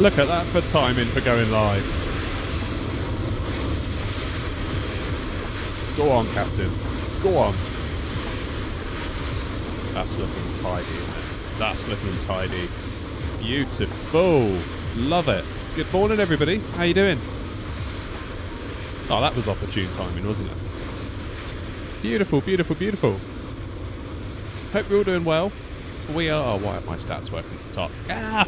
Look at that for timing for going live. Go on, Captain. Go on. That's looking tidy, isn't it? That's looking tidy. Beautiful. Love it. Good morning, everybody. How you doing? Oh, that was opportune timing, wasn't it? Beautiful, beautiful, beautiful. Hope you're all doing well. We are... Oh, why are my stats working at the top? Ah!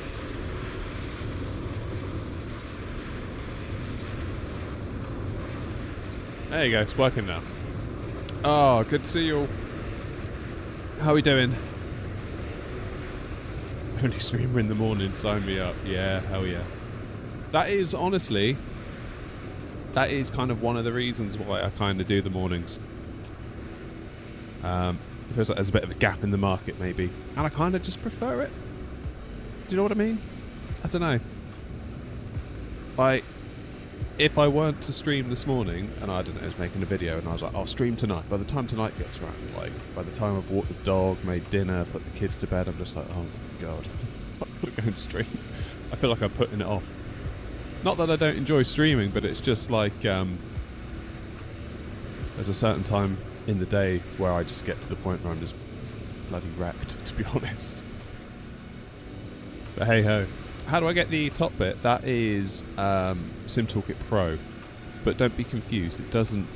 There you go. It's working now. Oh, good to see you all. How are we doing? Only streamer in the morning. Sign me up. Yeah, hell yeah. That is, honestly... That is kind of one of the reasons why I kind of do the mornings. It feels like there's a bit of a gap in the market, maybe. And I kind of just prefer it. Do you know what I mean? I don't know. Like, if I weren't to stream this morning, and I don't know, I was making a video, and I was like, I'll stream tonight. By the time tonight gets around, like, by the time I've walked the dog, made dinner, put the kids to bed, I'm just like, oh my god, I've got to go and stream. I feel like I'm putting it off. Not that I don't enjoy streaming, but it's just like, there's a certain time in the day where I just get to the point where I'm just bloody wrecked, to be honest. But hey ho. How do I get the top bit? That is Sim Toolkit Pro, but don't be confused. It doesn't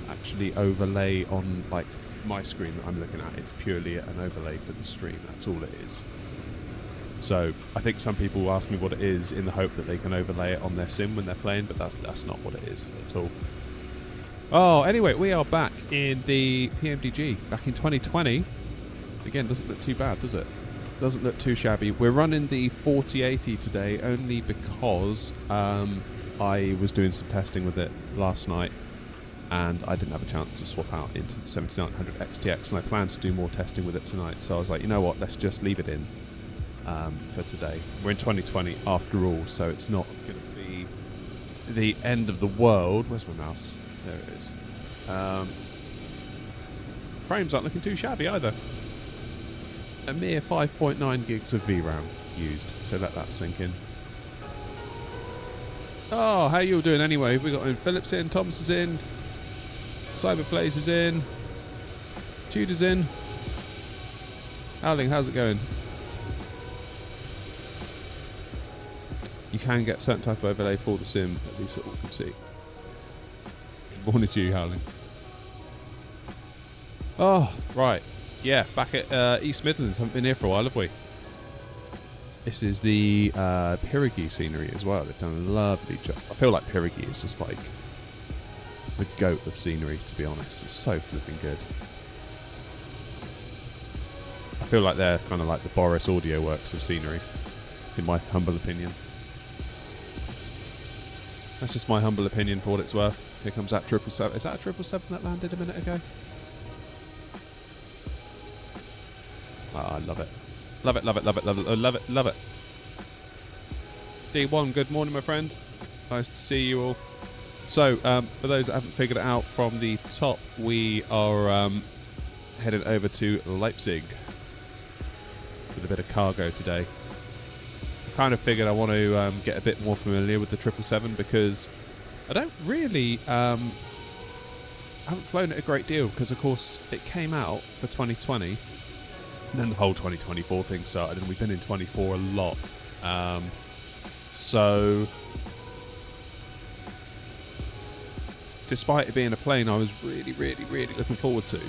actually overlay on like my screen that I'm looking at. It's purely an overlay for the stream. That's all it is. So I think some people will ask me what it is in the hope that they can overlay it on their sim when they're playing, but that's not what it is at all. Oh, anyway, we are back in the PMDG, back in 2020. Again, doesn't look too bad, does it? Doesn't look too shabby. We're running the 4080 today only because I was doing some testing with it last night and I didn't have a chance to swap out into the 7900 XTX, and I plan to do more testing with it tonight. So I was like, you know what, let's just leave it in for today. We're in 2020 after all, so it's not going to be the end of the world. Where's my mouse? There it is. Frames aren't looking too shabby either. A mere 5.9 gigs of VRAM used, so let that sink in. Oh, how you all doing anyway? We got Phillips in, Thomas is in, Cyberplays is in, Tudor's in. Howling, how's it going? You can get certain type of overlay for the sim, at least that all can see. Good morning to you, Howling. Oh, right. Yeah, back at East Midlands. Haven't been here for a while, have we? This is the Pirigee scenery as well. They've done a lovely job. I feel like Pirigee is just like the goat of scenery, to be honest. It's so flipping good. I feel like they're kind of like the Boris Audio Works of scenery, in my humble opinion. That's just my humble opinion for what it's worth. Here comes that 777. Is that a 777 that landed a minute ago? Oh, I love it. Love it, love it, love it, love it, love it, love it. D1, good morning, my friend. Nice to see you all. So, for those that haven't figured it out from the top, we are heading over to Leipzig with a bit of cargo today. I kind of figured I want to get a bit more familiar with the 777 because I don't really... I haven't flown it a great deal because, of course, it came out for 2020. And then the whole 2024 thing started, and we've been in 24 a lot. So, despite it being a plane I was really, really, really looking forward to,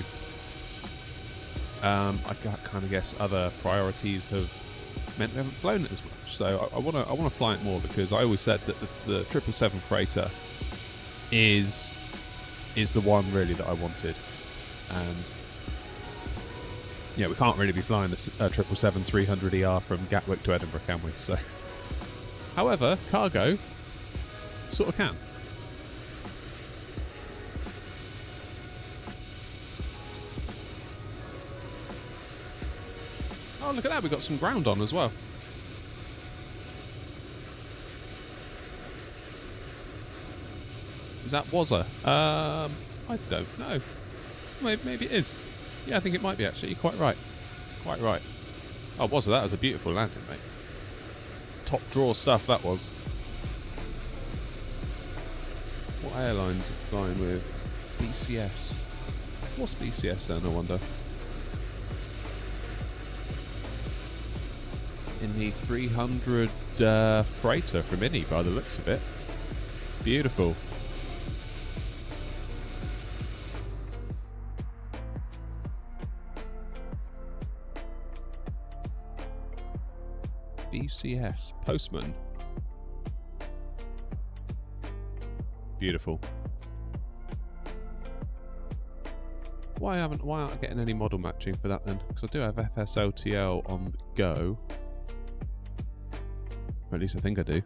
I kind of guess other priorities have meant we haven't flown it as much. So I want to fly it more because I always said that the 777 freighter is the one really that I wanted, and yeah, we can't really be flying the 777-300ER from Gatwick to Edinburgh, can we? So, however, cargo sort of can. Oh, look at that! We've got some ground on as well. Is that Wazza? I don't know. Maybe it is. Yeah, I think it might be actually. You're quite right. Quite right. Oh, Wazza, that was a beautiful landing, mate. top drawer stuff that was. What airlines are flying with? BCS. What's BCS then, I wonder? In the 300 freighter from Innie, by the looks of it. Beautiful. BCS. Postman. Beautiful. Why aren't I getting any model matching for that then? Because I do have FSLTL on the go. Or at least I think I do.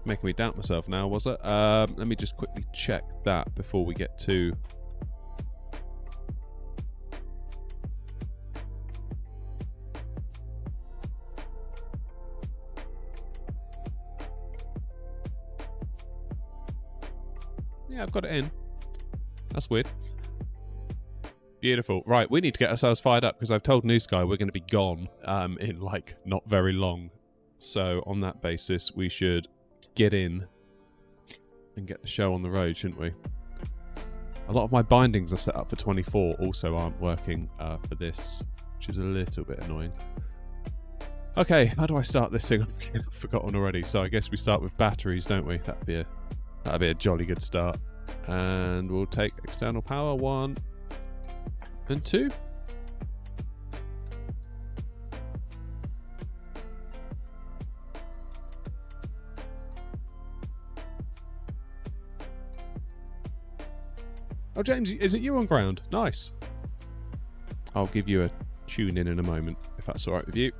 Making me doubt myself now, was it? Let me just quickly check that before we get to... Yeah, I've got it in. That's weird. Beautiful. Right, we need to get ourselves fired up because I've told New Sky we're going to be gone in like not very long. So on that basis, we should get in and get the show on the road, shouldn't we? A lot of my bindings I've set up for 24 also aren't working for this, which is a little bit annoying. Okay, how do I start this thing? I've forgotten already. So I guess we start with batteries, don't we? That'd be a jolly good start. And we'll take external power 1 and 2. Oh, James, is it you on ground? Nice. I'll give you a tune in a moment, if that's all right with you.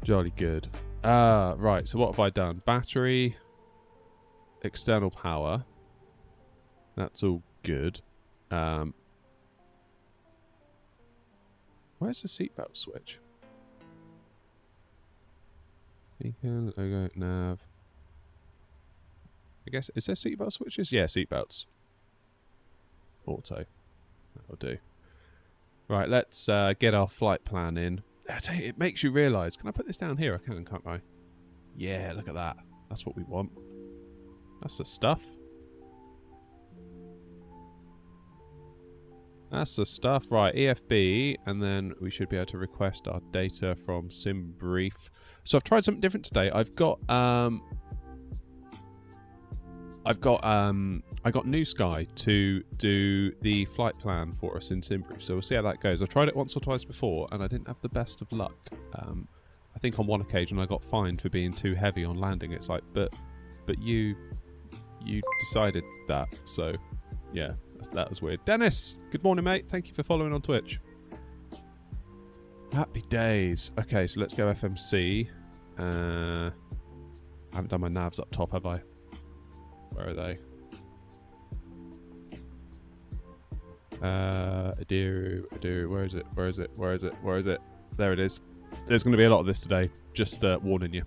Jolly good. Right, so what have I done? Battery, external power. That's all good. Where's the seatbelt switch? Beacon, logo, nav. I guess, is there seatbelt switches? Yeah, seatbelts. Auto. That'll do. Right, let's get our flight plan in. I tell you, it makes you realise. Can I put this down here? I can, can't I? Yeah, look at that. That's what we want. That's the stuff. That's the stuff. Right, EFB, and then we should be able to request our data from SimBrief. So I've tried something different today. I got New Sky to do the flight plan for us in SimBrief, so we'll see how that goes. I've tried it once or twice before, and I didn't have the best of luck. I think on one occasion I got fined for being too heavy on landing. It's like, but you decided that, so yeah, that was weird. Dennis, good morning, mate. Thank you for following on Twitch. Happy days. Okay, so let's go FMC. I haven't done my navs up top, have I? Where are they? Adiru, where is it? Where is it? Where is it? Where is it? There it is. There's going to be a lot of this today. Just warning you.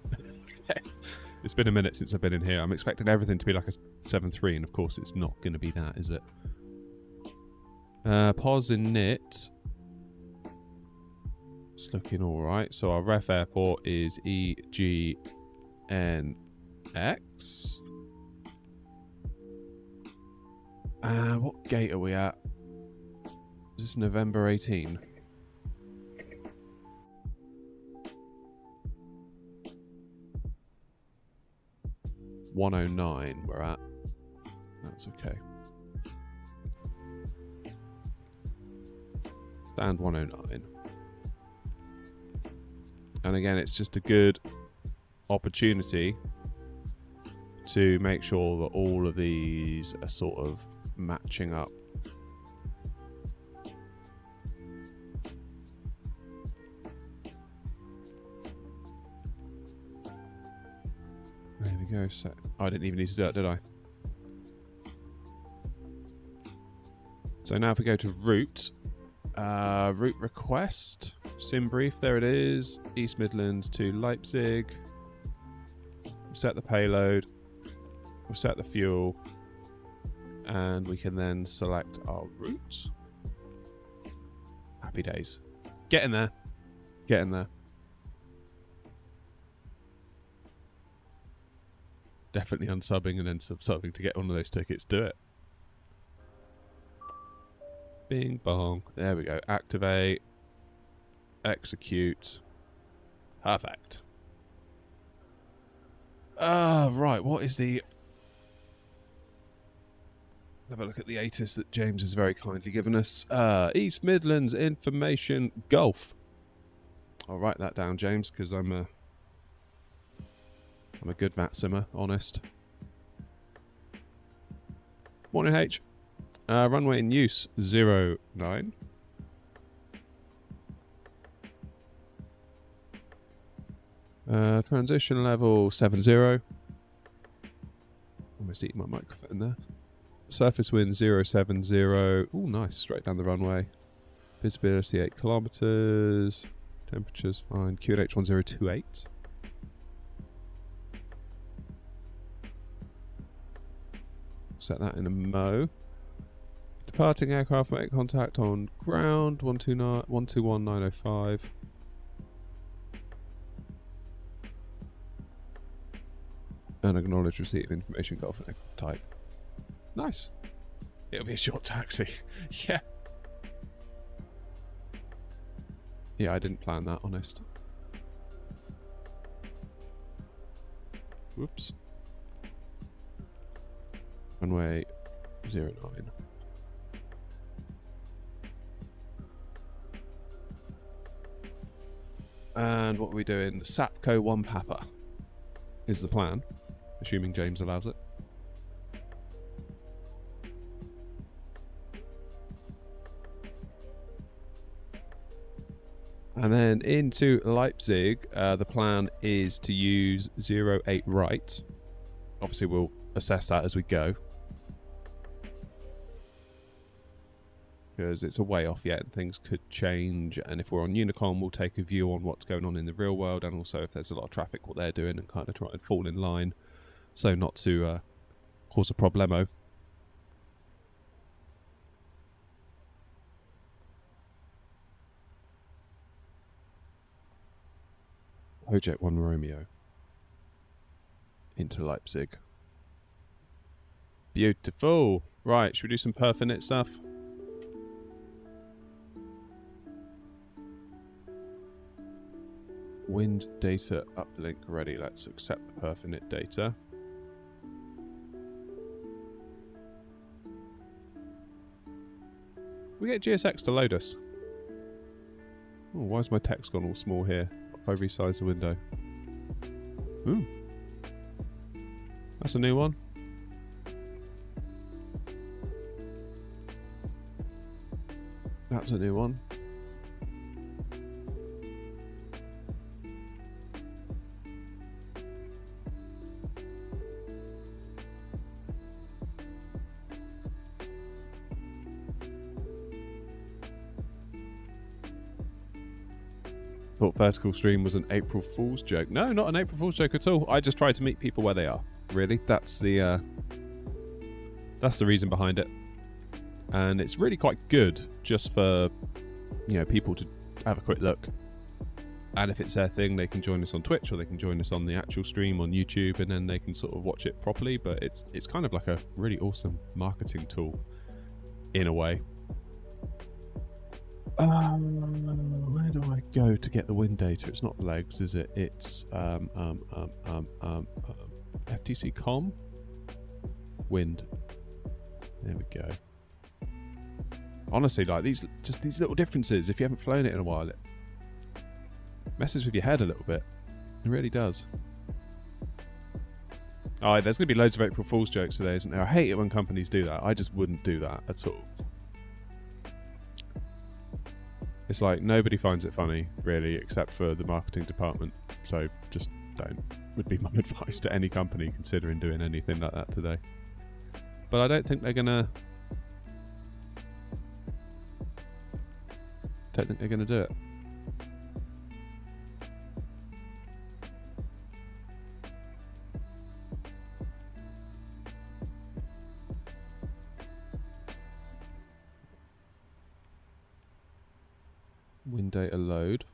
It's been a minute since I've been in here. I'm expecting everything to be like a 7.3, and of course it's not going to be that, is it? Pause in knit. It's looking alright. So our ref airport is EGNX. What gate are we at? Is this November 18? $109 we're at. That's okay. Stand 109. And again, it's just a good opportunity to make sure that all of these are sort of matching up. There we go. So, oh, I didn't even need to do that, did I? So now if we go to route, route request, SimBrief, there it is, East Midlands to Leipzig. Set the payload, we'll set the fuel, and we can then select our route. Happy days. Getting there. Getting there. Definitely unsubbing and then subsubbing to get one of those tickets. Do it. Bing bong. There we go. Activate. Execute. Perfect. Right. What is the... Have a look at the ATIS that James has very kindly given us. East Midlands Information Golf. I'll write that down, James, because I'm a good Vatsimmer, honest. Morning, H. Runway in use, 09. Transition level, 70. Almost eating my microphone there. Surface wind, 070. Ooh, nice, straight down the runway. Visibility, 8 kilometers. Temperatures, fine. QNH 1028. Set that in a mo. Departing aircraft, make contact on ground, 121905. And acknowledge receipt of information golf and aircraft type. Nice. It'll be a short taxi. Yeah. Yeah, I didn't plan that, honest. Whoops. Runway 09. And what are we doing? Sapco 1 Papa is the plan, assuming James allows it. And then into Leipzig, the plan is to use 08 right. Obviously, we'll assess that as we go. Because it's a way off yet and things could change. And if we're on Unicom, we'll take a view on what's going on in the real world. And also if there's a lot of traffic, what they're doing, and kind of try and fall in line. So not to cause a problemo. Project 1 Romeo into Leipzig. Beautiful. Right, should we do some perf-init stuff? Wind data uplink ready. Let's accept the perf-init data. We get GSX to load us. Oh, why is my text gone all small here? If I resize the window. Ooh. That's a new one. That's a new one. Thought vertical stream was an April Fool's joke. No, not an April Fool's joke at all. I just try to meet people where they are. Really, that's the reason behind it. And it's really quite good just for, you know, people to have a quick look. And if it's their thing, they can join us on Twitch or they can join us on the actual stream on YouTube, and then they can sort of watch it properly. But it's kind of like a really awesome marketing tool in a way. Where do I go to get the wind data? It's not legs, is it? It's FTC com wind. There we go. Honestly, like these little differences. If you haven't flown it in a while, it messes with your head a little bit. It really does. Oh, there's going to be loads of April Fool's jokes today, isn't there? I hate it when companies do that. I just wouldn't do that at all. It's like nobody finds it funny, really, except for the marketing department. So just don't. Would be my advice to any company considering doing anything like that today. But I don't think they're gonna. Don't think they're gonna do it. Wind data load.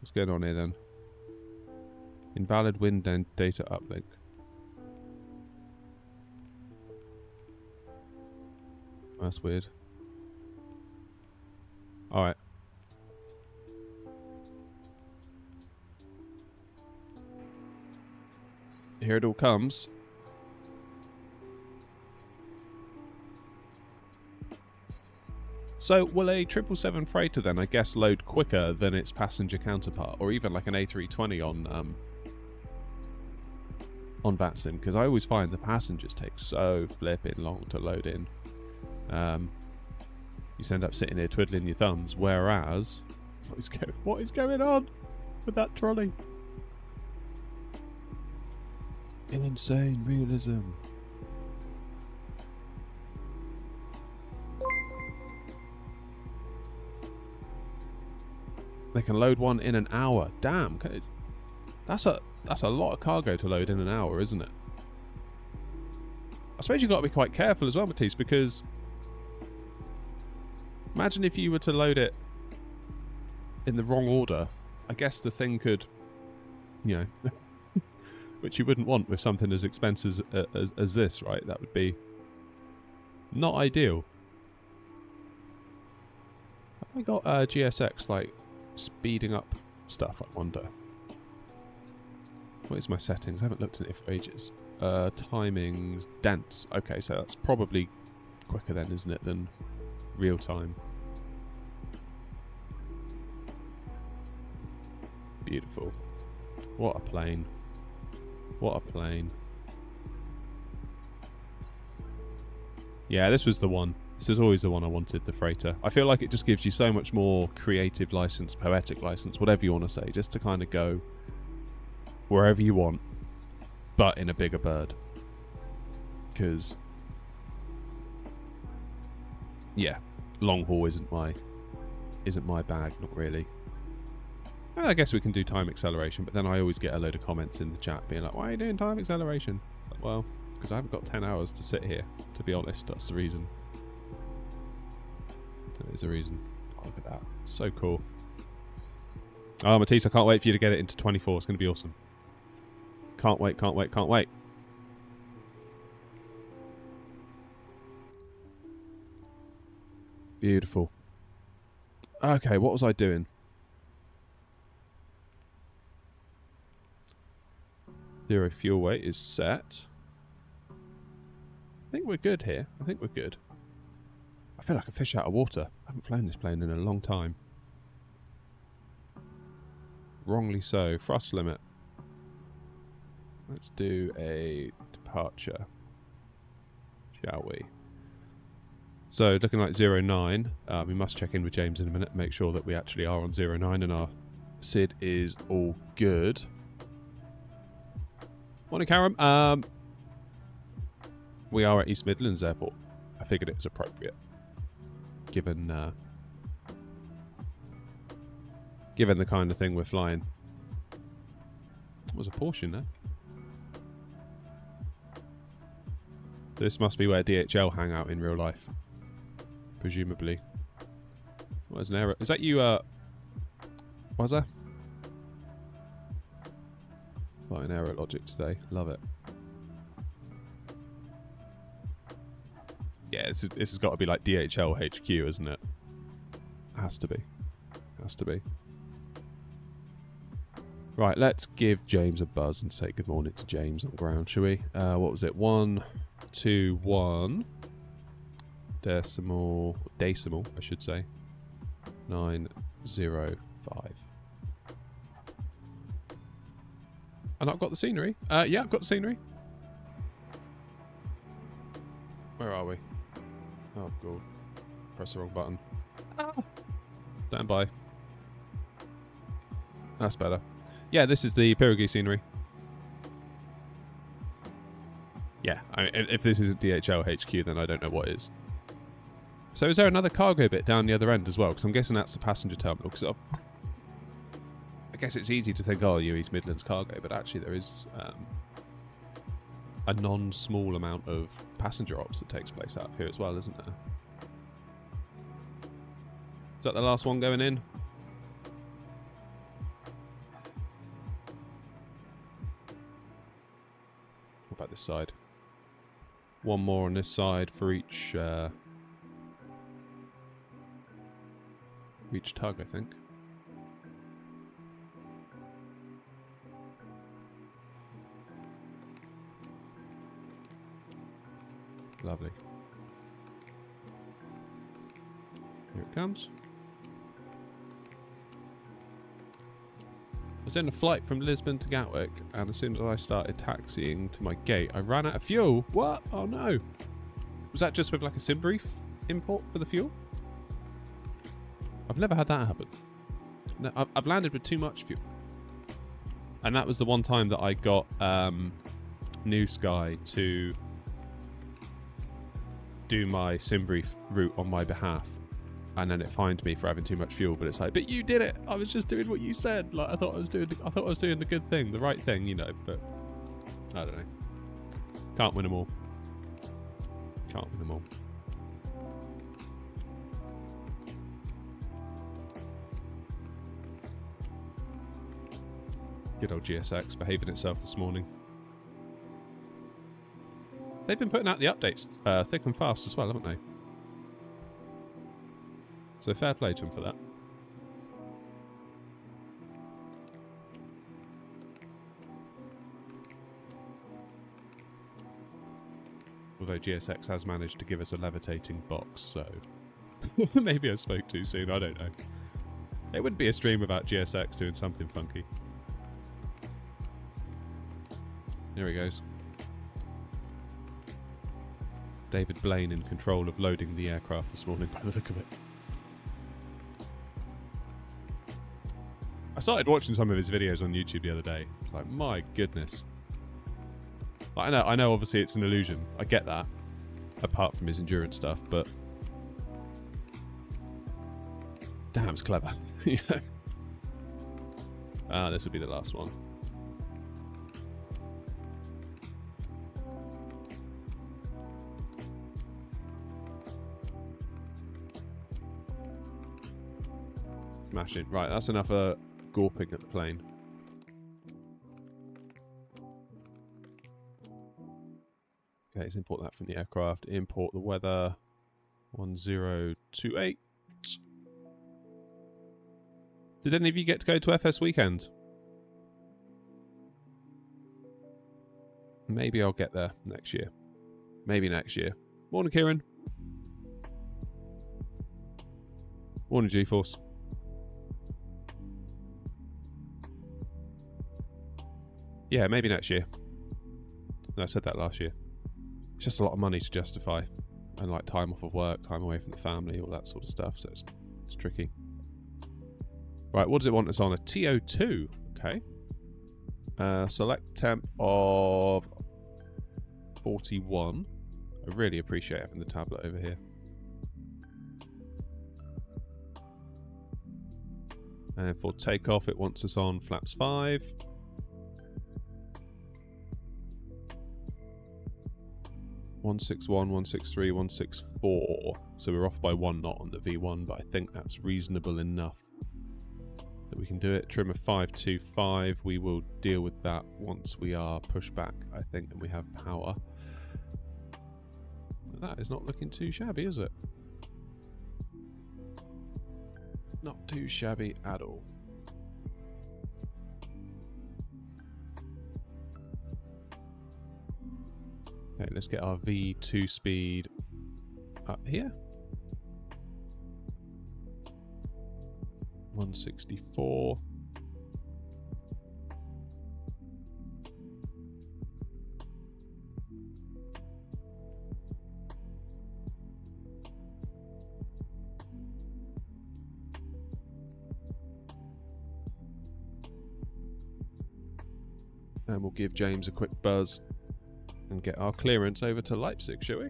What's going on here then? Invalid wind data uplink. That's weird. Alright. Here it all comes. So, will a 777 freighter then, I guess, load quicker than its passenger counterpart, or even like an A320 on VATSIM? Because I always find the passengers take so flipping long to load in. You just end up sitting here twiddling your thumbs, whereas... What is going on with that trolley? Insane realism. They can load one in an hour. Damn, that's a lot of cargo to load in an hour, isn't it? I suppose you've got to be quite careful as well, Matisse, because imagine if you were to load it in the wrong order. I guess the thing could, you know, which you wouldn't want with something as expensive as this, right? That would be not ideal. Have I got GSX, like, speeding up stuff, I wonder? What is my settings? I haven't looked at it for ages. Timings, dense. Okay, so that's probably quicker then, isn't it, than real time. Beautiful. What a plane. What a plane. Yeah, this was the one. This is always the one I wanted, the freighter. I feel like it just gives you so much more creative license, poetic license, whatever you want to say, just to kind of go wherever you want, but in a bigger bird. Because, yeah, long haul isn't my bag, not really. Well, I guess we can do time acceleration, but then I always get a load of comments in the chat being like, why are you doing time acceleration? Well, because I haven't got 10 hours to sit here, to be honest. That's the reason. That is a reason. Oh, look at that. So cool. Oh, Matisse, I can't wait for you to get it into 24. It's going to be awesome. Can't wait, can't wait, can't wait. Beautiful. Okay, what was I doing? Zero fuel weight is set. I think we're good here. I think we're good. I feel like a fish out of water. I haven't flown this plane in a long time. Wrongly so. Thrust limit. Let's do a departure. Shall we? So, looking like 09. We must check in with James in a minute, make sure that we actually are on 09 and our SID is all good. Morning, Karen. We are at East Midlands Airport. I figured it was appropriate, given the kind of thing we're flying. There was a portion there. This must be where DHL hang out in real life, presumably. What is an error? Is that you? Was there? Flying aero logic today. Love it. Yeah, this has got to be like DHL HQ, isn't it? Has to be. Has to be. Right, let's give James a buzz and say good morning to James on ground, shall we? What was it? 121 decimal, I should say. 905. And I've got the scenery. Yeah, I've got the scenery. Where are we? Oh, God. Press the wrong button. Ah. Stand by. That's better. Yeah, this is the Pirigui scenery. Yeah, I mean, if this isn't DHL HQ, then I don't know what is. So is there another cargo bit down the other end as well? Because I'm guessing that's the passenger terminal. Because I guess it's easy to think, oh, you East Midlands cargo, but actually there is a non-small amount of passenger ops that takes place out here as well, isn't there? Is that the last one going in? What about this side? One more on this side for each tug, I think. Lovely. Here it comes. I was in a flight from Lisbon to Gatwick, and as soon as I started taxiing to my gate, I ran out of fuel. What? Oh no. Was that just with like a sim brief import for the fuel? I've never had that happen. No, I've landed with too much fuel. And that was the one time that I got New Sky to do my sim brief route on my behalf. And then it fined me for having too much fuel, but it's like, but you did it. I was just doing what you said. Like I thought I was doing the good thing, the right thing, you know. But I don't know. Can't win them all. Can't win them all. Good old GSX behaving itself this morning. They've been putting out the updates thick and fast as well, haven't they? So fair play to him for that. Although GSX has managed to give us a levitating box, so maybe I spoke too soon, I don't know. It wouldn't be a stream without GSX doing something funky. There he goes. David Blaine in control of loading the aircraft this morning by the look of it. I started watching some of his videos on YouTube the other day. It's like, my goodness. Like, I know obviously it's an illusion. I get that. Apart from his endurance stuff, but damn, it's clever. You know? This will be the last one. Smashing. Right, that's enough gawping at the plane. Okay, let's import that from the aircraft. Import the weather. 1028. Did any of you get to go to FS weekend? Maybe I'll get there next year. Maybe next year. Morning, Kieran. Morning, G-Force. Yeah, maybe next year. No, I said that last year. It's just a lot of money to justify. And like time off of work, time away from the family, all that sort of stuff. So it's tricky. Right, what does it want us on? A TO2. Okay. Select temp of 41. I really appreciate having the tablet over here. And for takeoff, it wants us on flaps 5. One 161, 163, 164. So we're off by 1 knot on the V1, but I think that's reasonable enough that we can do it. Trim of 525. We will deal with that once we are pushback, I think, and we have power. But that is not looking too shabby, is it? Not too shabby at all. Okay, let's get our V2 speed up here. 164. And we'll give James a quick buzz and get our clearance over to Leipzig, shall we?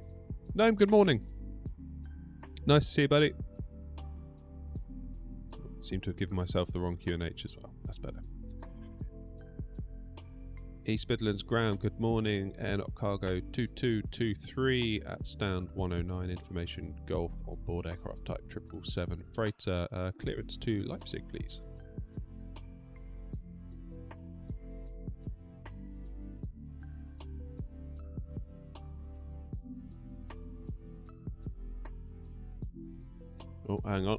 Noam, good morning. Nice to see you, buddy. Seem to have given myself the wrong QNH as well. That's better. East Midlands ground, good morning. Airnock cargo 2223 at stand 109, information Golf on board aircraft type 777 freighter. Clearance to Leipzig, please. Oh, hang on.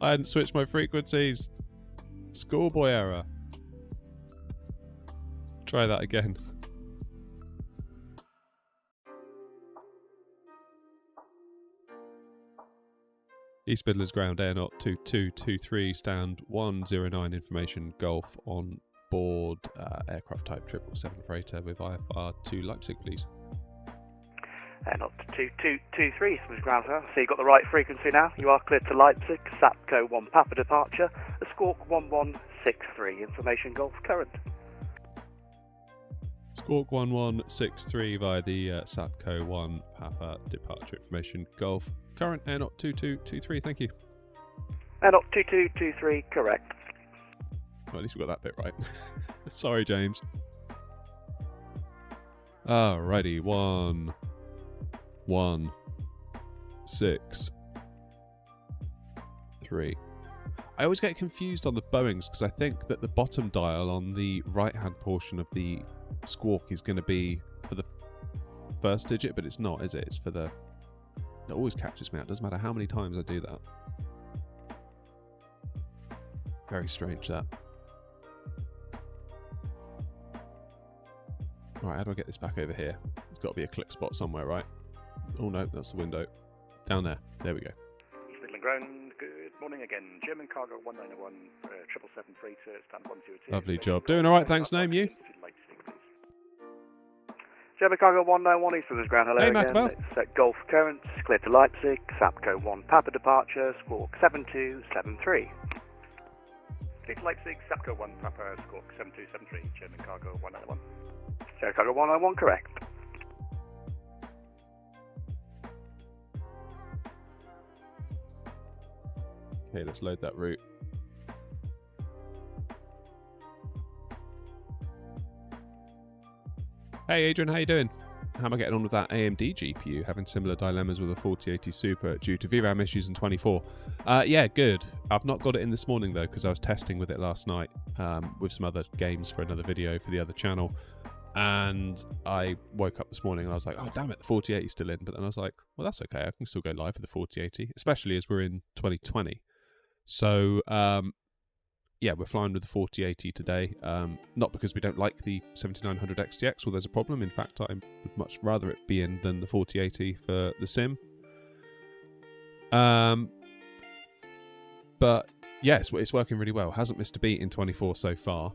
I hadn't switched my frequencies. Schoolboy error. Try that again. East Midlands ground, Airnock 2223, stand 109, information Golf on board aircraft type 777 freighter with IFR to Leipzig, please. Airnock 2223, Midlands ground, sir. So you've got the right frequency now. You are cleared to Leipzig, SAPCO 1 Papa departure, a squawk 1163, information Golf current. Squawk 1163 via the SAPCO 1 Papa departure, information Golf current. Airnock 2223, thank you. Airnock 2223, correct. Well, at least we got that bit right. Sorry, James. Alrighty, 1 1 6 3. I always get confused on the Boeings because I think that the bottom dial on the right hand portion of the squawk is going to be for the first digit, but it's not, is it? It's for the... It always catches me out. It doesn't matter how many times I do that. Very strange, that. Alright, how do I get this back over here? There's got to be a click spot somewhere, right? Oh no, that's the window. Down there. There we go. East Midland ground, good morning again. German cargo 1901, 777 freighter, stand 102. Lovely job. Doing alright, thanks, name you? German cargo 191, East Midlands ground, hello Hey, again. Macbell. It's Golf current, clear to Leipzig, SAPCO 1 Papa departure, squawk 7273. Clear to Leipzig, SAPCO 1 Papa, squawk 7273, German cargo 191. German cargo 191, correct. Okay, let's load that route. Hey Adrian, how you doing? How am I getting on with that AMD GPU? Having similar dilemmas with a 4080 Super due to VRAM issues in 24. Yeah, good. I've not got it in this morning though because I was testing with it last night with some other games for another video for the other channel. And I woke up this morning and I was like, oh damn it, the 4080 is still in. But then I was like, well that's okay, I can still go live with the 4080, especially as we're in 2020. So yeah, we're flying with the 4080 today. Not because we don't like the 7900 XTX, well there's a problem. In fact, I would much rather it be in than the 4080 for the sim. But yes, it's working really well. Hasn't missed a beat in 24 so far.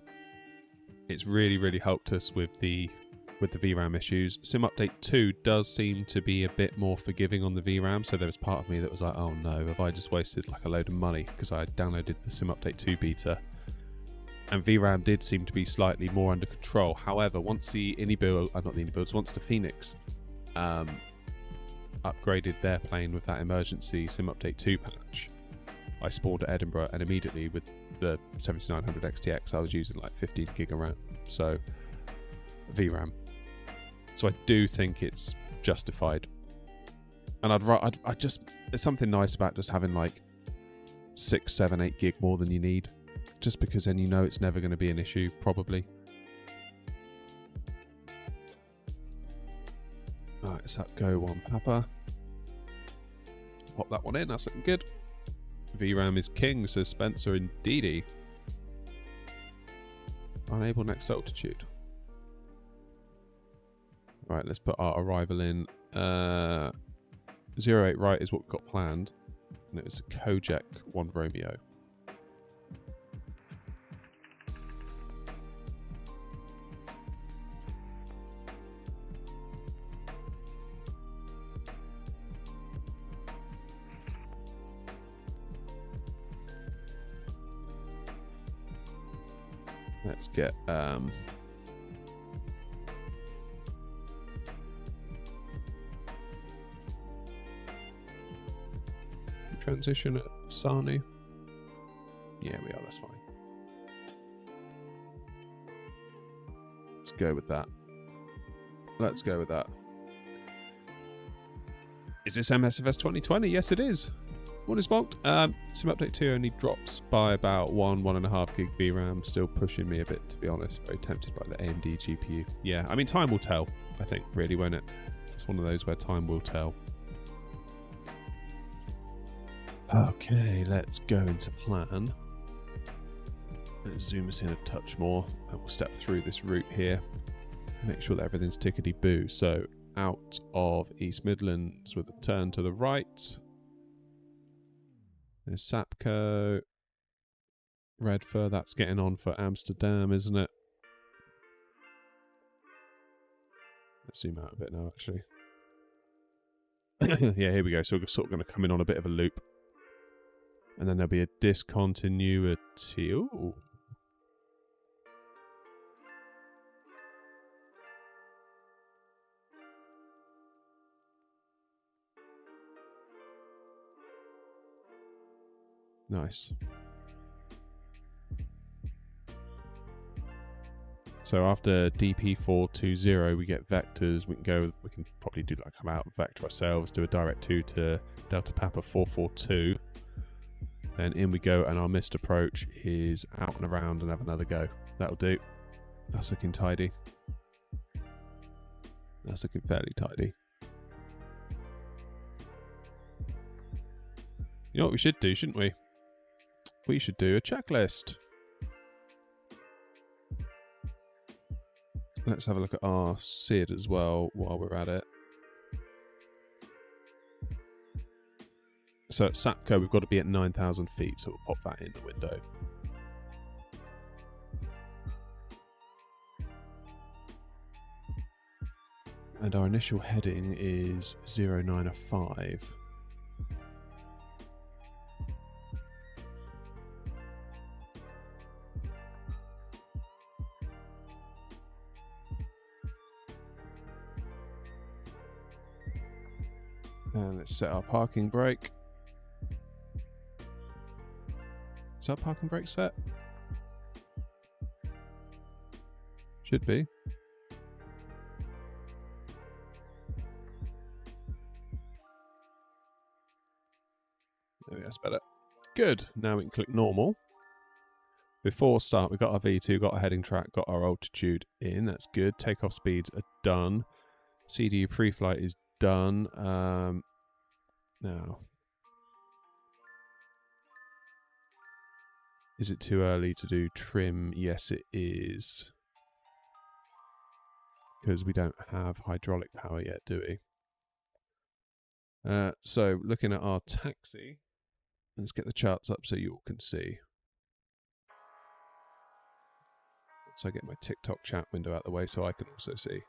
It's really helped us with the VRAM issues. Sim Update 2 does seem to be a bit more forgiving on the VRAM, so there was part of me that was like, oh no, have I just wasted like a load of money because I downloaded the Sim Update 2 beta. And VRAM did seem to be slightly more under control. However, once the once the Phoenix upgraded their plane with that emergency Sim Update 2 patch, I spawned at Edinburgh and immediately with the 7900 XTX I was using like 15 gig of RAM, so VRAM. So I do think it's justified, and I just, there's something nice about just having like 6, 7, 8 gig more than you need, just because then you know it's never going to be an issue, probably. Alright, let's go 1 Papa. Pop that one in, that's looking good. VRAM is king, says Spencer indeedy. Unable next altitude. Right, let's put our arrival in. 08 right is what we've got planned. And it was Kojak 1 Romeo. Let's get transition at Sanu. Yeah, we are, that's fine. Let's go with that. Let's go with that. Is this MSFS 2020? Yes, it is. What is bulked? Sim Update 2 only drops by about 1.5 gig VRAM. Still pushing me a bit, to be honest. Very tempted by the AMD GPU. Yeah, I mean, time will tell, I think, really, won't it? It's one of those where time will tell. Okay, let's go into plan. Let's zoom us in a touch more, and we'll step through this route here. Make sure that everything's tickety-boo. So, out of East Midlands with a turn to the right. There's Sapco. Redford, that's getting on for Amsterdam, isn't it? Let's zoom out a bit now, actually. Yeah, here we go. So we're sort of going to come in on a bit of a loop. And then there'll be a discontinuity. Ooh. Nice. So after DP420, we get vectors. We can probably do like come out and vector ourselves, do a direct 2 to Delta Papa 442. Then in we go, and our missed approach is out and around and have another go. That'll do. That's looking tidy. That's looking fairly tidy. You know what we should do, shouldn't we? We should do a checklist. Let's have a look at our SID as well while we're at it. So at Sapco, we've got to be at 9,000 feet, so we'll pop that in the window. And our initial heading is 0905. And let's set our parking brake. Is our parking brake set? Should be. There we go, that's better. Good. Now we can click normal. Before start, we've got our V2, got our heading track, got our altitude in. That's good. Takeoff speeds are done. CDU pre-flight is done. Now, is it too early to do trim? Yes, it is. Because we don't have hydraulic power yet, do we? So, looking at our taxi, let's get the charts up so you all can see. So I get my TikTok chat window out the way so I can also see.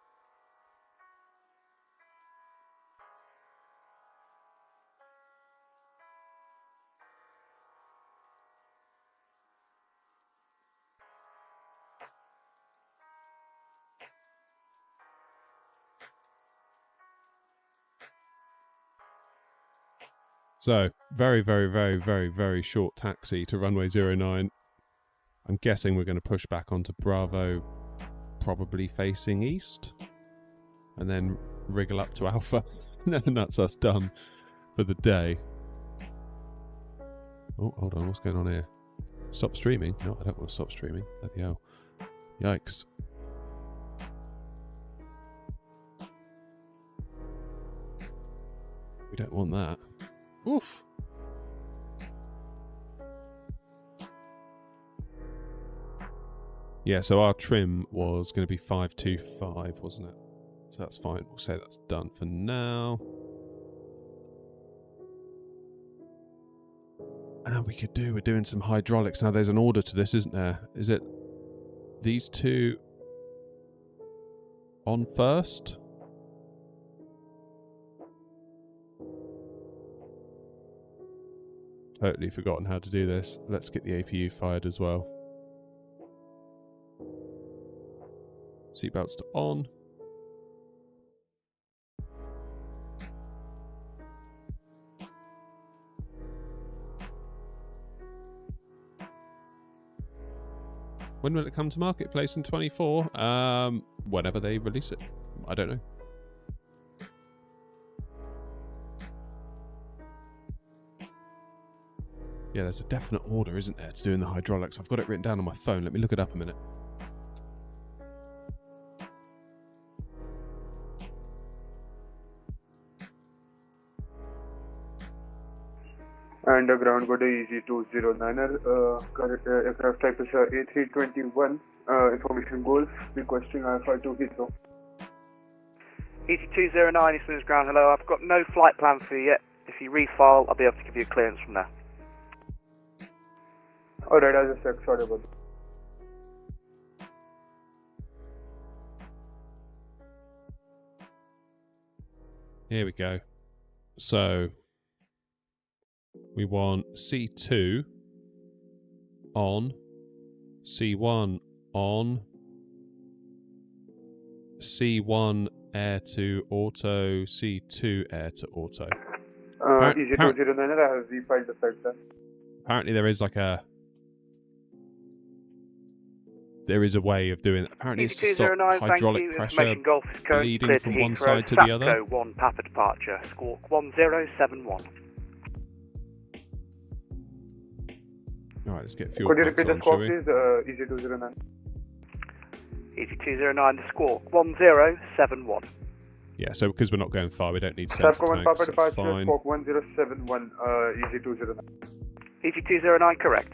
So, very short taxi to runway 09. I'm guessing we're going to push back onto Bravo, probably facing east, and then wriggle up to Alpha. And that's us done for the day. Oh, hold on, what's going on here? Stop streaming? No, I don't want to stop streaming. Bloody hell. Yikes. We don't want that. Oof. Yeah, so our trim was going to be 525, wasn't it? So that's fine. We'll say that's done for now. And we're doing some hydraulics. Now there's an order to this, isn't there? Is it these two on first? Totally forgotten how to do this. Let's get the APU fired as well. Seatbelts to on. When will it come to marketplace in 24? Whenever they release it. I don't know. Yeah, there's a definite order, isn't there, to doing the hydraulics. I've got it written down on my phone. Let me look it up a minute. And the ground code is EG209er. Current aircraft type is A321. Information goals requesting Alpha to Heathrow. EG209 is Smooth Ground. Hello, I've got no flight plan for you yet. If you refile, I'll be able to give you a clearance from there. Alright, I'll just check. Sorry about that. Here we go. So we want C2 on, C1 on, C1 air to auto, C2 air to auto. EG209er, I have refiled the flight plan. Apparently there is like a... There is a way of doing it. Apparently it's to stop hydraulic pressure bleeding from one side to the other. 1 Papa departure, squawk 1071. Alright, let's get fuel. Could you repeat the squawk please, EG209? EG209 to squawk 1071. Yeah, so because we're not going far, we don't need sensor tanks, Papa that's departure, fine. squawk 1071, EG209. EG209 correct.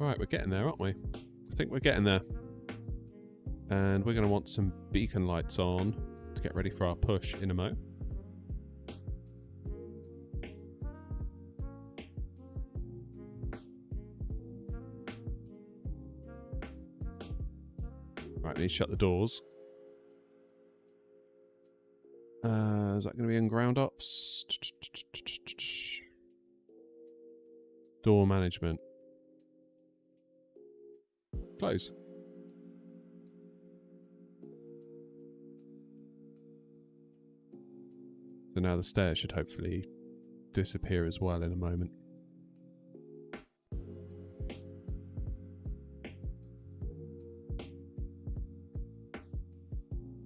Alright, we're getting there, aren't we? I think we're getting there. And we're going to want some beacon lights on to get ready for our push in a mo. Right, we need to shut the doors. Is that going to be in ground ops? Door management. Close. So now the stairs should hopefully disappear as well in a moment.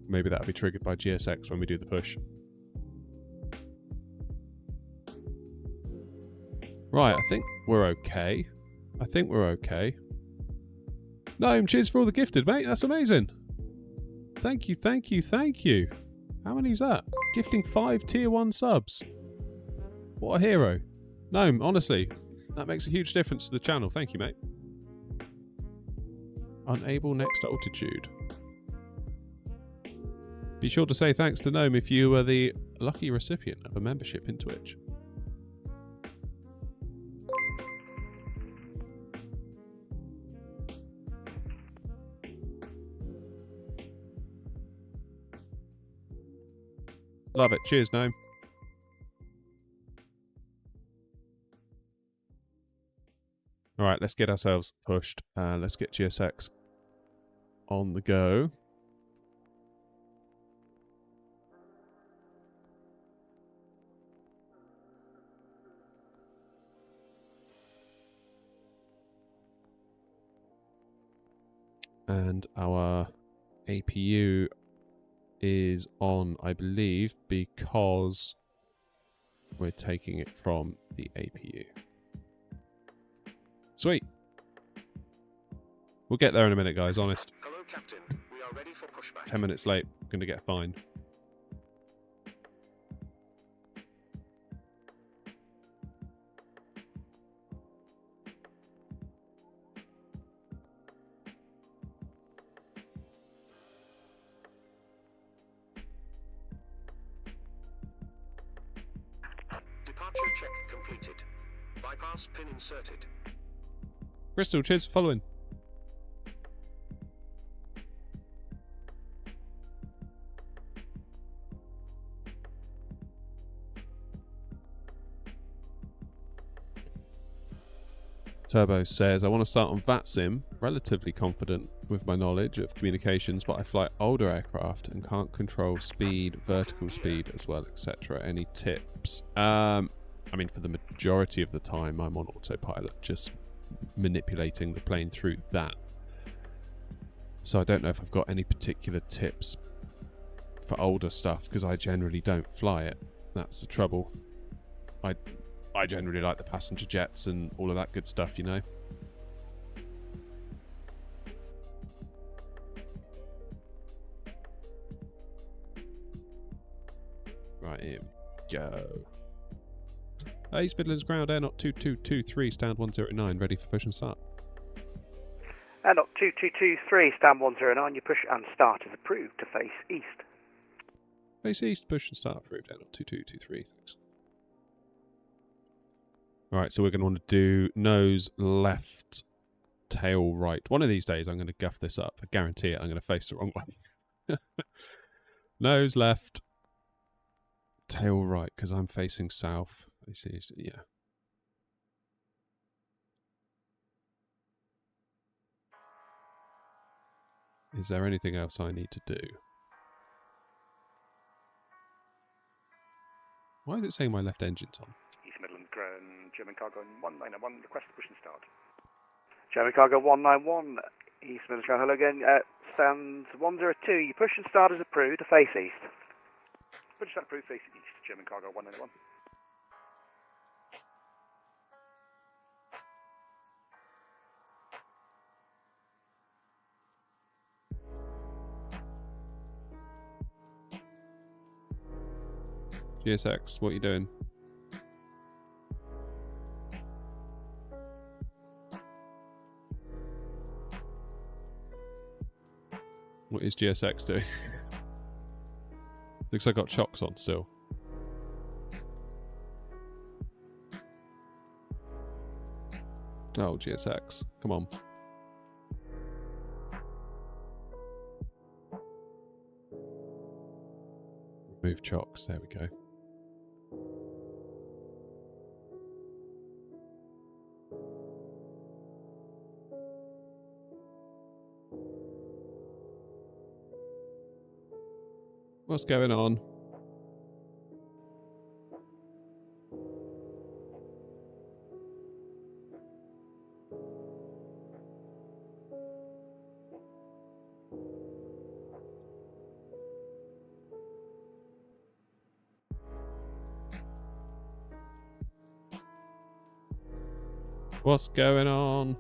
Maybe that'll be triggered by GSX when we do the push. Right, I think we're okay. Gnome, cheers for all the gifted, mate. That's amazing. Thank you. How many is that? Gifting 5 tier 1 subs. What a hero. Gnome, honestly, that makes a huge difference to the channel. Thank you, mate. Unable next altitude. Be sure to say thanks to Gnome if you were the lucky recipient of a membership in Twitch. Love it. Cheers, Gnome. Alright, let's get ourselves pushed. Let's get GSX on the go. And our APU is on, I believe, because we're taking it from the APU. Sweet. We'll get there in a minute, guys, honest. Hello, Captain. We are ready for pushback. 10 minutes late. Going to get fined. Departure check completed. Bypass pin inserted. Crystal, cheers for following. Turbo says, I want to start on VATSIM, relatively confident with my knowledge of communications, but I fly older aircraft and can't control speed, vertical speed as well, etc. Any tips? I mean, for the majority of the time, I'm on autopilot, just manipulating the plane through that. So I don't know if I've got any particular tips for older stuff, because I generally don't fly it. That's the trouble. I generally like the passenger jets and all of that good stuff, you know. Right, here we go. East Midlands ground, air not 2223, stand 109, ready for push and start. Air not 2223, stand 109, your push and start is approved to face east. Face east, push and start approved, air not 2223, thanks. Alright, so we're going to want to do nose left, tail right. One of these days I'm going to guff this up. I guarantee it, I'm going to face the wrong way. Nose left, tail right, because I'm facing south. Yeah. Is there anything else I need to do? Why is it saying my left engine's on? East Midlands ground, German cargo 191, request push and start. German cargo 191, East Midlands ground, hello again, stands 102, your push and start is approved to face east. Push and start approved, face east, German cargo 191. GSX, what are you doing? What is GSX doing? Looks like I got chocks on still. Oh, GSX, come on. Remove chocks, there we go. What's going on? What's going on?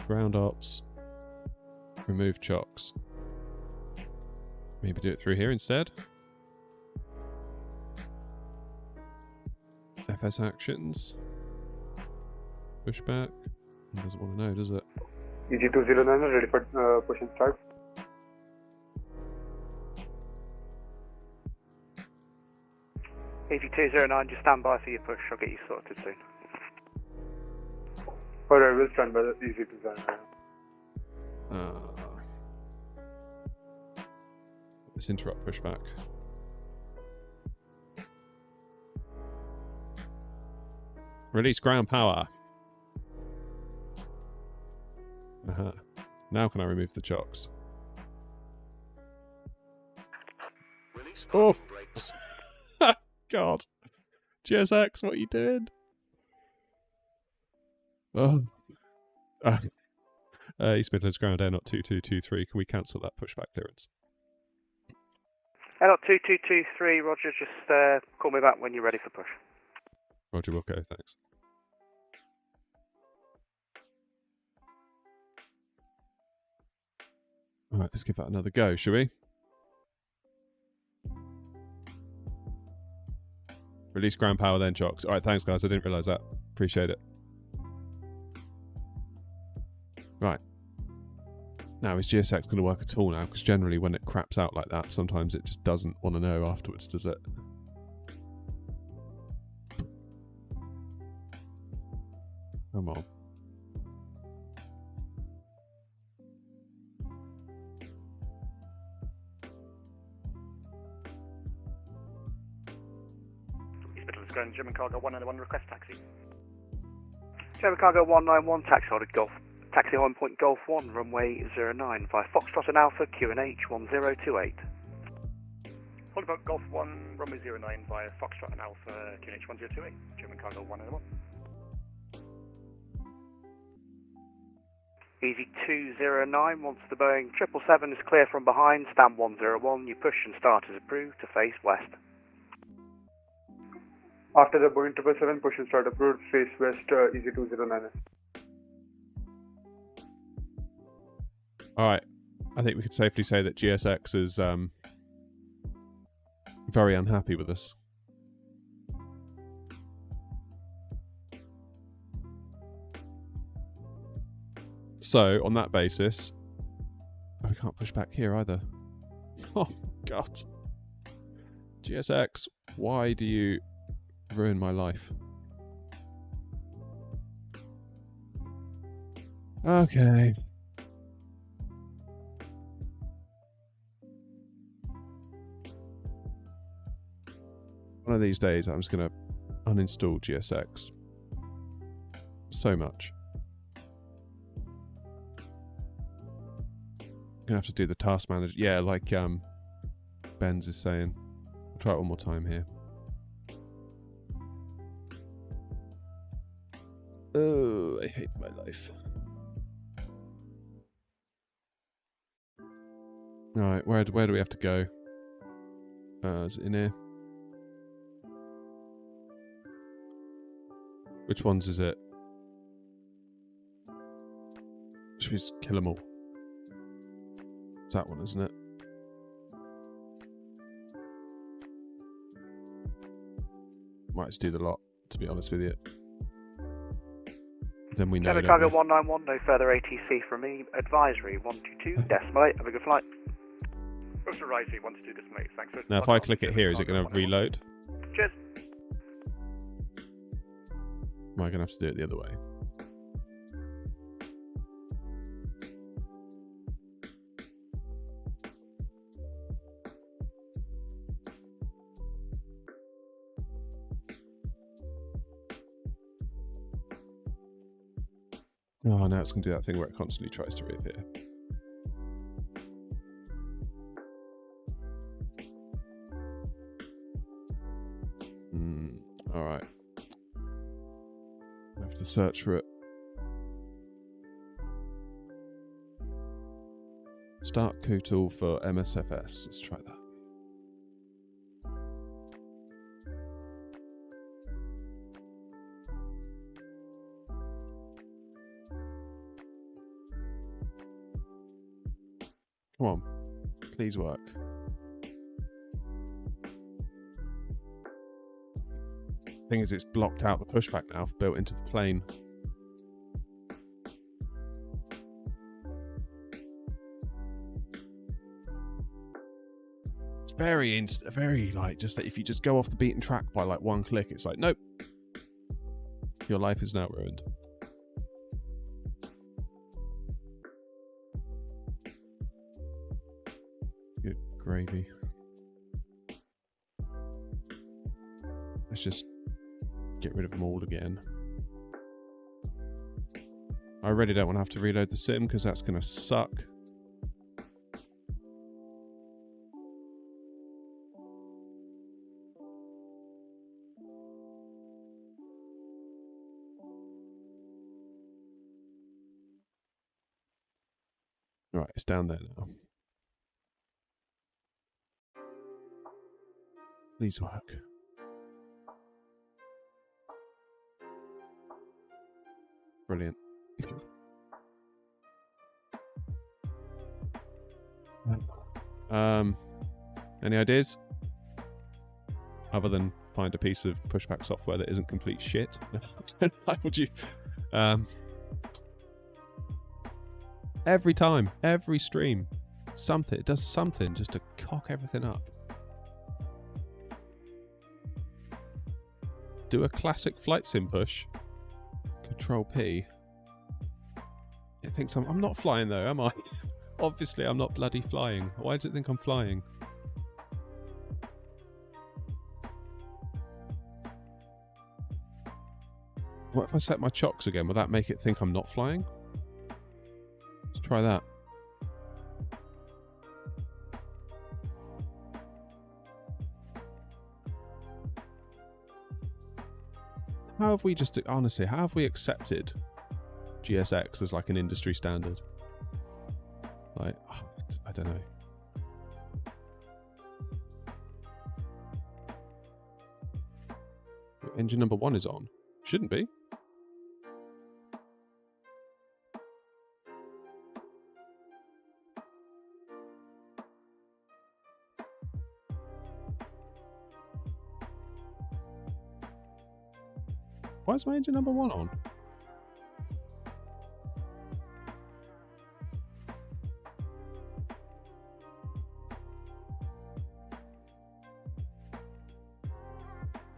Ground ops. Remove chocks. Maybe do it through here instead. FS actions. Pushback. It doesn't want to know, does it? EG209 ready for push and start. EG209, just stand by for your push, I'll get you sorted soon. Alright, we'll stand by the EG209. Let's interrupt pushback. Release ground power. Now can I remove the chocks? Release Oh! brakes. God. GSX, what are you doing? Oh. East Midlands ground, air not 2223. Can we cancel that pushback clearance? Air not 2223, Roger, just call me back when you're ready for push. Roger, we'll go, thanks. Alright, let's give that another go, shall we? Release ground power, then chocks. Alright, thanks guys, I didn't realise that. Appreciate it. Right. Now, is GSX going to work at all now? Because generally when it craps out like that, sometimes it just doesn't want to know afterwards, does it? Come on. East Midlands ground, German cargo 191, request taxi. German Cargo 191, taxi on point Golf 1, runway 09, via Foxtrot and Alpha, QNH 1028. Hold about Golf 1, runway 09 via Foxtrot and Alpha, QNH 1028, German Cargo 191. Easy 209, once the Boeing 777 is clear from behind, stand 101, you push and start as approved to face west. After the Boeing 777, push and start approved, face west, easy 209. Alright, I think we could safely say that GSX is very unhappy with us. So, on that basis, we can't push back here either. Oh, God. GSX, why do you ruin my life? Okay. One of these days, I'm just going to uninstall GSX. So much. Gonna have to do the task manager. Yeah, like Benz is saying. I'll try it one more time here. Oh, I hate my life. Alright, where do we have to go? Is it in here? Which ones is it? Should we just kill them all? It's that one, isn't it? Might just do the lot, to be honest with you. Then we know. German Cargo 191, no further ATC from me. Advisory 122, decimate. Have a good flight. Rotor Risey 122, decimate. Thanks. Now, if I click it here, is it going to reload? Cheers. Am I going to have to do it the other way? Oh, now it's going to do that thing where it constantly tries to reappear. Alright. I have to search for it. Start QTool for MSFS. Let's try that. Come on, please work. Thing is, it's blocked out the pushback now, built into the plane. It's very like, just that if you just go off the beaten track by like one click, it's like, nope, your life is now ruined. Good gravy. Let's just get rid of them all again. I really don't want to have to reload the sim because that's going to suck. Right, it's down there now. Please work. Brilliant. Any ideas? Other than find a piece of pushback software that isn't complete shit. Why would you? Every time, every stream, something, it does something just to cock everything up. Do a classic flight sim push. Control P. It thinks I'm not flying though, am I? Obviously I'm not bloody flying. Why does it think I'm flying? What if I set my chocks again? Will that make it think I'm not flying? Let's try that. How have we just, honestly, how have we accepted GSX as like an industry standard? Like, I don't know. Engine number 1 is on. Shouldn't be. Why is my engine number 1 on?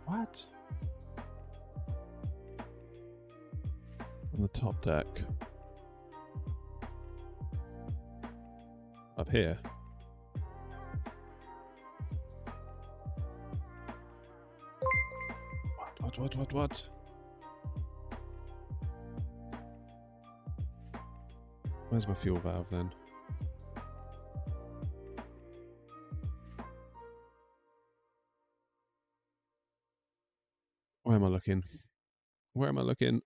What? On the top deck. Up here. What? Where's my fuel valve then? Where am I looking? Where am I looking?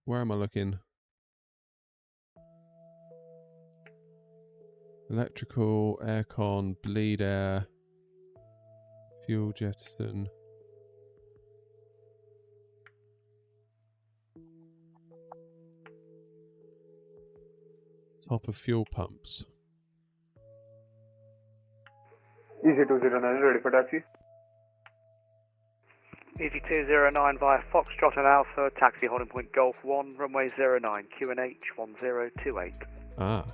Where am I looking? Electrical, aircon, bleed air, fuel jettison. Top of fuel pumps. EZ209 ready for taxi. EZ209 via Foxtrot and Alpha, taxi holding point Golf 1, runway 09, QNH 1028. Ah.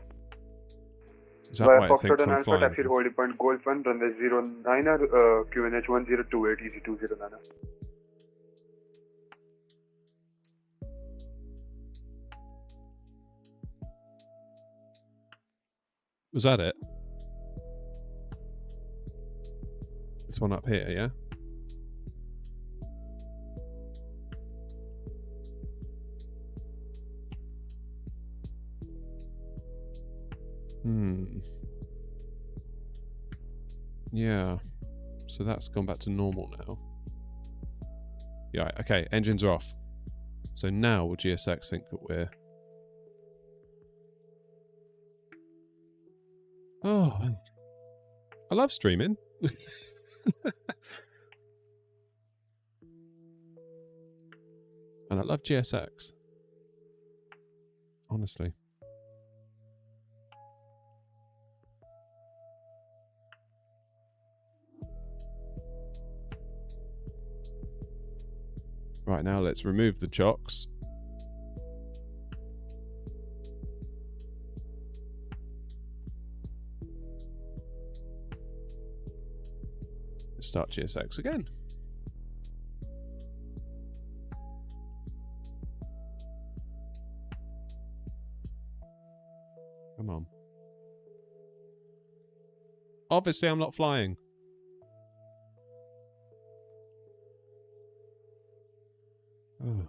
Is that Via why it Foxtrot thinks and I'm Alpha, flying? taxi holding point Golf 1, runway 09, QNH 1028, EZ209. Was that it? This one up here, yeah? Yeah. So that's gone back to normal now. Yeah, okay, engines are off. So now will GSX think that we're... Oh, I love streaming. And I love GSX. Honestly. Right, now let's remove the chocks. Start GSX again. Come on. Obviously, I'm not flying. Oh.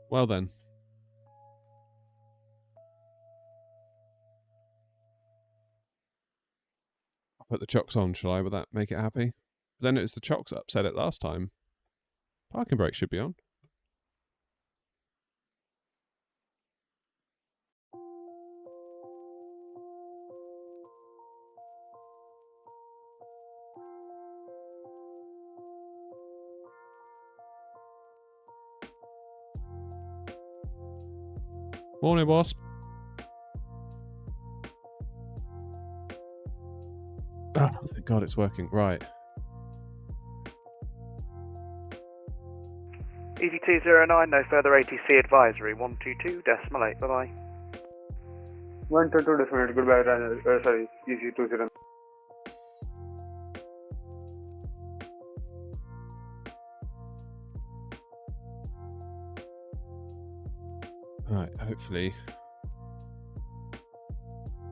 Well then. I'll put the chocks on, shall I? Will that make it happy? But then it's the chocks that upset it last time. Parking brake should be on. Morning, boss. Oh, thank God it's working. Right. EZ209, no further ATC advisory, 122.8, bye-bye. 122.8, goodbye, sorry, EZ209. Right, hopefully.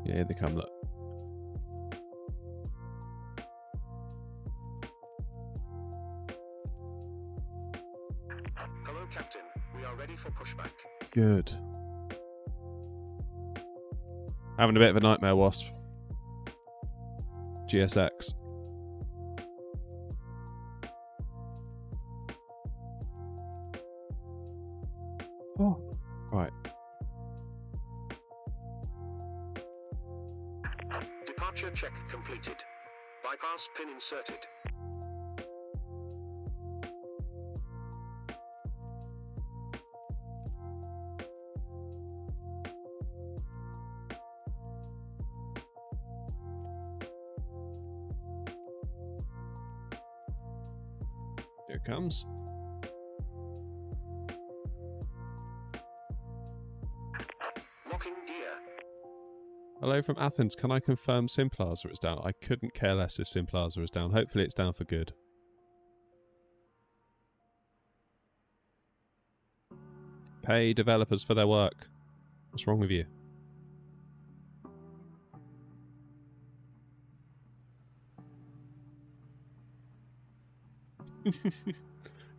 Yeah, here they come, look. Captain. We are ready for pushback. Good. Having a bit of a nightmare, Wasp. GSX. Oh. Right. Departure check completed. Bypass pin inserted. Here it comes. Locking gear. Hello from Athens. Can I confirm Simplaza is down? I couldn't care less if Simplaza is down. Hopefully it's down for good. Pay developers for their work. What's wrong with you?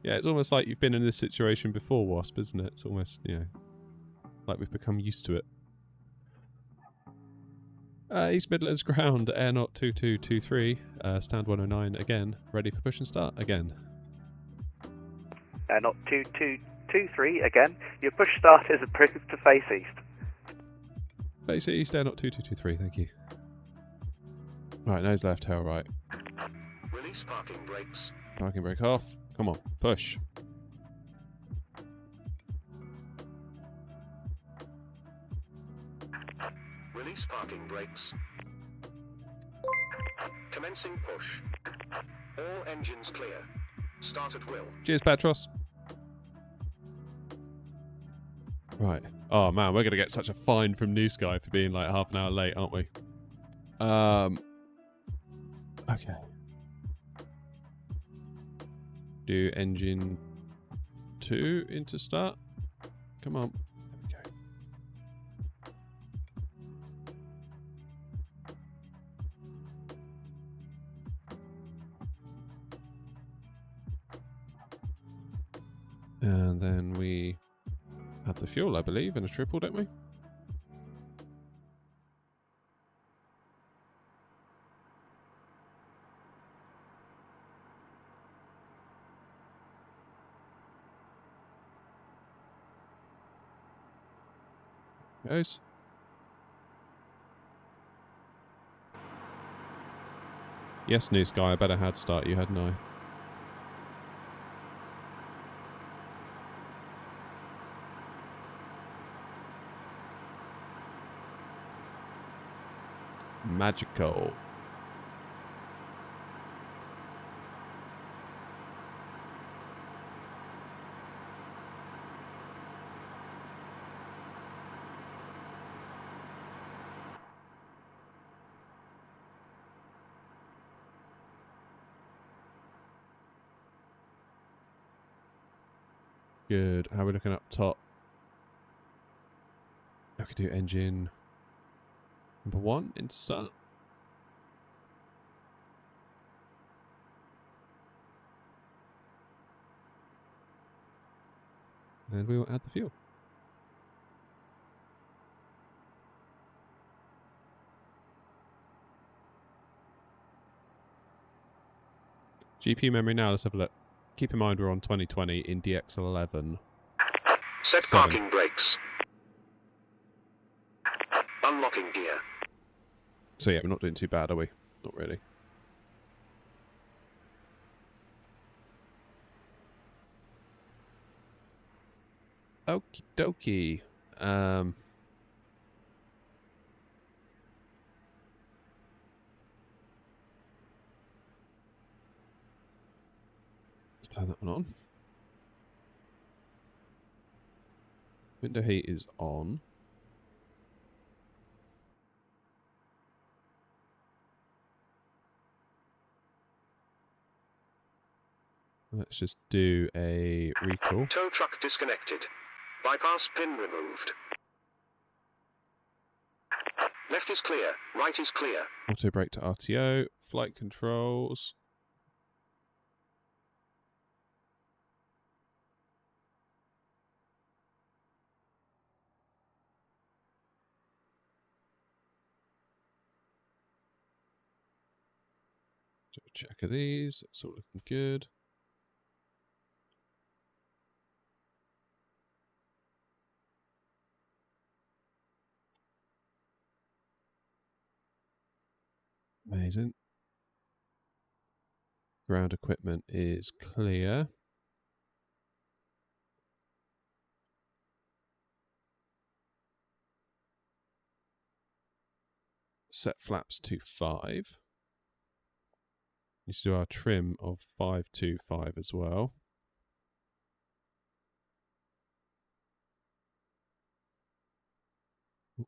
Yeah, it's almost like you've been in this situation before, Wasp, isn't it? It's almost, you know, like we've become used to it. East Midlands ground, Air Knot 2223, stand 109 again, ready for push and start again. Not 2223 again. Your push start is approved to face east. Face east, Air Knot 2223, thank you. Right, nose left, tail right. Release parking brakes. Parking brake off. Come on, push. Release parking brakes. Commencing push. All engines clear. Start at will. Cheers, Petros. Right. Oh man, we're gonna get such a fine from New Sky for being like half an hour late, aren't we? Okay. Do engine 2 into start. Come on. There we go. And then we add the fuel, I believe, in a triple, don't we? Goes. Yes, New Sky, I better had start you, hadn't I? Magical. Good. How are we looking up top? I could do engine number 1 into start. And we will add the fuel. GPU memory now, let's have a look. Keep in mind we're on 2020 in DX11. Set parking brakes. Unlocking gear. So yeah, we're not doing too bad, are we? Not really. Okie dokie. Let's turn that one on. Window heat is on. Let's just do a recall. Tow truck disconnected. Bypass pin removed. Left is clear. Right is clear. Auto brake to RTO. Flight controls. Do a check of these. It's all looking good. Amazing. Ground equipment is clear. Set flaps to 5. Need to do our trim of 525 as well.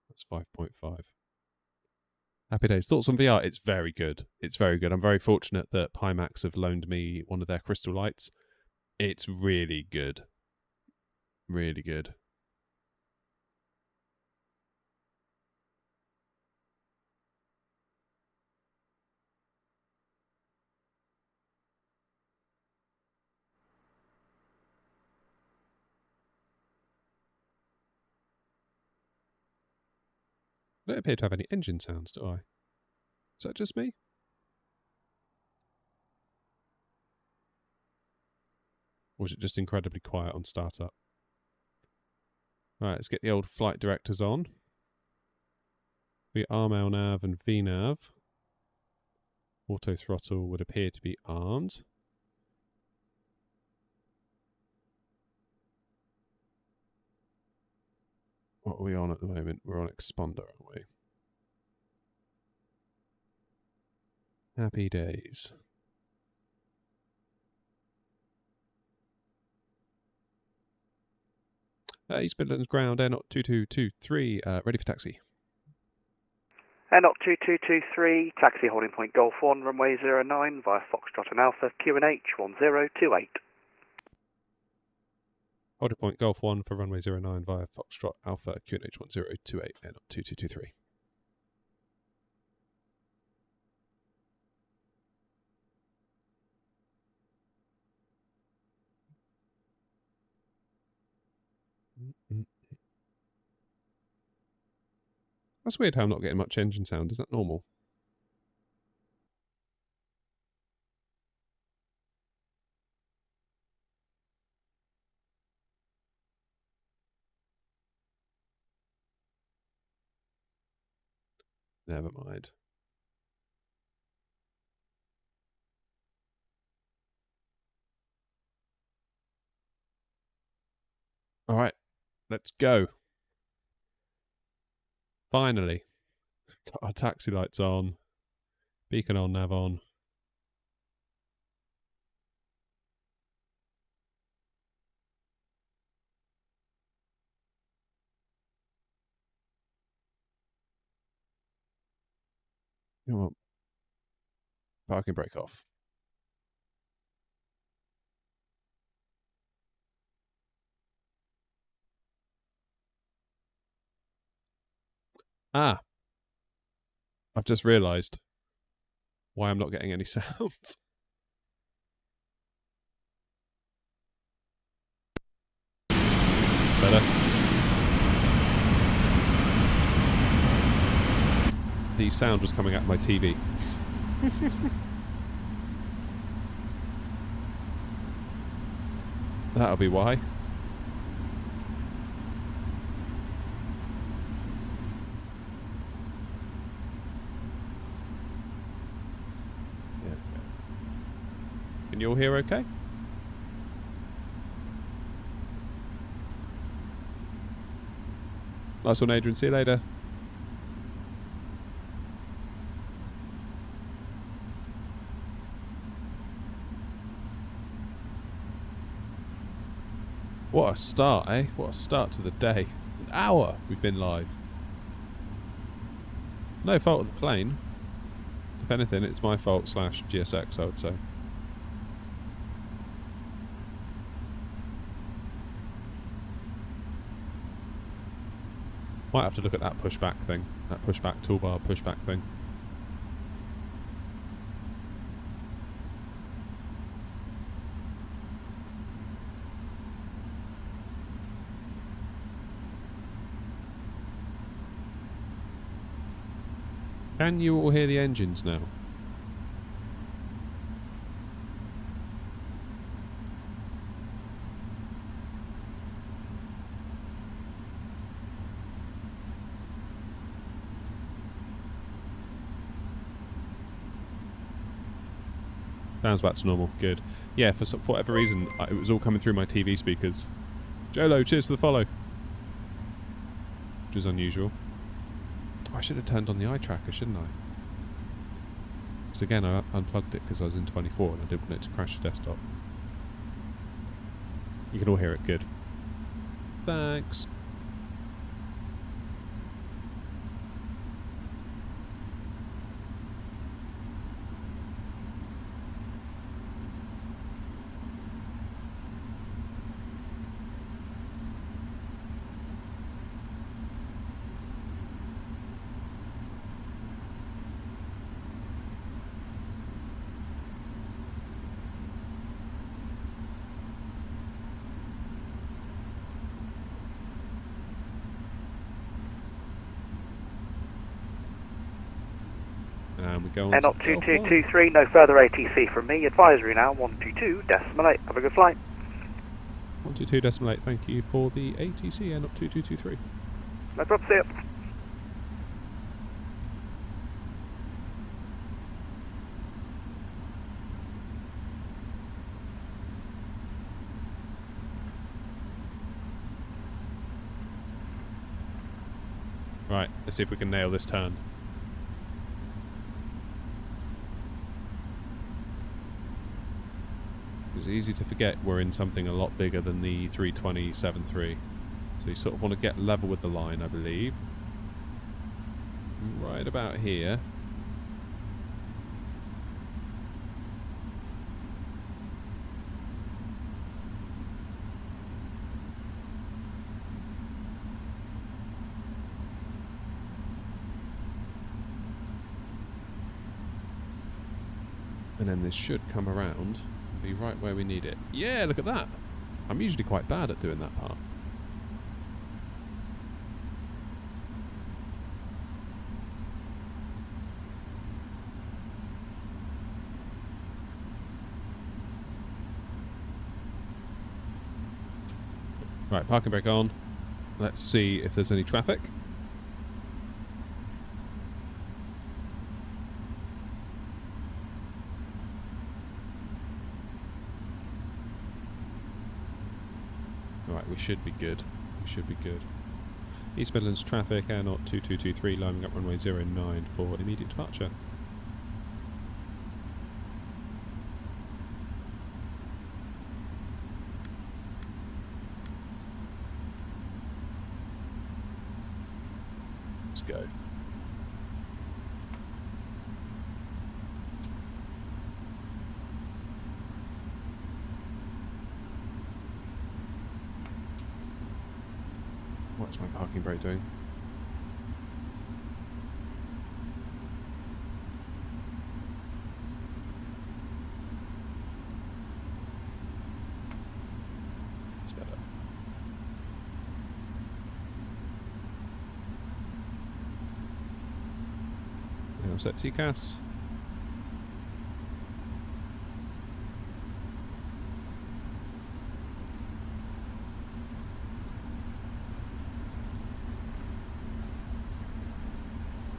That's 5.5. Happy days. Thoughts on VR? It's very good. It's very good. I'm very fortunate that Pimax have loaned me one of their crystal lights. It's really good. Really good. I don't appear to have any engine sounds, do I? Is that just me? Or is it just incredibly quiet on startup? Right, let's get the old flight directors on. The RML nav and VNav. Auto throttle would appear to be armed. What are we on at the moment? We're on exponder, aren't we? Happy days. East Midlands ground, Air Knot 2223, ready for taxi. Air Knot 2223, taxi holding point Golf 1, runway 09 via Foxtrot and Alpha, QNH 1028. Holding point Golf 1 for runway 09 via Foxtrot Alpha, QNH 1028, Air Knot 2223. That's weird how I'm not getting much engine sound. Is that normal? Never mind. All right, let's go. Finally, got our taxi lights on, beacon on, nav on. Come on. Parking brake off. Ah, I've just realised why I'm not getting any sounds. It's better. The sound was coming out of my TV. That'll be why. Can you all hear okay? Nice one, Adrian. See you later. What a start, eh? What a start to the day. An hour we've been live. No fault of the plane. If anything, it's my fault / GSX, I would say. Might have to look at that pushback thing. That pushback toolbar pushback thing. Can you all hear the engines now? Sounds back to normal. Good. Yeah, for whatever reason, it was all coming through my TV speakers. Jolo, cheers for the follow. Which was unusual. Oh, I should have turned on the eye tracker, shouldn't I? Because again, I unplugged it because I was in 24 and I didn't want it to crash the desktop. You can all hear it. Good. Thanks. And we go on Up 2223, no further ATC from me. Advisory now, 122.8. Have a good flight. 122.8, thank you for the ATC, and up 2223. No problem, see you. Right, let's see if we can nail this turn. It's easy to forget we're in something a lot bigger than the 320-7.3. So you sort of want to get level with the line, I believe. Right about here. And then this should come around. Be right where we need it. Yeah, look at that. I'm usually quite bad at doing that part. Right, parking brake on. Let's see if there's any traffic. Right, we should be good. We should be good. East Midlands traffic, Air Knot 2223, lining up runway 09 for immediate departure. Let's go. What's my parking brake doing? It's better. Now set TCAS.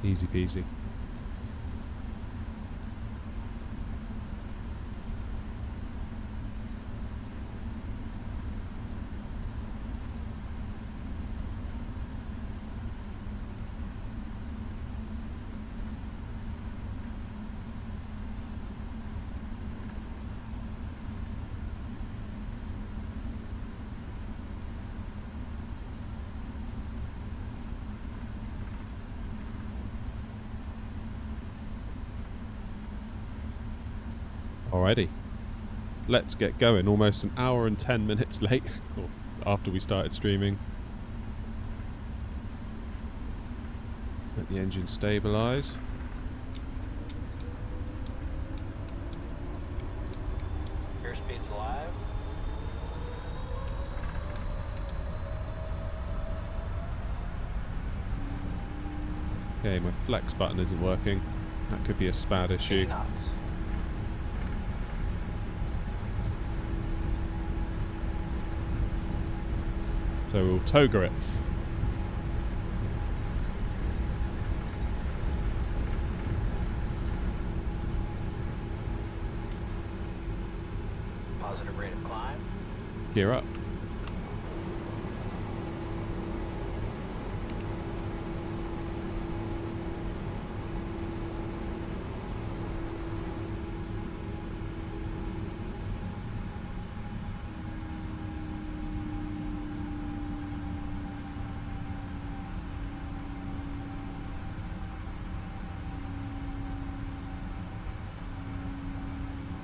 Easy peasy. Alrighty, let's get going. Almost an hour and 10 minutes late after we started streaming. Let the engine stabilise. Airspeed's alive. Okay, my flex button isn't working. That could be a SPAD issue. Knots. So we'll toga it. Positive rate of climb. Gear up.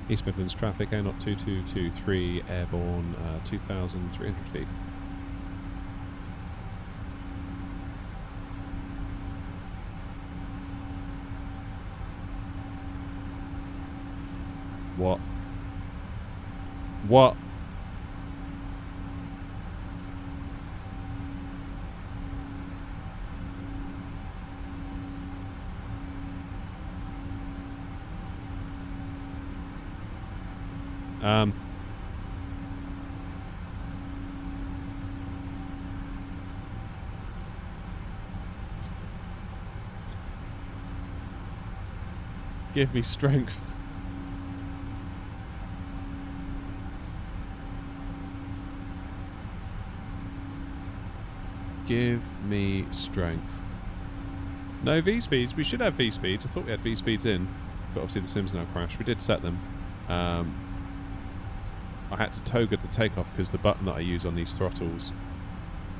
East Midlands traffic, A0 2223, airborne, 2,300 feet. What? What? Give me strength. Give me strength. No V-speeds. We should have V-speeds. I thought we had V-speeds in, but obviously the sims now crashed. We did set them. I had to toggle the takeoff because the button that I use on these throttles,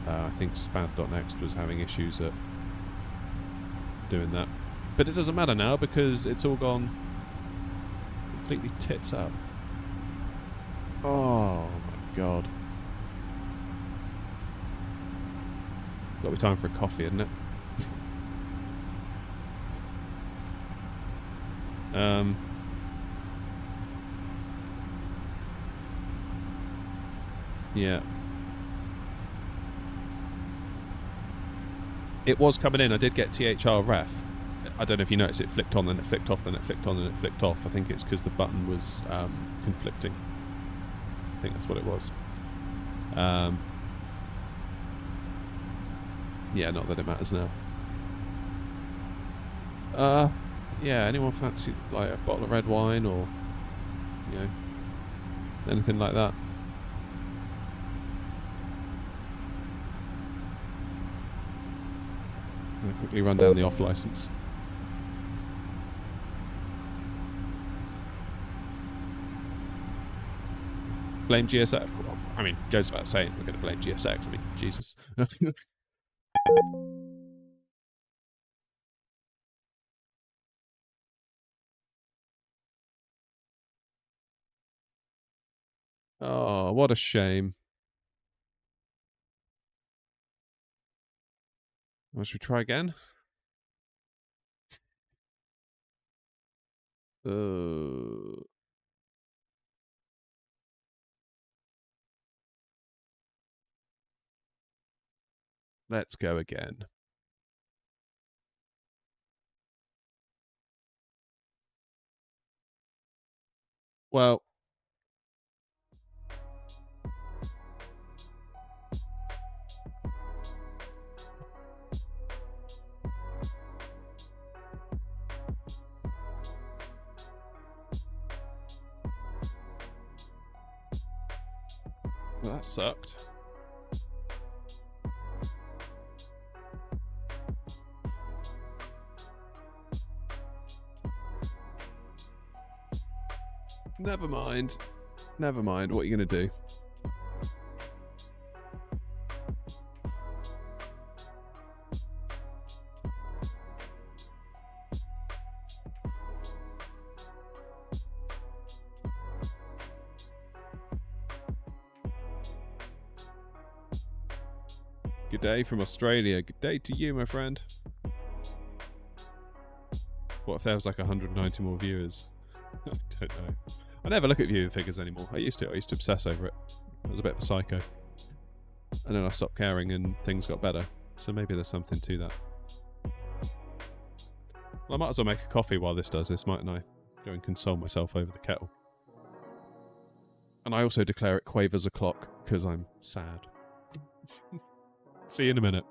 I think spad.next was having issues at doing that. But it doesn't matter now because it's all gone completely tits up. Oh my god. Got to be time for a coffee, isn't it? Yeah. It was coming in. I did get THR ref. I don't know if you noticed, it flicked on, then it flicked off, then it flicked on, then it flicked off. I think it's because the button was conflicting. I think that's what it was. Yeah, not that it matters now. Yeah, anyone fancy like a bottle of red wine or, you know, anything like that? I'm going to quickly run down the off license. Blame GSX. I mean, goes without saying, we're going to blame GSX. I mean, Jesus. Oh, what a shame. Well, should we try again? Let's go again. Well, that sucked. Never mind. Never mind. What are you going to do? Good day from Australia. Good day to you, my friend. What if there was like 190 more viewers? I don't know. I never look at viewing figures anymore. I used to obsess over it. I was a bit of a psycho. And then I stopped caring and things got better. So maybe there's something to that. Well, I might as well make a coffee while this does this, mightn't I? Go and console myself over the kettle. And I also declare it quavers o'clock because I'm sad. See you in a minute.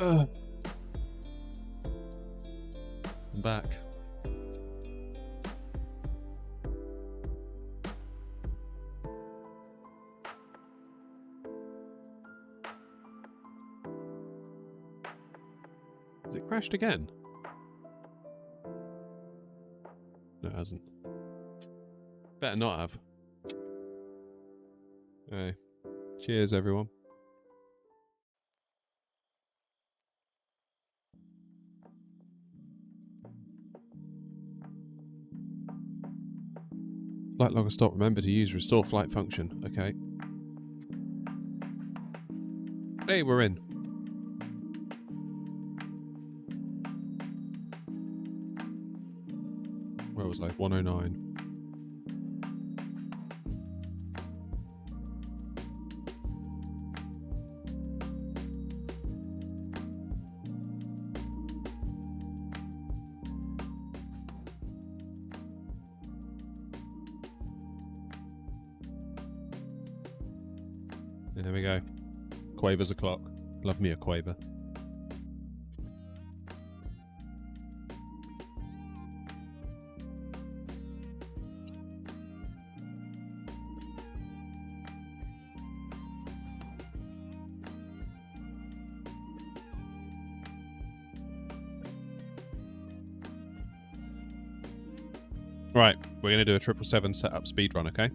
I'm back. Has it crashed again? No, it hasn't. Better not have. Hey. Cheers, everyone. Flight logger stop. Remember to use restore flight function. Okay. Hey, we're in. Where was I? 109. There we go. Quavers o'clock. Love me a quaver. Right, we're going to do a 777 setup speed run, okay?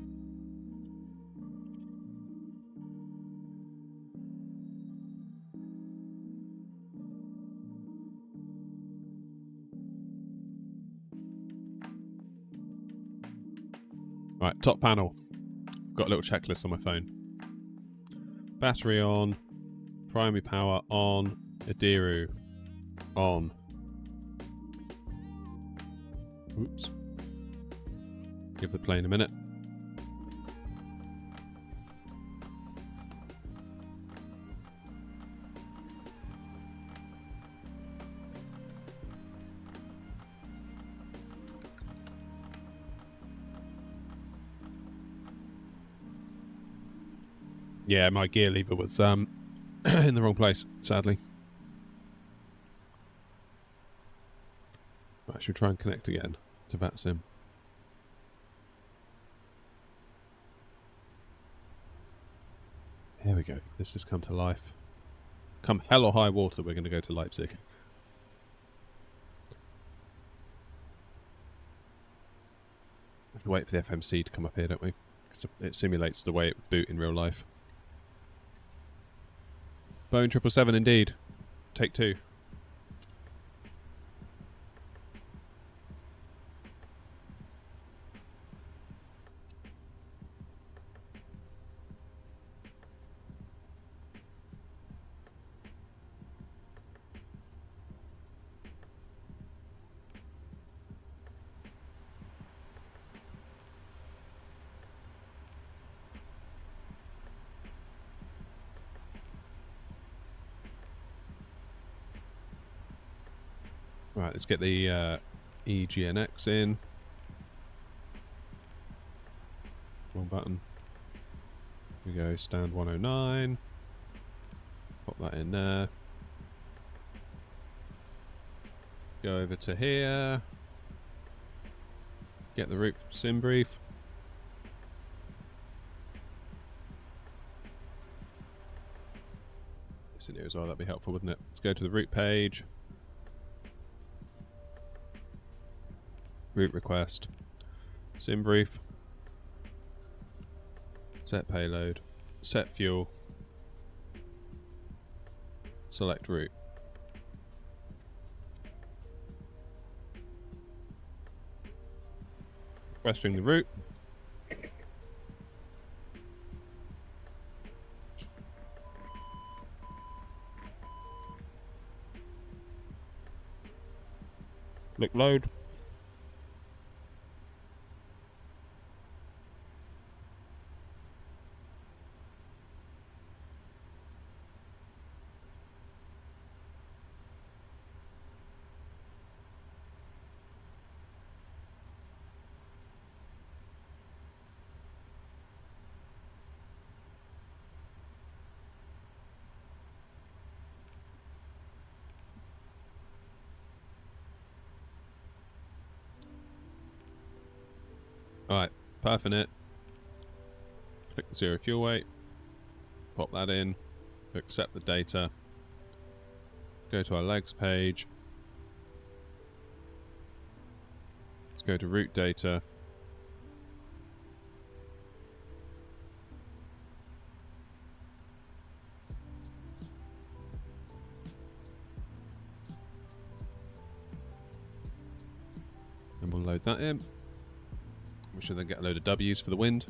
Right, top panel. Got a little checklist on my phone. Battery on. Primary power on. Adiru on. Oops. Give the plane a minute. Yeah, my gear lever was in the wrong place, sadly. Right, should we try and connect again to VATSIM? Here we go. This has come to life. Come hell or high water, we're going to go to Leipzig. We have to wait for the FMC to come up here, don't we? Because it simulates the way it would boot in real life. Boeing 777 indeed. Take 2. Right, let's get the EGNX in. Wrong button. Here we go, stand 109. Pop that in there. Go over to here. Get the route sim brief. This in here as well, that'd be helpful, wouldn't it? Let's go to the route page. Route request. Sim brief. Set payload. Set fuel. Select route. Requesting the route. Click load. Alright, perfing it. Click the 0 fuel weight. Pop that in. Accept the data. Go to our legs page. Let's go to route data. And we'll load that in. We should then get a load of W's for the wind.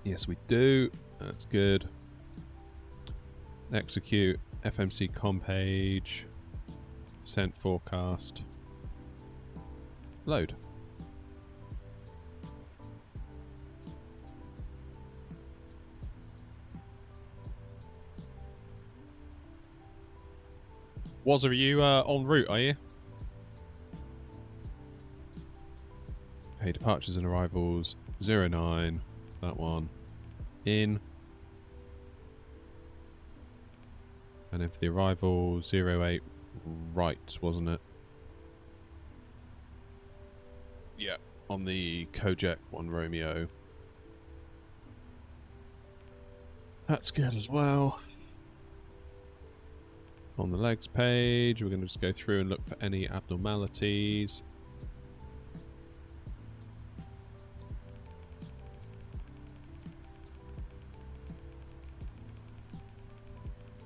Yes, we do. That's good. Execute FMC com page. Sent forecast. Load. Are you en route, are you? Okay, departures and arrivals 09. That one. In. And then for the arrival 08 right, wasn't it? Yeah, on the Kojak 1 Romeo. That's good as well. On the legs page, we're going to just go through and look for any abnormalities.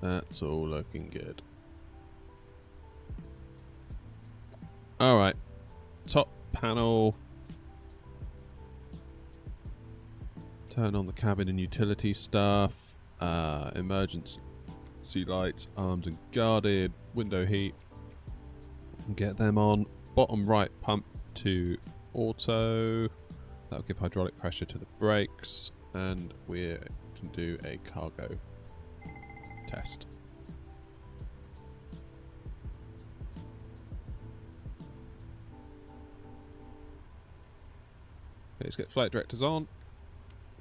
That's all looking good. Alright. Top panel. Turn on the cabin and utility stuff. Emergency lights, armed and guarded. Window heat. Get them on. Bottom right pump to auto. That'll give hydraulic pressure to the brakes. And we can do a cargo test. Okay, let's get flight directors on.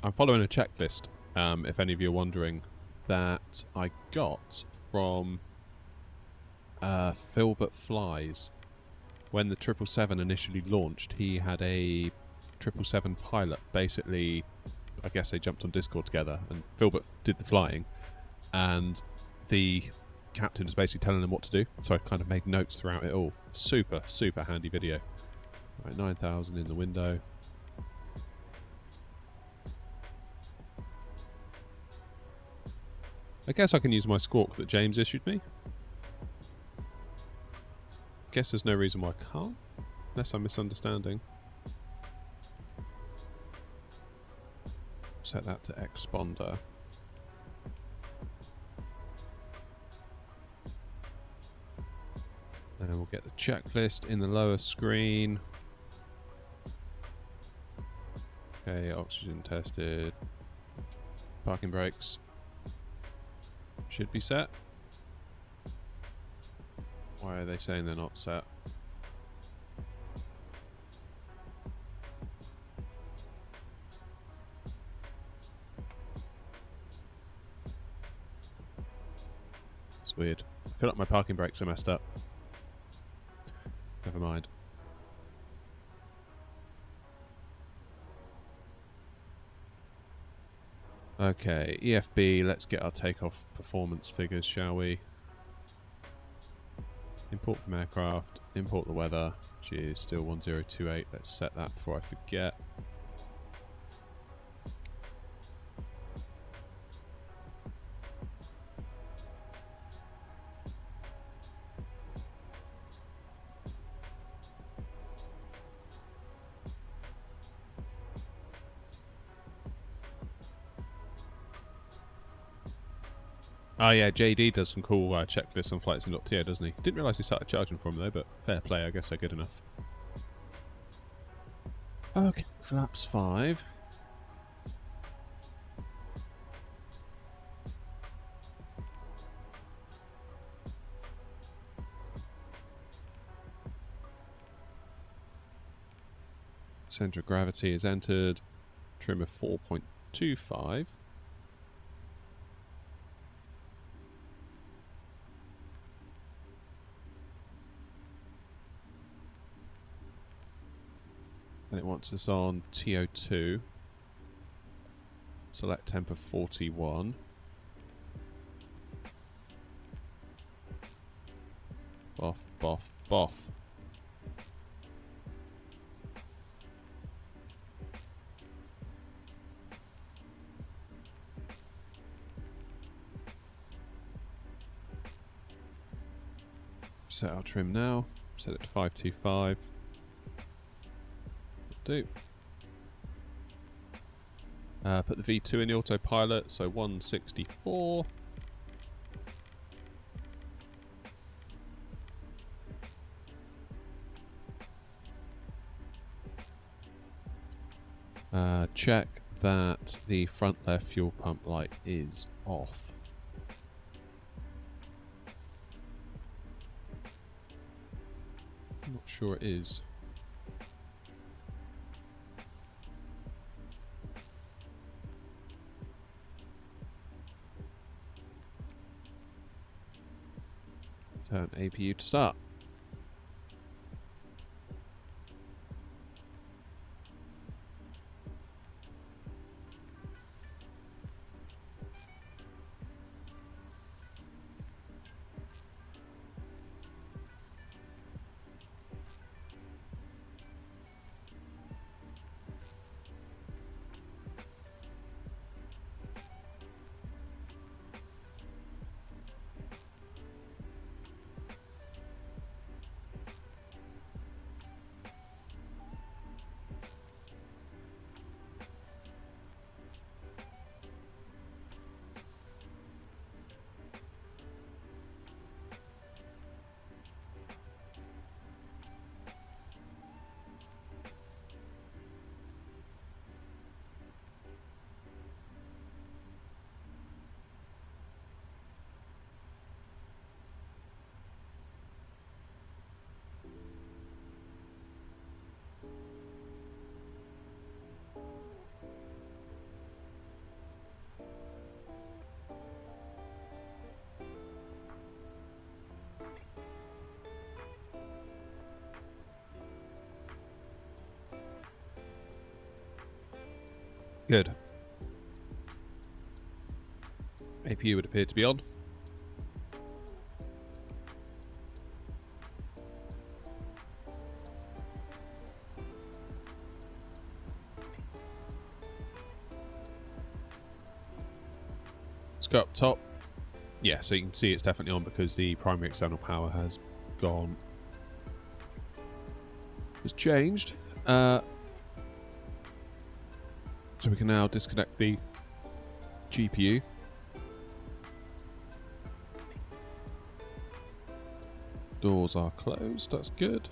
I'm following a checklist, if any of you are wondering, that I got from Filbert Flies. When the 777 initially launched, he had a 777 pilot. Basically, I guess they jumped on Discord together, and Filbert did the flying. And the captain was basically telling them what to do, so I kind of made notes throughout it all. Super, super handy video. Right, 9,000 in the window. I guess I can use my squawk that James issued me. Guess there's no reason why I can't, unless I'm misunderstanding. Set that to exponder. And we'll get the checklist in the lower screen. Okay, oxygen tested. Parking brakes should be set. Why are they saying they're not set? It's weird. I feel like my parking brakes are messed up. Never mind. Okay, EFB, let's get our takeoff performance figures, shall we? Import from aircraft, import the weather, which is still 1028. Let's set that before I forget. Oh yeah, JD does some cool checklists on flightsim.to, doesn't he? Didn't realise he started charging for them though, but fair play, I guess they're good enough. Okay, flaps 5. Centre of gravity is entered. Trim of 4.25. And it wants us on TO2. Select temp of 41. Boff, boff, boff. Set our trim now. Set it to 525. Do. Put the V2 in the autopilot, so 164. Check that the front left fuel pump light is off. I'm not sure it is. Turn APU to start. Good. APU would appear to be on. Let's go up top. Yeah, so you can see it's definitely on because the primary external power has gone. It's changed. So we can now disconnect the GPU. Doors are closed, that's good.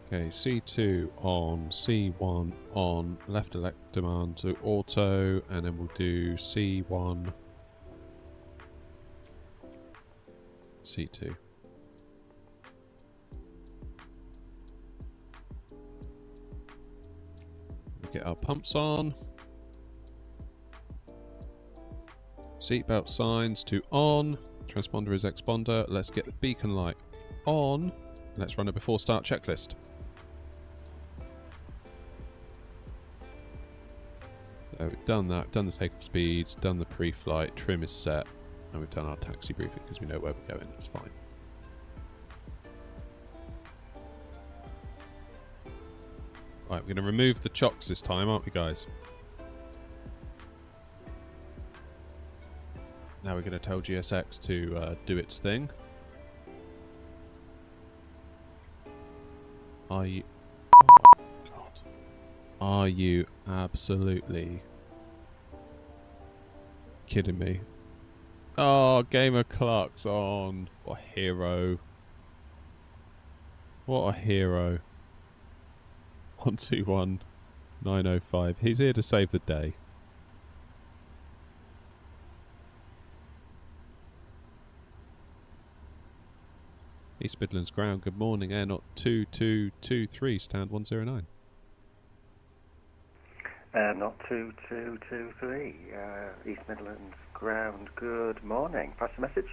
Okay, C2 on, C1 on, left elect demand to auto, and then we'll do C1, C2. We'll get our pumps on. Seatbelt signs to on. Transponder is exponder. Let's get the beacon light on. Let's run a before start checklist. So we've done that, done the takeoff speeds, done the pre-flight, trim is set, and we've done our taxi briefing because we know where we're going, that's fine. Right, we're going to remove the chocks this time, aren't we guys? Now we're going to tell GSX to do its thing. Are you... Oh my god. Are you absolutely kidding me? Oh, Gamer Clark's on. What a hero. What a hero. 121905. He's here to save the day. East Midlands ground, good morning. Air not 2223, stand 109. Not 2223, East Midlands ground, good morning. Pass the message.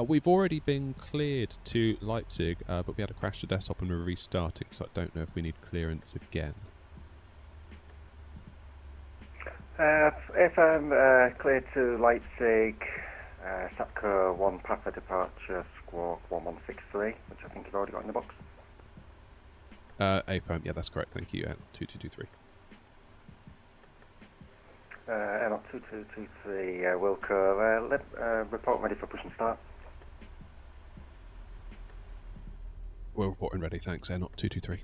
We've already been cleared to Leipzig, but we had a crash to desktop and we're restarting, so I don't know if we need clearance again. If I'm cleared to Leipzig, Sapco 1 Papa departure, squawk 1163, which I think you've already got in the box. A-firm, yeah, that's correct, thank you, 2223. Not 2223, Wilco, report ready for push and start. We're reporting ready, thanks, not 223.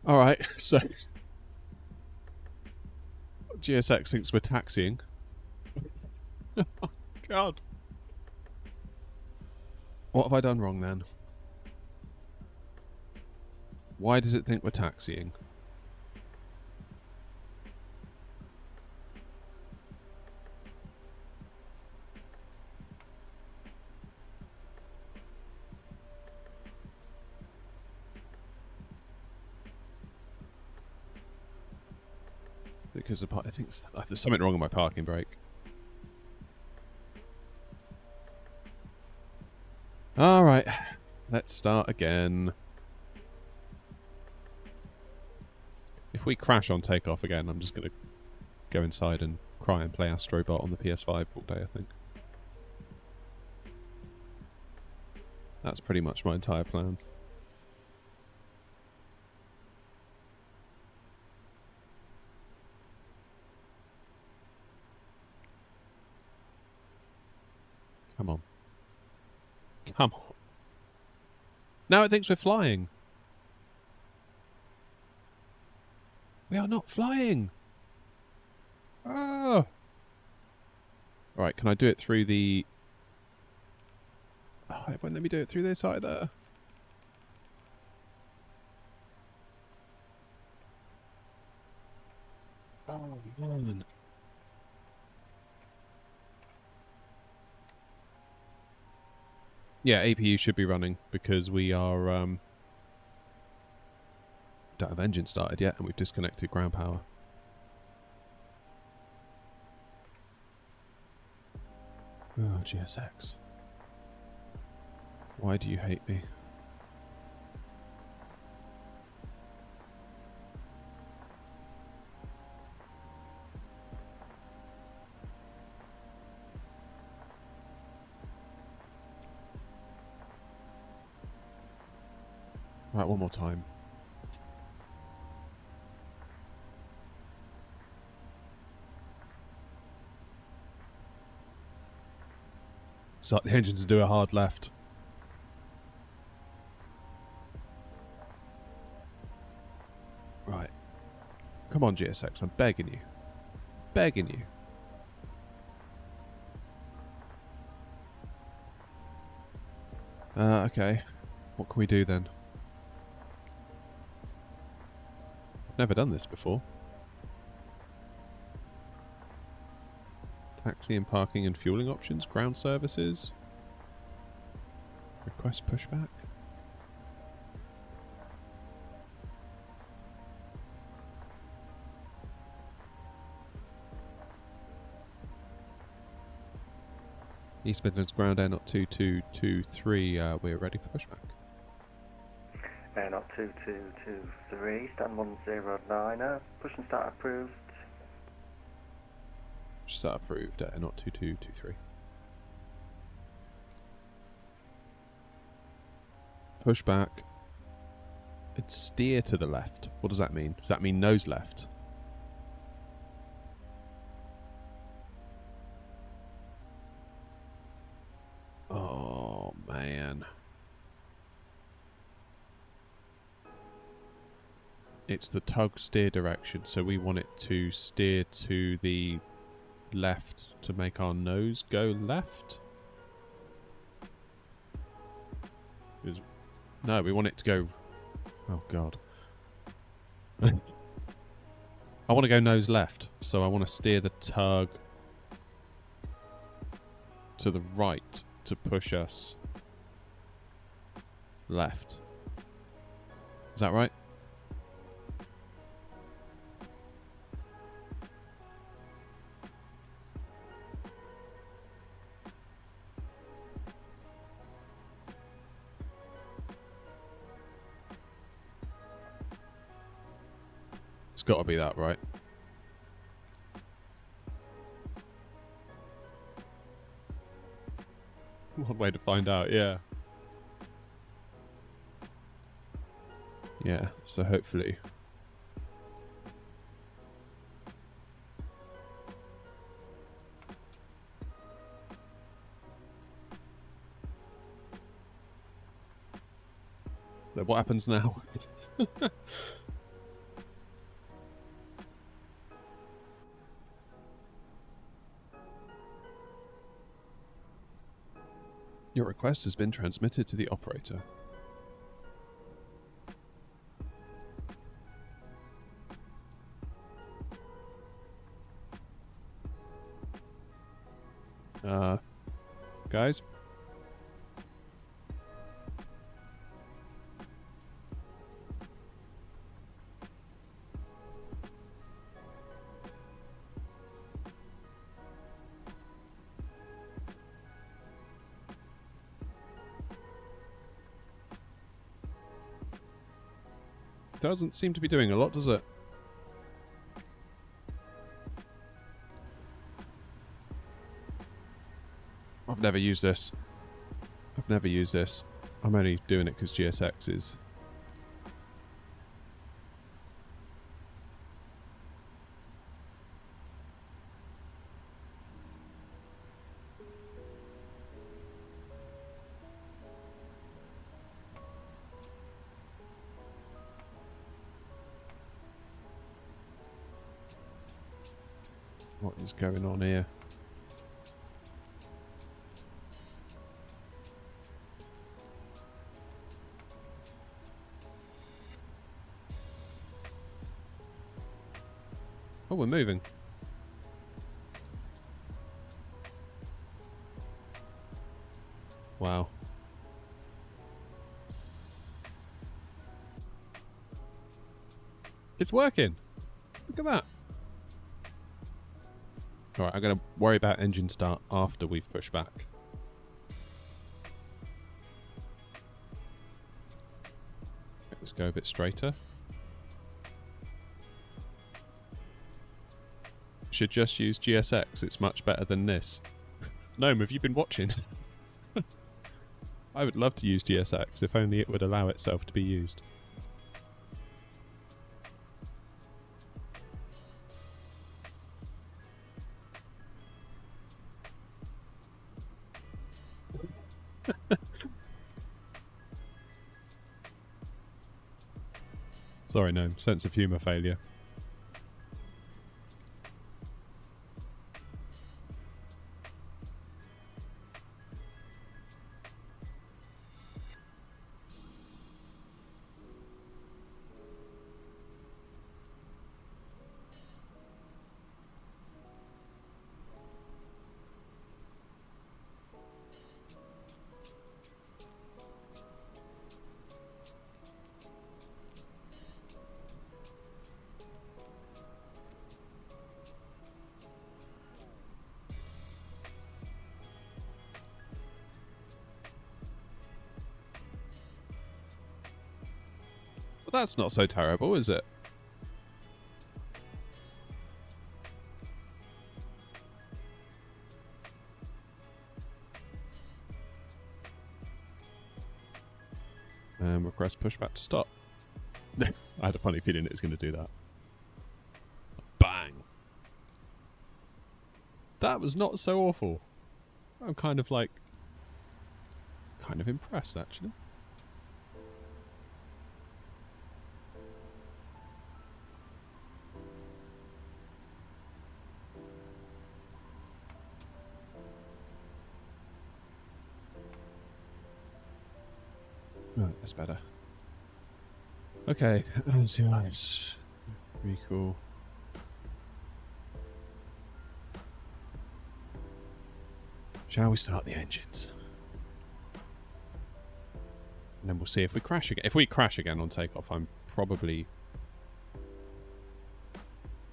Alright, so GSX thinks we're taxiing. Oh, God. What have I done wrong then? Why does it think we're taxiing? Because I think there's something wrong with my parking brake. Alright, let's start again. If we crash on takeoff again, I'm just going to go inside and cry and play Astrobot on the PS5 all day, I think. That's pretty much my entire plan. Come on. Come on. Now it thinks we're flying. We are not flying. Oh. Right, can I do it through the... Oh, it won't let me do it through this either. Oh, man. Yeah, APU should be running because we are don't have engine started yet and we've disconnected ground power. Oh, GSX. Why do you hate me? Right, one more time. Start the engines and do a hard left. Right. Come on, GSX, I'm begging you. Begging you. Okay. What can we do then? Never done this before. Taxi and parking and fueling options, ground services. Request pushback. East Midlands ground air not 2223, we're ready for pushback. Not 2223, stand 109, push and start approved. Start approved, not 2223. Pushback. It's steer to the left. What does that mean? Does that mean nose left? Oh, man. It's the tug steer direction, so we want it to steer to the left to make our nose go left? No, we want it to go... Oh, God. I want to go nose left, so I want to steer the tug to the right to push us left. Is that right? It's got to be that, right? One way to find out, yeah. Yeah, so hopefully. So what happens now? Your request has been transmitted to the operator. Guys? Doesn't seem to be doing a lot, does it? I've never used this. I've never used this. I'm only doing it because GSX is... What is going on here? Oh, we're moving. Wow. It's working. Look at that. Alright, I'm going to worry about engine start after we've pushed back. Let's go a bit straighter. Should just use GSX, it's much better than this. Gnome, have you been watching? I would love to use GSX, if only it would allow itself to be used. Sorry, Gnome, sense of humour failure. But that's not so terrible, is it? Request pushback to stop. I had a funny feeling it was going to do that. Bang! That was not so awful. I'm kind of impressed, actually. Right, that's better. Okay, let's see what it's pretty cool. Shall we start the engines? And then we'll see if we crash again. If we crash again on takeoff, I'm probably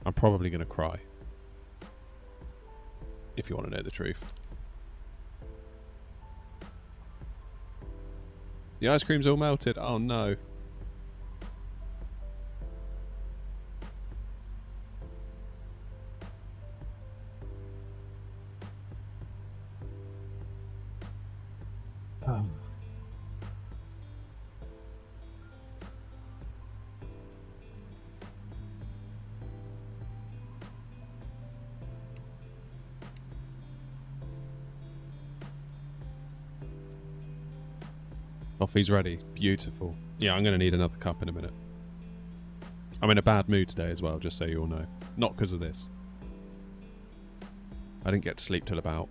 going to cry. If you want to know the truth. The ice cream's all melted. Oh no. Oh. Coffee's ready. Beautiful. Yeah, I'm going to need another cup in a minute. I'm in a bad mood today as well, just so you all know. Not because of this. I didn't get to sleep till about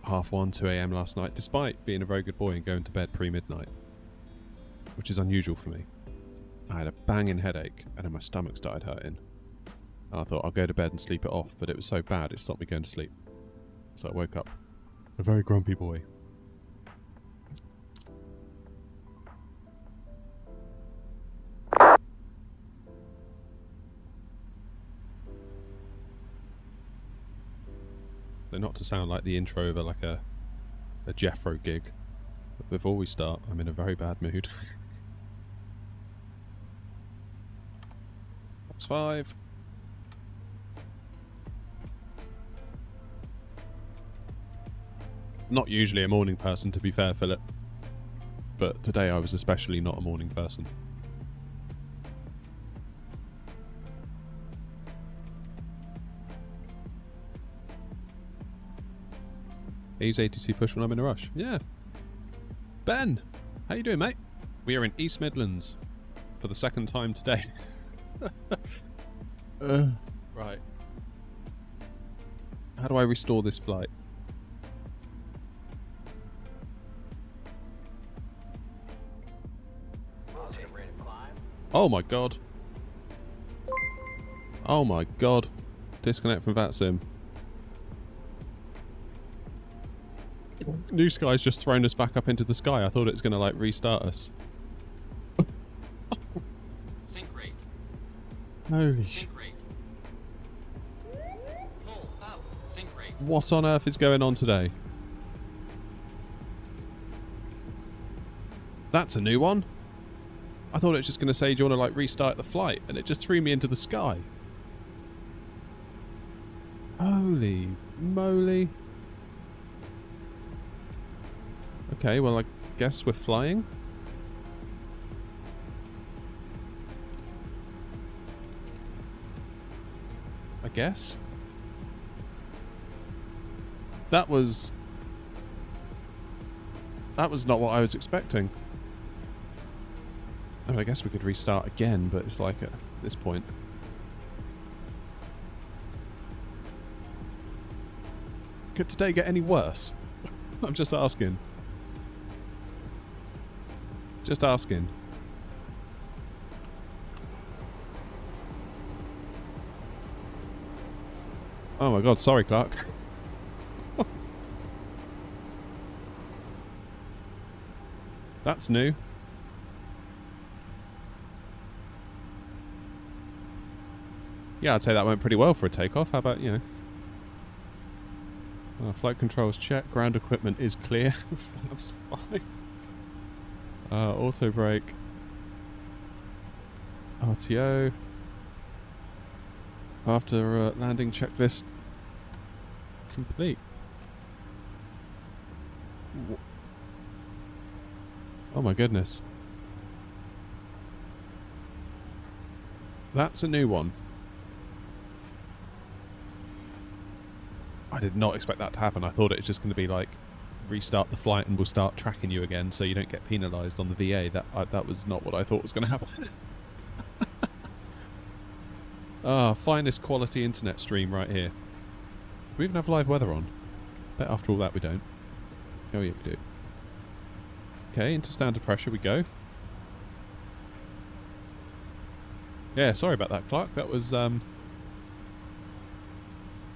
1:30, 2 a.m. last night, despite being a very good boy and going to bed pre-midnight. Which is unusual for me. I had a banging headache, and then my stomach started hurting. And I thought I'll go to bed and sleep it off, but it was so bad it stopped me going to sleep. So I woke up a very grumpy boy. Not to sound like the intro of like a Jeffro gig, but before we start, I'm in a very bad mood. Box 5. Not usually a morning person, to be fair, Philip, but today I was especially not a morning person. I use ATC push when I'm in a rush. Yeah. Ben! How you doing, mate? We are in East Midlands for the second time today. Right. How do I restore this flight? Oh my god. Oh my god. Disconnect from VATSIM. New Sky's just thrown us back up into the sky. I thought it was going to like restart us. Sync rate. Holy Sync rate. Full up. Sync rate. What on earth is going on today? That's a new one. I thought it was just going to say, do you want to like restart the flight? And it just threw me into the sky. Holy moly. Okay, well, I guess we're flying. I guess. That was not what I was expecting. Oh, I guess we could restart again, but it's like at this point. Could today get any worse? I'm just asking. Just asking. Oh my god, sorry, Clark. That's new. Yeah, I'd say that went pretty well for a takeoff. How about, you know? Flight controls check. Ground equipment is clear. Flaps fine. Auto brake. RTO. After landing checklist complete. Oh my goodness. That's a new one. I did not expect that to happen. I thought it was just going to be like, restart the flight and we'll start tracking you again so you don't get penalised on the VA. That was not what I thought was going to happen. Finest quality internet stream right here. Do we even have live weather on? Bet after all that we don't. Oh yeah, we do. Okay, into standard pressure we go. Yeah, sorry about that, Clark. That was not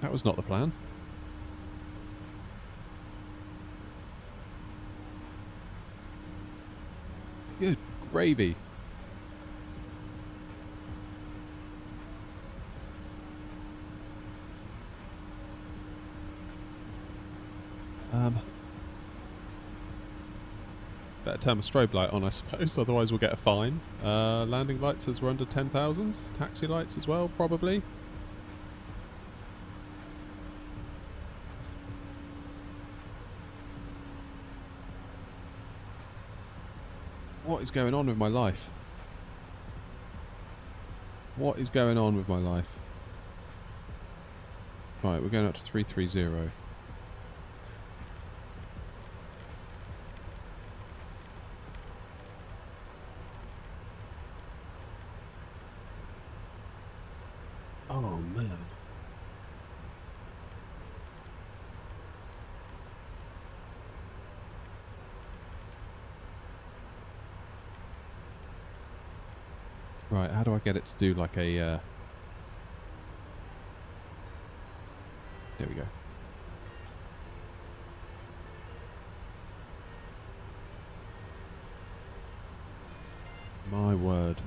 the plan. gravy. Better turn a strobe light on, I suppose, otherwise we'll get a fine. Landing lights as we're under 10,000. Taxi lights as well, probably. What is going on with my life? What is going on with my life? Right, we're going up to 330. Oh man. Right, how do I get it to do like a... There we go. My word.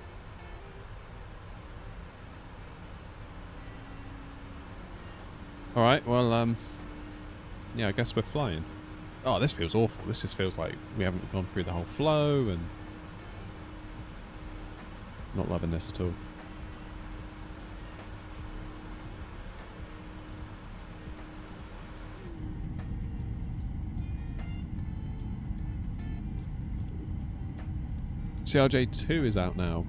Alright, well, yeah, I guess we're flying. Oh, this feels awful. This just feels like we haven't gone through the whole flow and... Not loving this at all. CRJ2 is out now.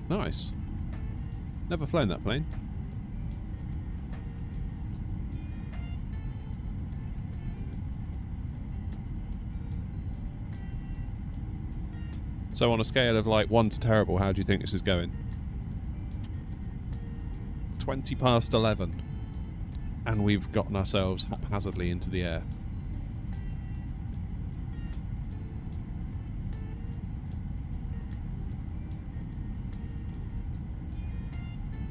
Nice. Never flown that plane. So on a scale of like 1 to terrible, how do you think this is going? 20 past 11. And we've gotten ourselves haphazardly into the air.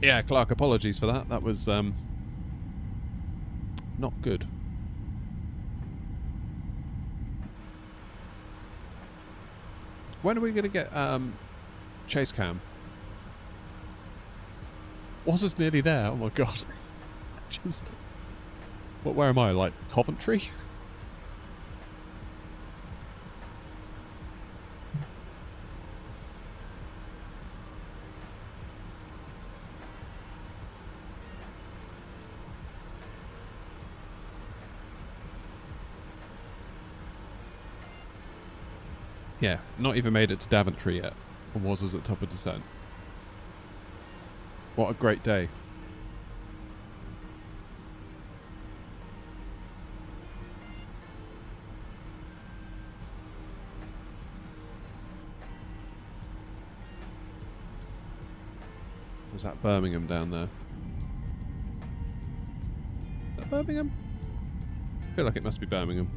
Yeah, Clark, apologies for that. That was not good. When are we going to get chase cam? Was us nearly there? Oh my god. Just... Where am I? Like, Coventry? Yeah, not even made it to Daventry yet, and was us at top of descent. What a great day. Was that Birmingham down there? Is that Birmingham? I feel like it must be Birmingham.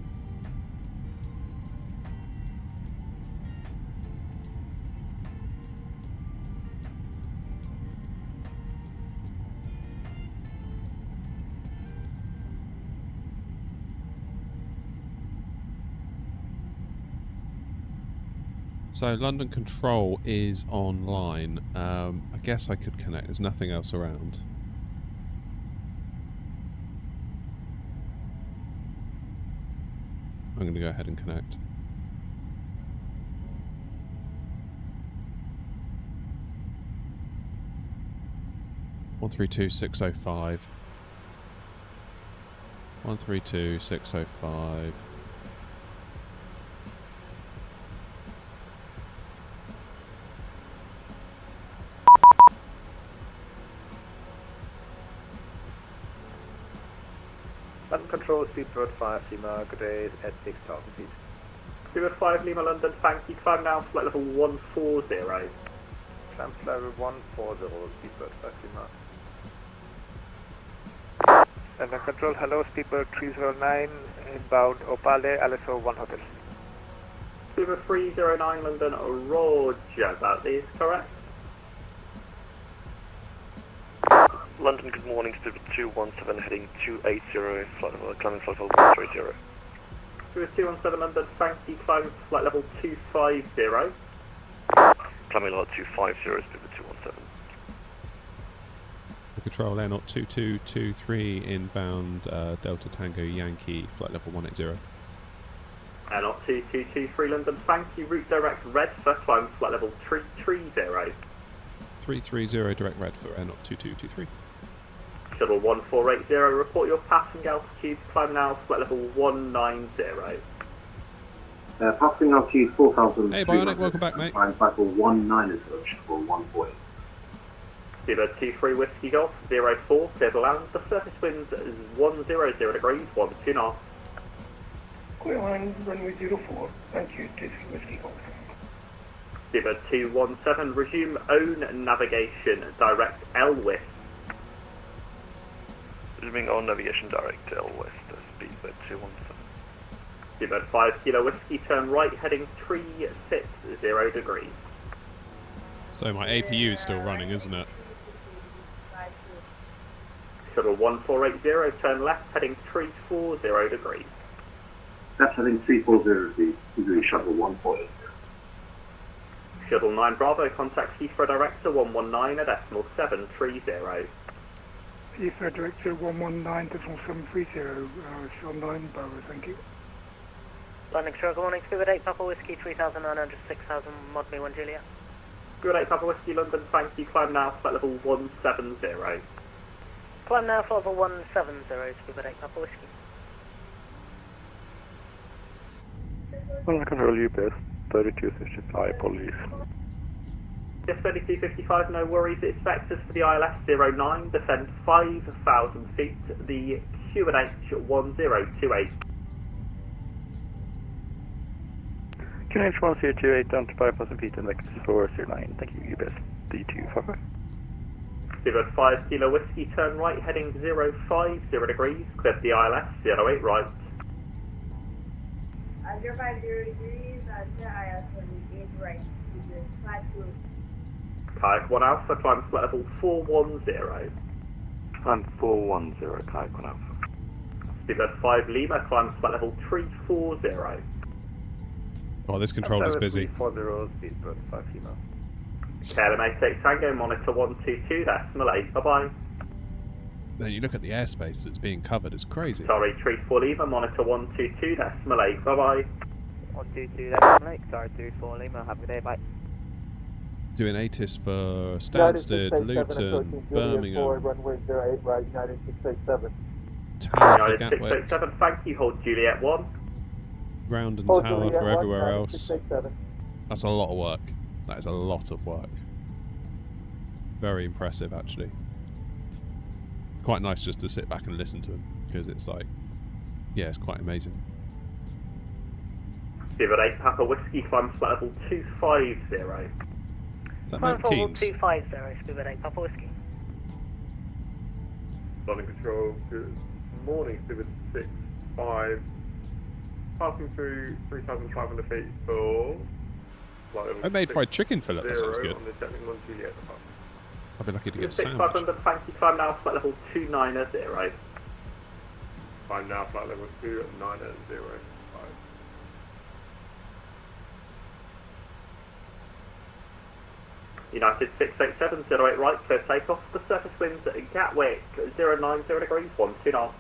So London Control is online. I guess I could connect. There's nothing else around. I'm going to go ahead and connect. One 132.605. 132.605. London Control, Speedbird 5 Lima, good day at 6,000 feet. Speedbird 5 Lima London, thank you. Climb now flight level 140. Climb level 140, Speedbird 5 Lima. London Control, hello, Speedbird 309, inbound Opale, LSO 1 Hotel. Speedbird 309 London, Roger, that is correct. London, good morning, Speedbird 217 heading 280, climbing flight level 130. Through 217 London, thank you, climb flight level 250. Climbing level 250, speed with 217. Control Air 2223 inbound Delta Tango Yankee, flight level 180. Air 2223 London, thank you, route direct red for climb flight level 330. 330 direct red for Air 2223. Shuttle 1480, report your passing altitude, climb now, flight level 190. Passing altitude 4,000. Hey Bionic, welcome back mate. Climb cycle 19 for 140. Seabird 23 Whiskey Golf 04, clear to land, the surface wind is 100 degrees, 12 knots. Clear line, runway 04, thank you, 23 Whiskey Golf. Seabird 217, resume own navigation, direct L west. Resuming on navigation direct L west, speed with 217. Seabird 5 Kilo Whiskey, turn right, heading 360 degrees. So my APU is still running, isn't it? Shuttle 1480, turn left, heading 340 degrees. That's heading 340 degree shuttle 140. Shuttle 9 Bravo, contact Heathrow Director 119 at decimal 730. Heathrow Director 119.730, Shuttle 9 Bravo, thank you. Landing Stroke, good morning, Spirit 8 Papa Whiskey 3900, 6000, Mod Me 1 Julia. Spirit 8 Papa Whiskey London, thank you, climb now, flight level 170. Climb now, flight level 170, Spirit 8 Papa Whiskey. Well, I control UPS 3255, apologies. Yes, 3255, no worries, it's vectors for the ILS 09, descend 5,000 feet, the QNH 1028. QNH 1028 down to 5,000 feet and vectors for 09, thank you, UPS D255. Seabird 5 Kilo Whiskey, turn right, heading 050 degrees, clear to the ILS 08 right. 050 degrees, ILS 08 right, 52. Kayak 1 Alpha, climb flight level 410. Climb 410, Kayak 1 Alpha. Seabird 5 Lima, climb flight level 340. Oh, this controller's busy. 340, speedbird 5 Lima. KLM 88 Tango, monitor 122, decimal 8, bye-bye. Then you look at the airspace that's being covered, it's crazy. Sorry, 34 Lima, monitor 122, decimal 8, bye-bye. 122, decimal 8, sorry, 34 Lima, have a good day, bye. Doing ATIS for Stansted, Luton, Birmingham, runway 08 right, United 687. Tower for United Gatwick, 687, thank you, hold Juliet 1. Ground and Hold Tower Juliet for 1, everywhere United else. 687. That's a lot of work. That is a lot of work. Very impressive, actually. Quite nice just to sit back and listen to him, because it's like, yeah, it's quite amazing. Seabird 8 Papa Whiskey, climb flight level 250. Is that Climb Mount level Keynes? 250, Spirit 8 Papa Whiskey. Landing control, good morning, Seabird 65. Passing through 3,500 feet for flight level I made fried chicken fillet, that sounds good. on the technical one Juliet department. I'd be lucky to get a 6500, sandwich. thank you, climb now, flight level 290. Climb now, flight level 290. United 687, 08 right, clear takeoff. The surface winds at Gatwick, 090 degrees, 12 knots.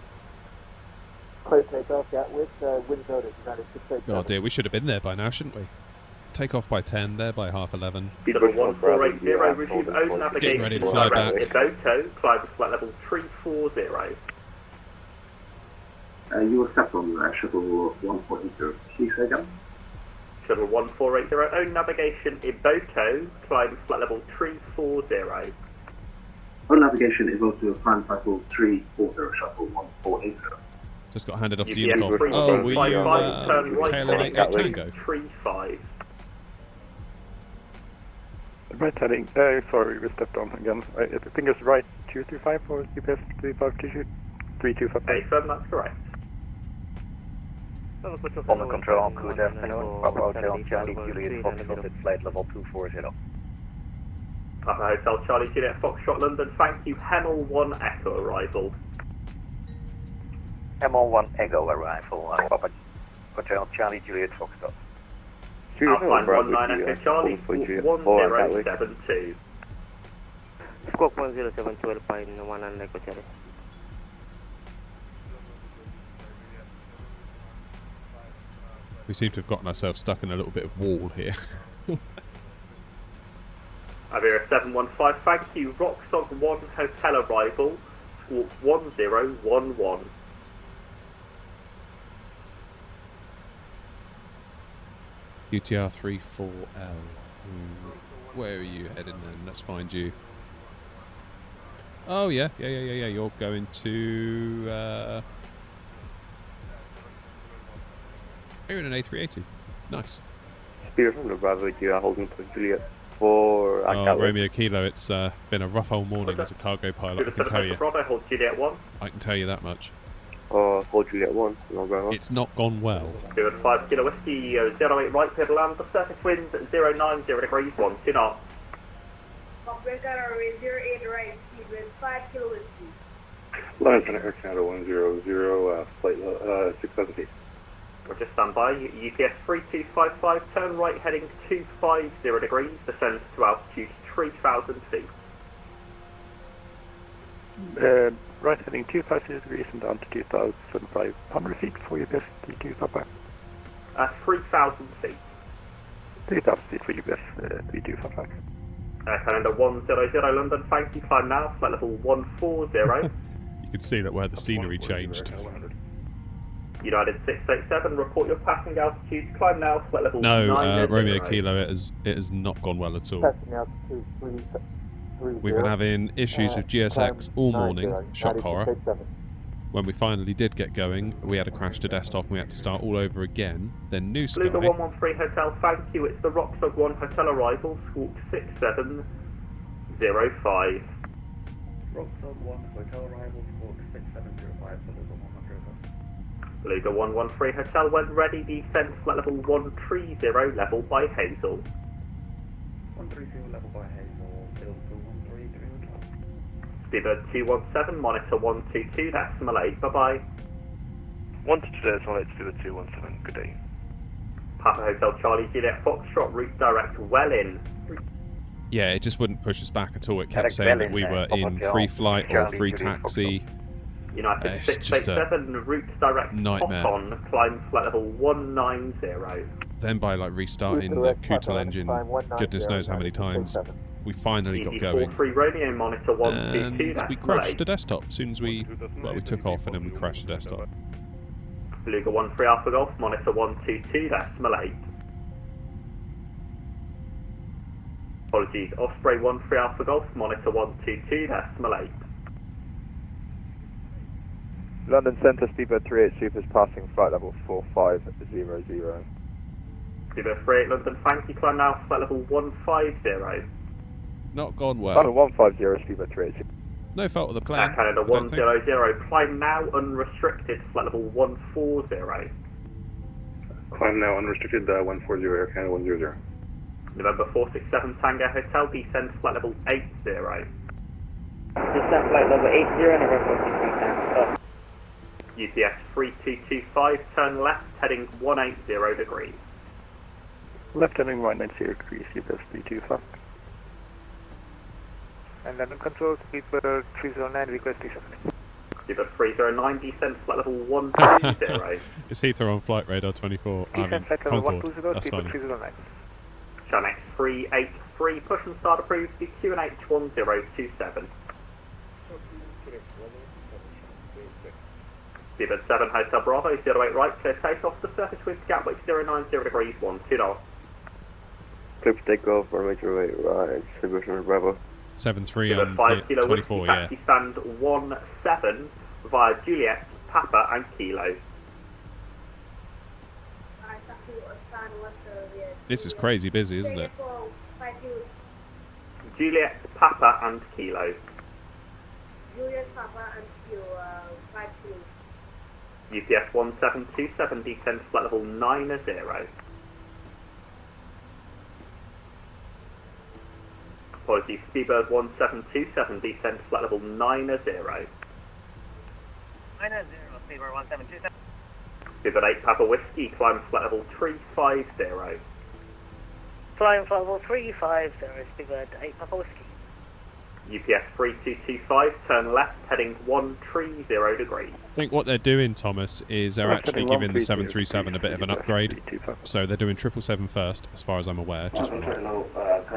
Clear takeoff, Gatwick, wind noted, United 687. Oh dear, we should have been there by now, shouldn't we? Take off by 10, there by half 11. Number 1480, resume own navigation. Getting ready to fly back. Iboto, climb flight level 340. You accept on shuttle 140. Please say again. Shuttle 1480, own navigation, Iboto, climb flight level 340. On navigation is also climb cycle 340, shuttle 1480. Just got handed off to UPS Unicorn. Oh, were you turn right, KLM 88 Tango? 35. Right heading, sorry, we stepped on again. I think it's right 235 for UPS 325. Okay, firm, that's correct. Bomber control, good afternoon. Papa Hotel Charlie Juliet Foxtrot, flight level 240. Papa Hotel Charlie Juliet Foxtrot London, thank you, Hemel 1 Echo arrival. ML1 Echo arrival, Papa Hotel Charlie Juliet Foxtrot. Outline 19 Echo Charlie, 1072. Squawk 107 Alpine 19 Echo Charlie. We seem to have gotten ourselves stuck in a little bit of wall here. Iberia 715, thank you. Rocksock 1 Hotel arrival, squawk 1011. UTR 34L. Where are you heading then? Let's find you. Oh yeah. You're going to you're in an A380. Nice. Spear from the Bravo, you are holding for Juliet for Romeo Kilo, it's been a rough old morning as a cargo pilot, I can tell you. Bravo, hold Juliet 1. I can tell you that much. Hold Juliet 1, no Bravo. It's not gone well. 5 Kilo Whiskey, 08 right pedal land, the surface winds 090 degrees, 12 knots. Cockpit got our 08 right, speed wind 5 Kilo Whiskey. Line Center Air Canada 100, flight 6,000 feet. Roger, stand by. UPS 3255, turn right heading 250 degrees, descend to altitude 3,000 feet. Right heading 250 degrees and down to 2,500 feet for UPS 3255. 3,000 feet. 3,000 feet for UPS 3255. Calendar 100 London, thank you, climb now, flight level 140. You can see that where the scenery changed. United 687, report your passing altitude, climb now, flight level 9. Romeo Kilo, it has not gone well at all. Passing altitude 330. We've been having issues with GSX all morning, shock horror. When we finally did get going, we had a crash to desktop and we had to start all over again. Then New Sky. Luger 113 Hotel, thank you, it's the Rockdog 1 Hotel arrival, squawk 6705. Rockdog 1 Hotel arrival, squawk 6705, Luger 113 Hotel, when ready, descend flight level 130, level by Hazel. 130 level by Hazel, Bill 213, doing the top. Speedbird 217, monitor 122, decimal 8, bye bye. 122, decimal 8, Speedbird 217, good day. Papa Hotel Charlie Juliet Foxtrot, route direct well in. Yeah, it just wouldn't push us back at all. It kept saying that we were in free flight or free taxi. United 687, route direct nightmare. hop on, climb flight level 190. Then by like restarting the Kutel engine, goodness knows how many times, we finally got going. 43 Romeo, monitor 122, and we crashed the desktop as soon as we took off, and then we crashed the desktop. Luger 13 Alpha Golf, monitor 122, decimal 8. Apologies, Osprey 13 Alpha Golf, monitor 122, decimal 8. London Centre, Speedbird 38 Super is passing flight level 4500. Speedbird 38 London, thank you, climb now, flight level 150. Not gone well. London 150, Speedbird 38 Super. No fault of the plane. Canada 100, climb now, unrestricted, flight level 140. Climb now, unrestricted 140, Air Canada 100. November 467 Tango Hotel, descend flight level 80. Descend flight level 80, November 463 UPS 3225, turn left, heading 180 degrees. Left heading 190 degrees, UPS 325. And London Control, Speedbird 309, request 370. Speedbird 309, descend flight level 120. Is Heathrow on flight radar 24? Descend flight level 120, that's Speedbird fine. 309. Chanex 383, push and start approved, the QNH 1027. Speedbird 7 Hotel Bravo, 08 right, clear takeoff, the surface wind Gatwick 090 degrees, 12 knots. Clear for takeoff, runway 08 right, Speedbird Bravo. 73 on 5 Kilo 24, Whiskey, yeah. taxi stand 17 via Juliet, Papa and Kilo. This is crazy busy, isn't it? Juliet, Papa and Kilo. Juliet, Papa and Kilo, 5 Kilo. UPS 1727, descend flight level 90. Apologies, Speedbird 1727, descend flight level 90. 90, Speedbird 1727. Speedbird 8 Papa Whiskey, climb flight level 350. Flying flight level 350, Speedbird 8 Papa Whiskey. UPS 3225, turn left, heading 130 degrees. I think what they're doing, Thomas, is they're actually giving the 737 a bit of an upgrade. So they're doing 777 first, as far as I'm aware. Just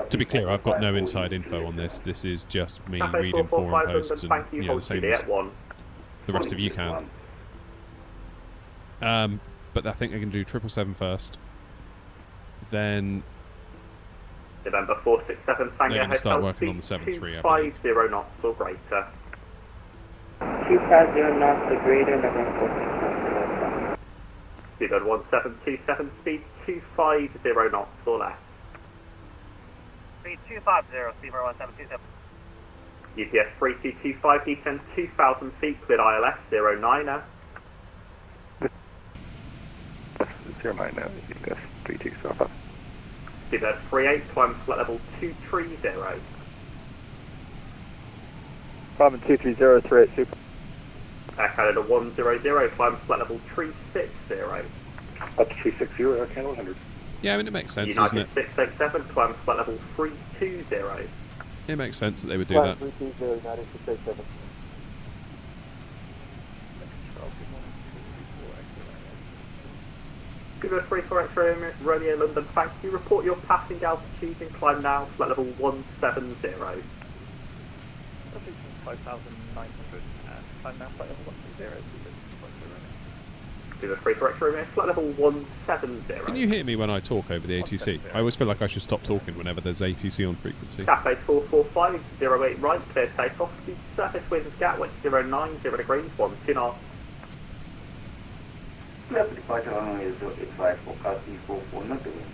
to be clear, I've got no inside info on this. This is just me reading forum posts and the same as the rest of you can. But I think they're going to do 777 first. Then November 467 Tango they're going to start Hotel, working on the 73. 250 knots or greater. 250 knots or greater, November 467. Speedbird 1727, speed 250 knots or less. Speed 250, Speedbird 1727. UPS 3225, descend 2,000 feet with ILS 09er. 09 now, UPS 3225. Speedbird 38, climb flight level 230. Climb 230, 38 Super. Air Canada 100, climb flight level 360. Up to 360, Air Canada 100. Yeah, I mean, it makes sense, United doesn't it? 687, climb flight level 320. It makes sense that they would do that. 320, United 687. Speedbird 34 X-ray Romeo London, thank you. Report your passing altitude and climb now, flight level 170. 5,900 and climb now flight level 130. Speedbird 34 X-ray flight level 170. Can you hear me when I talk over the ATC? I always feel like I should stop talking whenever there's ATC on frequency. Cafe 445, 08 right, clear takeoff. Speed surface winds Gatwick 090 degrees, 12 knots. Departure runway 085, forecast E44, not doing.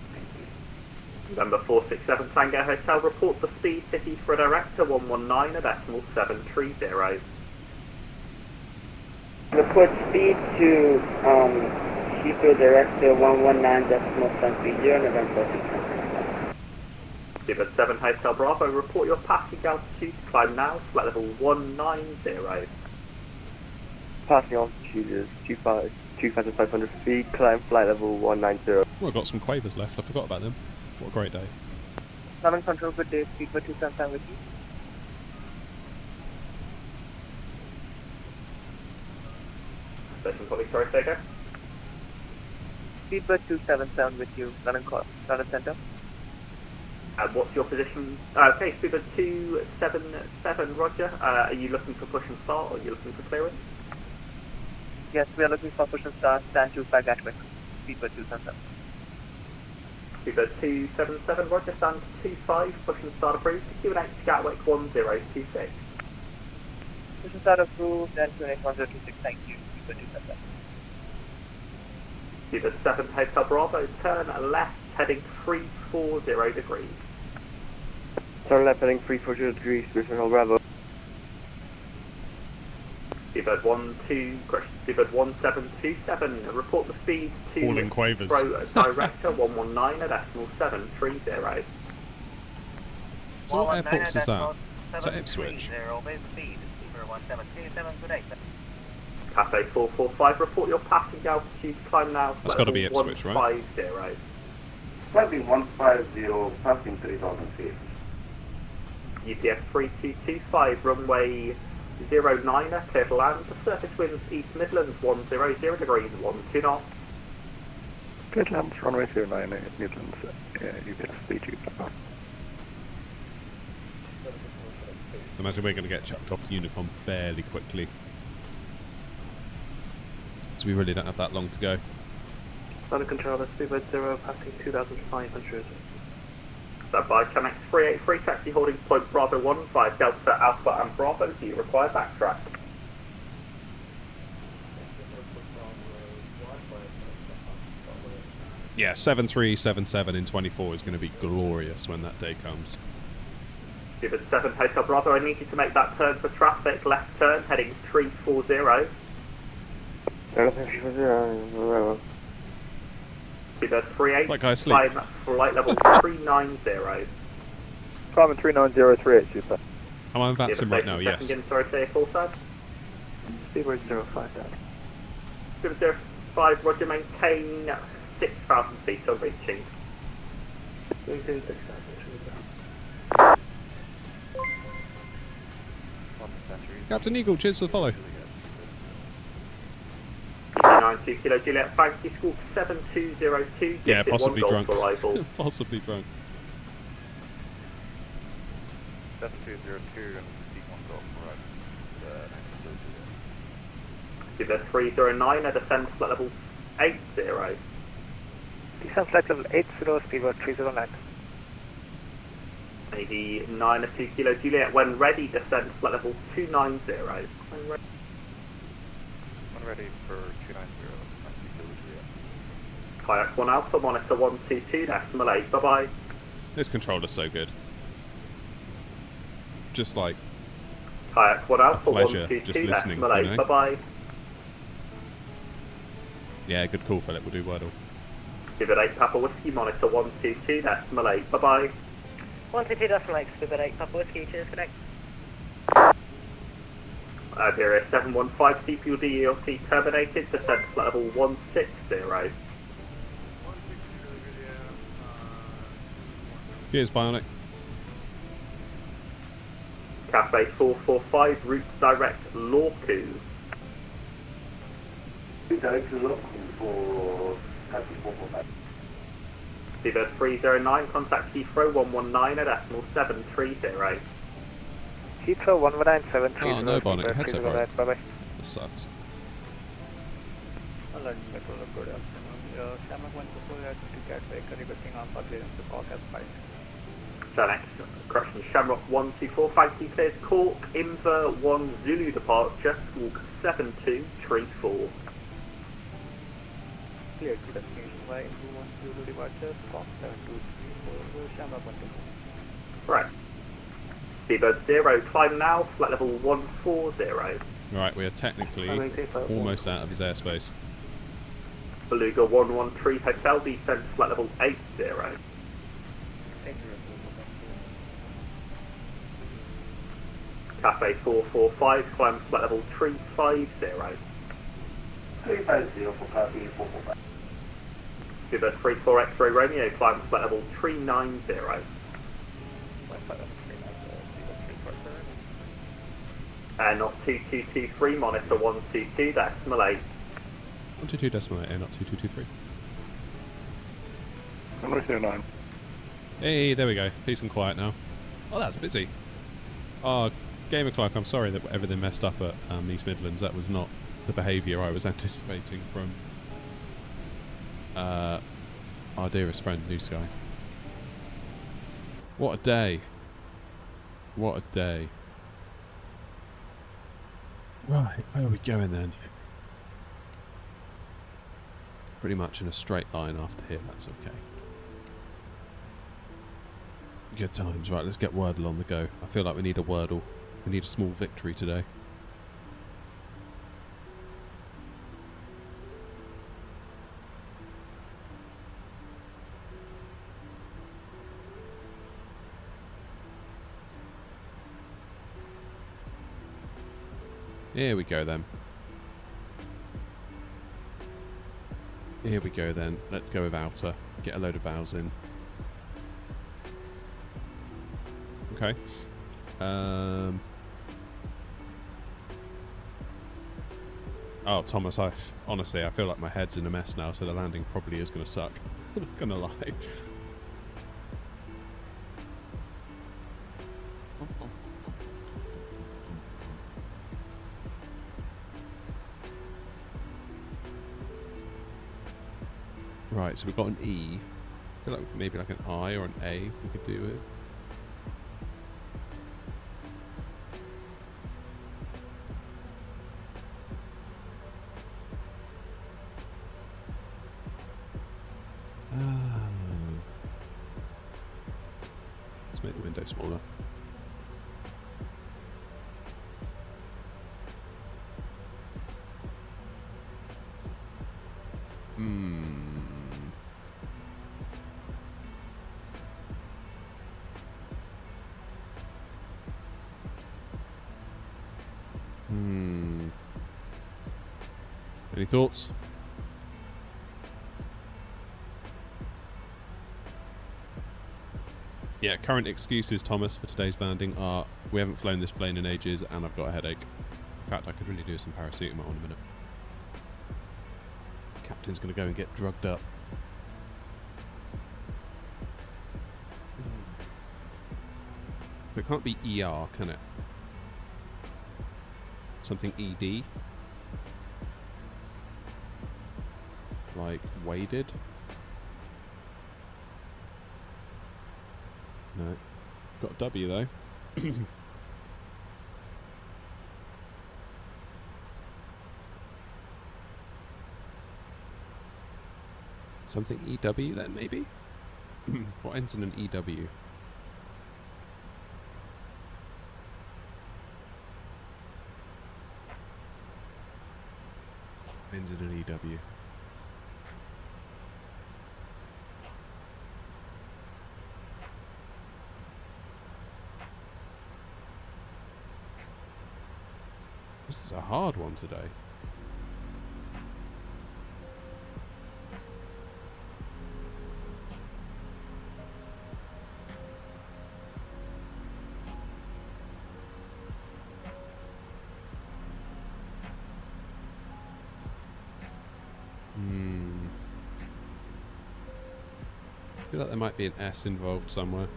November 467 Tango Hotel, report the speed city for a director 119.730. Report speed to Heathrow Director 119.730, November 467. Speedbird 7 Hotel Bravo, report your passing altitude, climb now, flight level 190. Passing altitude is 2,500 feet, climb flight level 190. Oh, I've got some quavers left. I forgot about them. What a great day. Common Control, good day. Speedbird 277 with you. Station colleague, sorry, Takeoff. Speedbird 277 with you. London Center. And what's your position? Okay, Speedbird 277, roger. Are you looking for push and start or are you looking for clearance? Yes, we are looking for push and start, stand 25 Gatwick. Speedbird 277. Speedbird 277, roger, stand 25, push and start approved. QNH Gatwick 1026. Push and start approved, and QNH 1026, thank you. Speedbird 277. Speedbird 7 Hotel Bravo, turn left, heading 340 degrees. Turn left heading 340 degrees, Hotel Bravo. Speedbird 1727, report the speed to Falling quavers. Director 119.730. So what airports is that? Is that Ipswich? Cafe 445, report your passing altitude, climb now. That's got to be Ipswich, right? 150. Climbing 150, passing 3,000 feet. UPS 3225, runway 09er, clear to land. Surface winds East Midlands 100 degrees, 12 knots. Clear to land, runway 09, Midlands, UPS 3225. Imagine we're going to get chucked off the Unicom fairly quickly. So we really don't have that long to go. London Controller, Speedbird 0, passing 2,500. Standby, Camex 383, taxi holding point Bravo 15, Delta, Alpha and Bravo. Do you require backtrack? Yeah, 7377 in 24 is going to be glorious when that day comes. Speedbird 7 Hotel Bravo, I need you to make that turn for traffic, left turn, heading 340. Speedbird 38, That guy's climb asleep. flight level 390. Climbing 39038, Super. I'm on Vatsim right now, yes. Again, sorry, say full side. Speedbird 05 down. Speedbird 655, roger, maintain 6,000 feet on reaching. Captain Eagle, cheers for the follow. 92 Kilo Juliet, thank you, squawk 7202. Yeah, possibly drunk. Arrival. Possibly drunk. 7202 and 1 Golf arrival. Give us 309 at descent flight level 80. Descent flight level 80, speedbird 309. Navy 902 Kilo Juliet, when ready, descent flight level 290. When ready for 290, Kayak 1 Alpha, monitor 122.8, bye bye. This controller's so good. Just like Kayak 1 Alpha, pleasure just listening, 122.8, you know? bye bye. Yeah, good call, Philip. We'll do Wordle. Give it 8 Papa Whiskey, monitor 122.8, bye bye. 122.8, Scuba 8, Papa Whiskey, cheers, connect. Iberia 715, CPUD ELT terminated, descent flight level 160. Cheers, Bionic. Cafe 445, route direct Lorku. Direct to Lorku for Cafe 445. Seabird 309, contact Heathrow 119 at decimal 730. Heathrow 11973. Oh, no Bionic. Headset broke. Bye bye. This sucks. London Metro, good afternoon. Shamrock 124 at Gatwick, requesting Alpha clearance to Cork as flight. Select, correction, Shamrock 124, thank you, clears Cork, Inver 1 Zulu departure, squawk 7234. Clear to destination by Inver 1 Zulu departure, Cork 7234, Shamrock 124. Right. Seabird 0, climb now, flight level 140. Right, we are technically almost out of his airspace. Beluga 113 Hotel, descent flight level 80. Cafe 445, climb flight level 350. 350 for Cafe 445. Seabird 34 X-ray Romeo, climb flight level 390. Not 2223, monitor 122, decimal 8. 122.8, not 2223. Runway 09. Hey, there we go. Peace and quiet now. Oh, that's busy. Oh, Gamer Clark, I'm sorry that everything messed up at East Midlands. That was not the behaviour I was anticipating from our dearest friend, New Sky. What a day. What a day. Right, where are we going then? Pretty much in a straight line after here, that's okay. Good times. Right, let's get Wordle on the go. I feel like we need a Wordle. We need a small victory today. Here we go then. Here we go then. Let's go with outer. Get a load of vowels in. Okay. Oh, Thomas, honestly, I feel like my head's in a mess now, so the landing probably is going to suck. I'm not going to lie. Right, so we've got an E. I feel like maybe like an I or an A we could do it. Let's make the window smaller. Any thoughts? Yeah, current excuses, Thomas, for today's landing are we haven't flown this plane in ages and I've got a headache. In fact, I could really do some paracetamol in a minute. Captain's going to go and get drugged up. It can't be ER, can it? Something ED? Like, waded? No. Got a W, though. Something EW, then, maybe? What ends in an EW? Ends in an EW. This is a hard one today. I feel like there might be an S involved somewhere.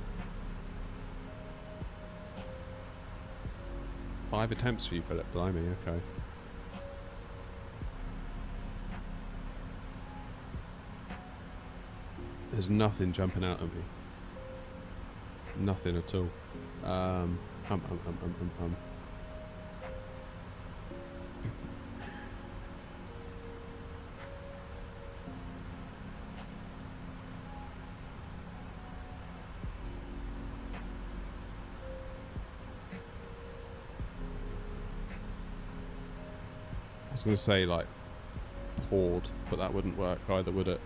5 attempts for you, Philip. Blimey, okay. There's nothing jumping out at me. Nothing at all. I was going to say, like, horde, but that wouldn't work either, would it?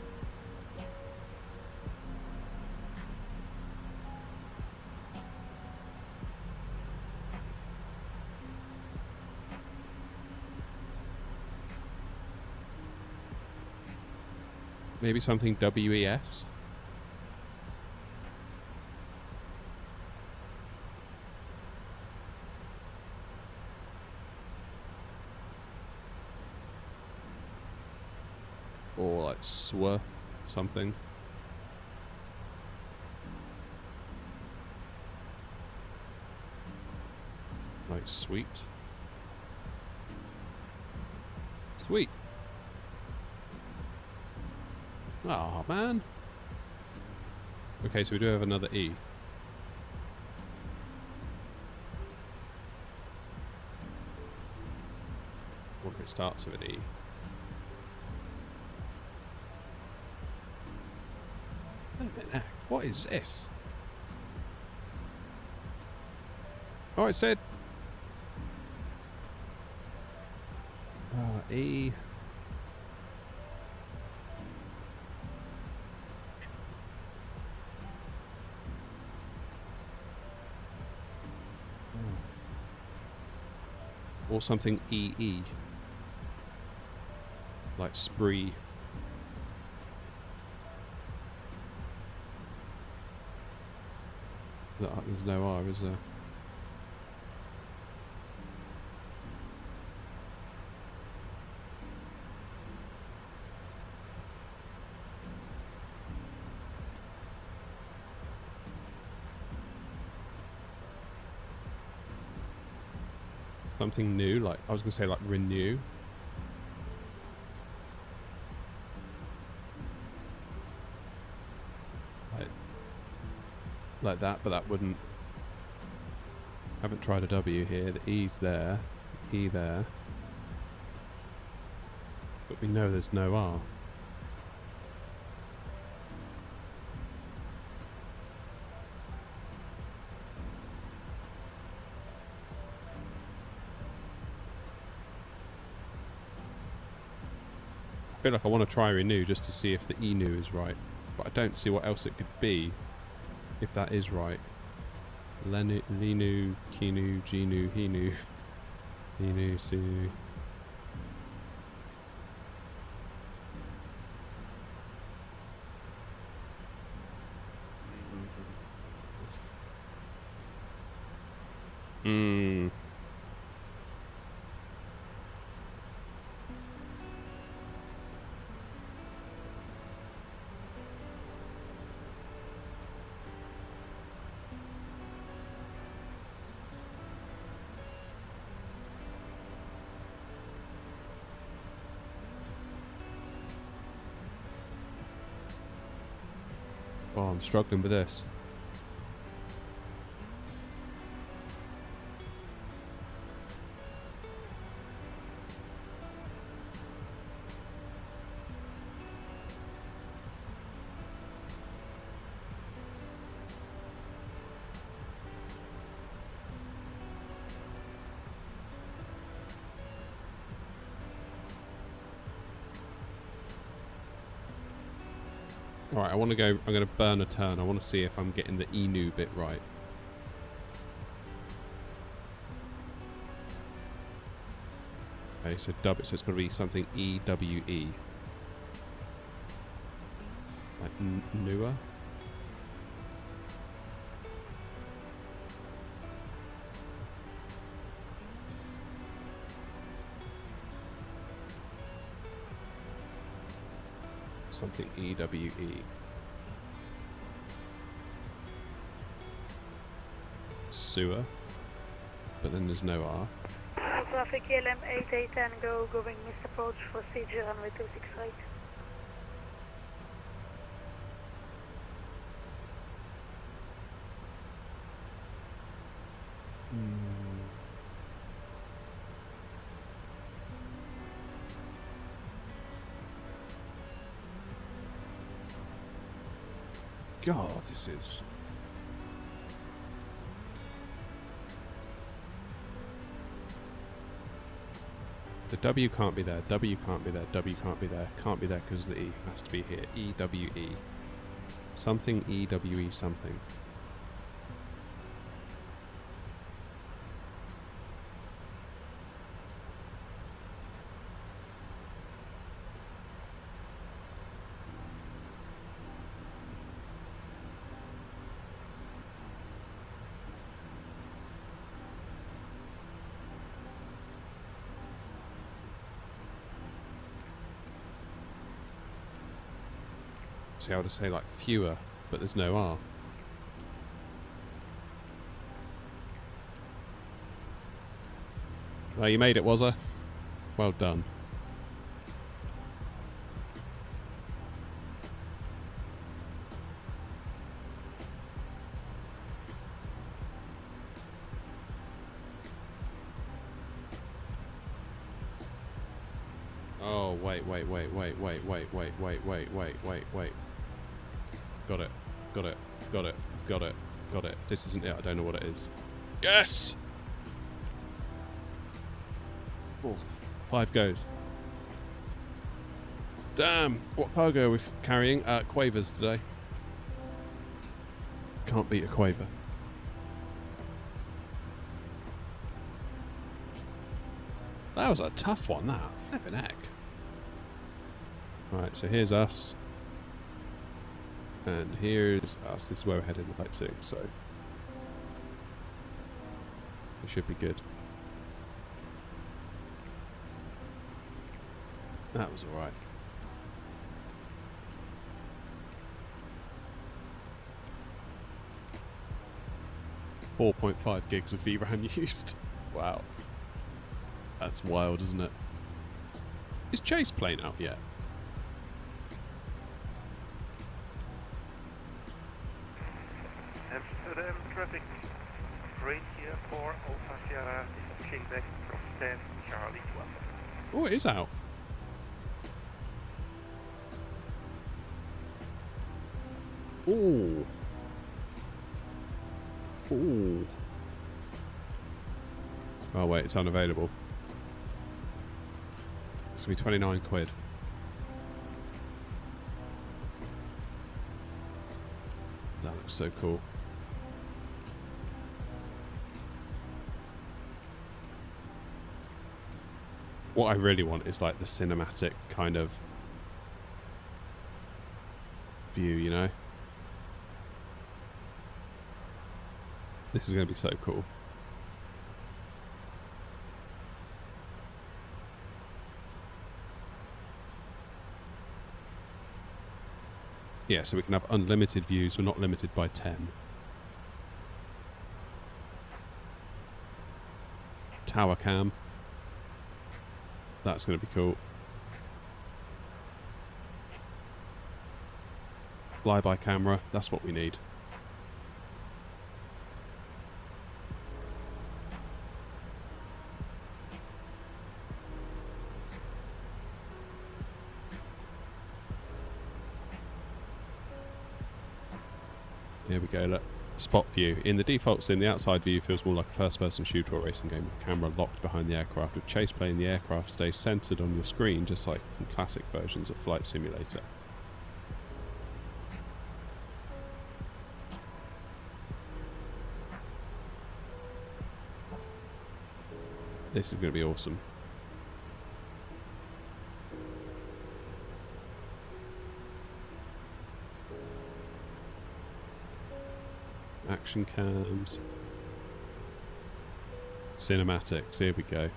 Maybe something WES? Or like SWA something. Like sweet. Sweet. Oh man. Okay, so we do have another E. What if it starts with an E? What is this? Oh, it said E. Or something EE. Like spree. There's no R, is there? Something new, like I was gonna say like renew. Like that, but that wouldn't. Haven't tried a W here. The E's there, E there, but we know there's no R. I feel like I want to try renew just to see if the ENU is right, but I don't see what else it could be. If that is right. Lenu, Kinu, Ginu, Hinu, Hinu, Sinu. Oh, I'm struggling with this. Alright, I want to go, I'm going to burn a turn. I want to see if I'm getting the ENU bit right. Okay, so so it's going to be something EWE. Like newer? Something EWE. Sewer. But then there's no R. Traffic KLM 8810 go going missed approach for CG runway 26 right. God, this is... The W can't be there, W can't be there, W can't be there, can't be there because the E has to be here. EWE. Something EWE something. See, I would say like fewer, but there's no R. Well, you made it, was I? Well done. Oh, wait. Got it. This isn't it. I don't know what it is. Yes! Oh, 5 goes. Damn! What cargo are we carrying? Quavers today. Can't beat a Quaver. That was a tough one, that. Flippin' heck. Right, so here's us. And here's us. This is where we're headed in Leipzig, so it should be good. That was alright. .5 gigs of VRAM used. Wow. That's wild, isn't it? Is Chase plane out yet? Amsterdam traffic, right here for Alpha Sierra, this is Pushback from 10 Charlie 12. Oh, it is out. Ooh. Ooh. Oh wait, it's unavailable. It's gonna be 29 quid. That looks so cool. What I really want is like the cinematic kind of view, you know? This is going to be so cool. Yeah, so we can have unlimited views. We're not limited by 10. Tower cam. That's going to be cool. flyby camera. That's what we need. Here we go, look. Spot view. In the default scene, the outside view feels more like a first-person shooter or racing game with the camera locked behind the aircraft. With chase plane, the aircraft stays centered on your screen, just like in classic versions of Flight Simulator. This is going to be awesome. Action cams. Cinematics, here we go.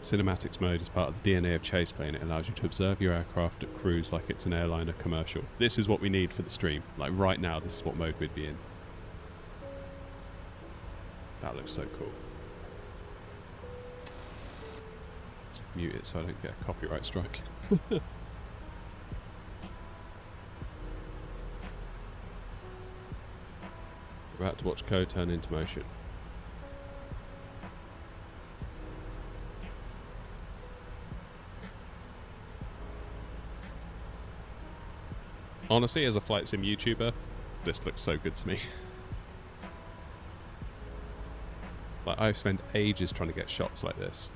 Cinematics mode is part of the DNA of chase plane. It allows you to observe your aircraft at cruise like it's an airliner commercial. This is what we need for the stream. Like right now, this is what mode we'd be in. That looks so cool. Let's mute it so I don't get a copyright strike. We're about to watch code turn into motion. Honestly, as a flight sim YouTuber, this looks so good to me. Like, I've spent ages trying to get shots like this.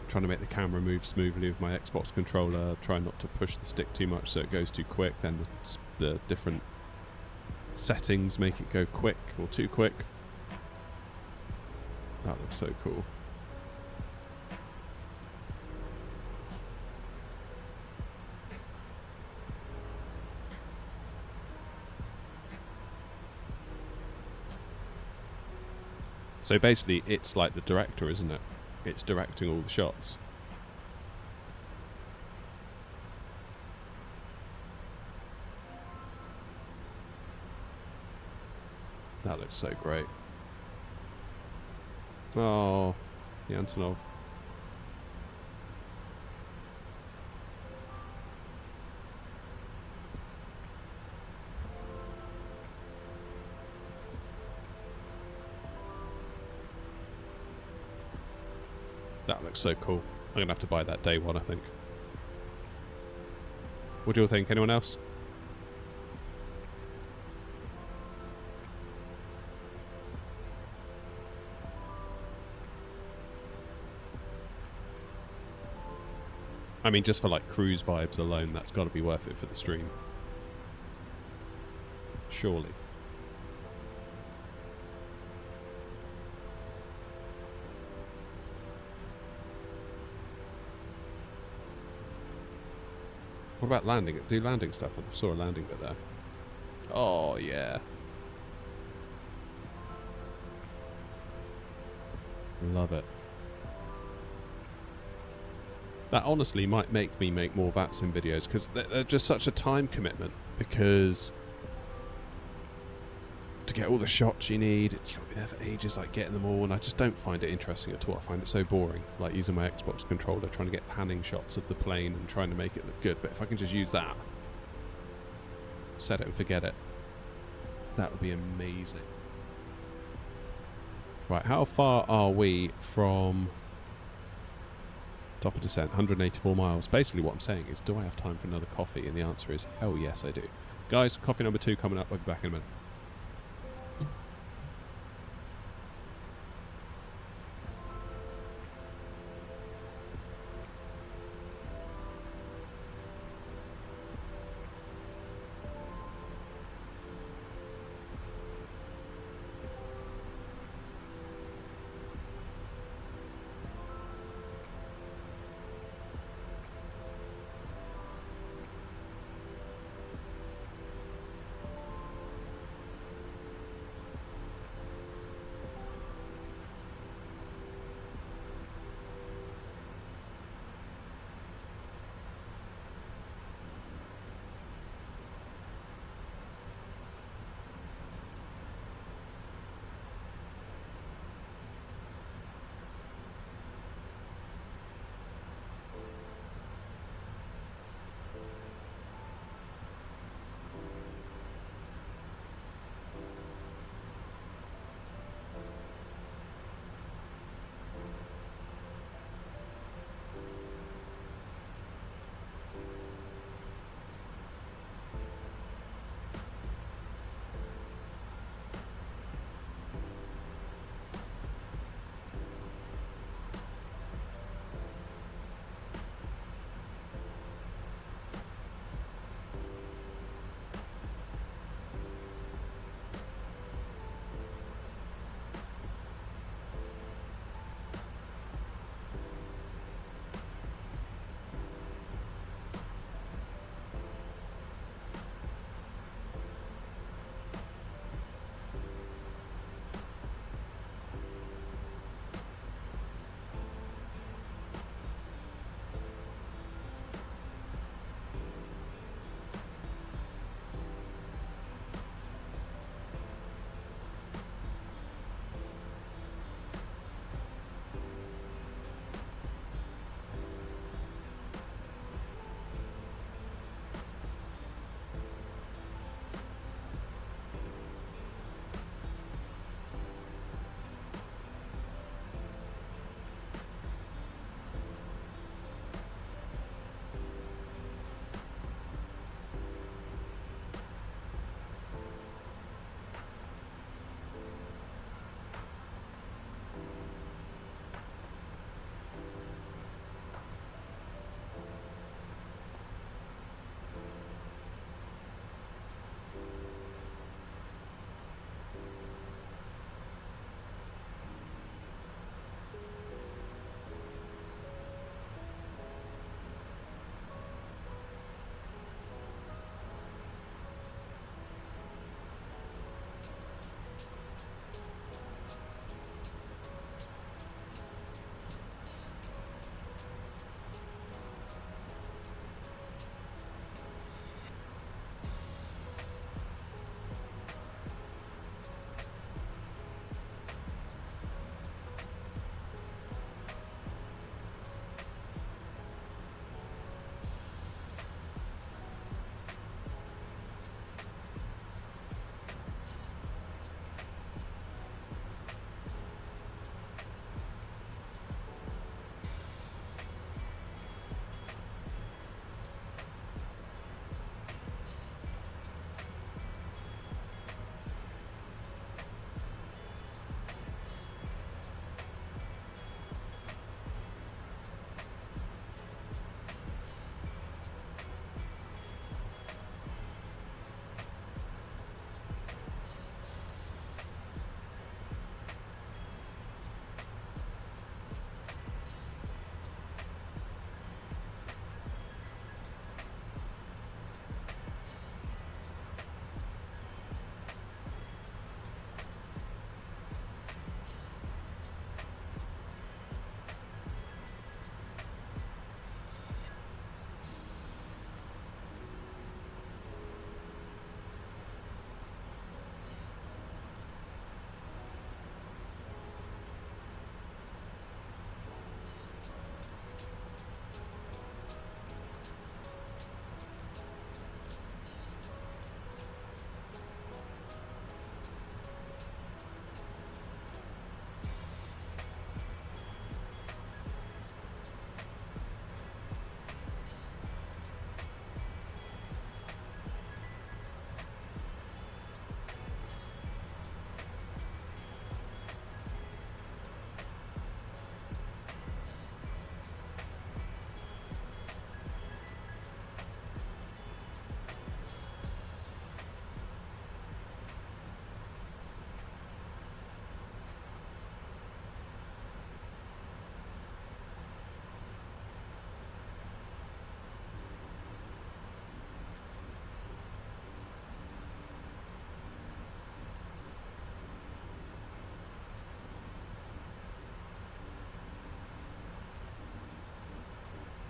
Trying to make the camera move smoothly with my Xbox controller, trying not to push the stick too much so it goes too quick, then the different settings make it go quick or too quick. That looks so cool. So basically it's like the director, isn't it? It's directing all the shots. That looks so great. Oh, the Antonov. That looks so cool. I'm going to have to buy that day one, I think. What do you all think? Anyone else? I mean, just for like cruise vibes alone, that's got to be worth it for the stream. Surely. What about landing? Do landing stuff? I saw a landing bit there. Oh, yeah. Love it. That honestly might make me make more VATSIM videos, because they're just such a time commitment, because to get all the shots you need, you've got to be there for ages, like getting them all, and I just don't find it interesting at all. I find it so boring, like using my Xbox controller, trying to get panning shots of the plane and trying to make it look good. But if I can just use that, set it and forget it, that would be amazing. Right, how far are we from top of descent? 184 miles. Basically what I'm saying is, do I have time for another coffee? And the answer is, hell yes I do. Guys, coffee number 2 coming up. I'll be back in a minute.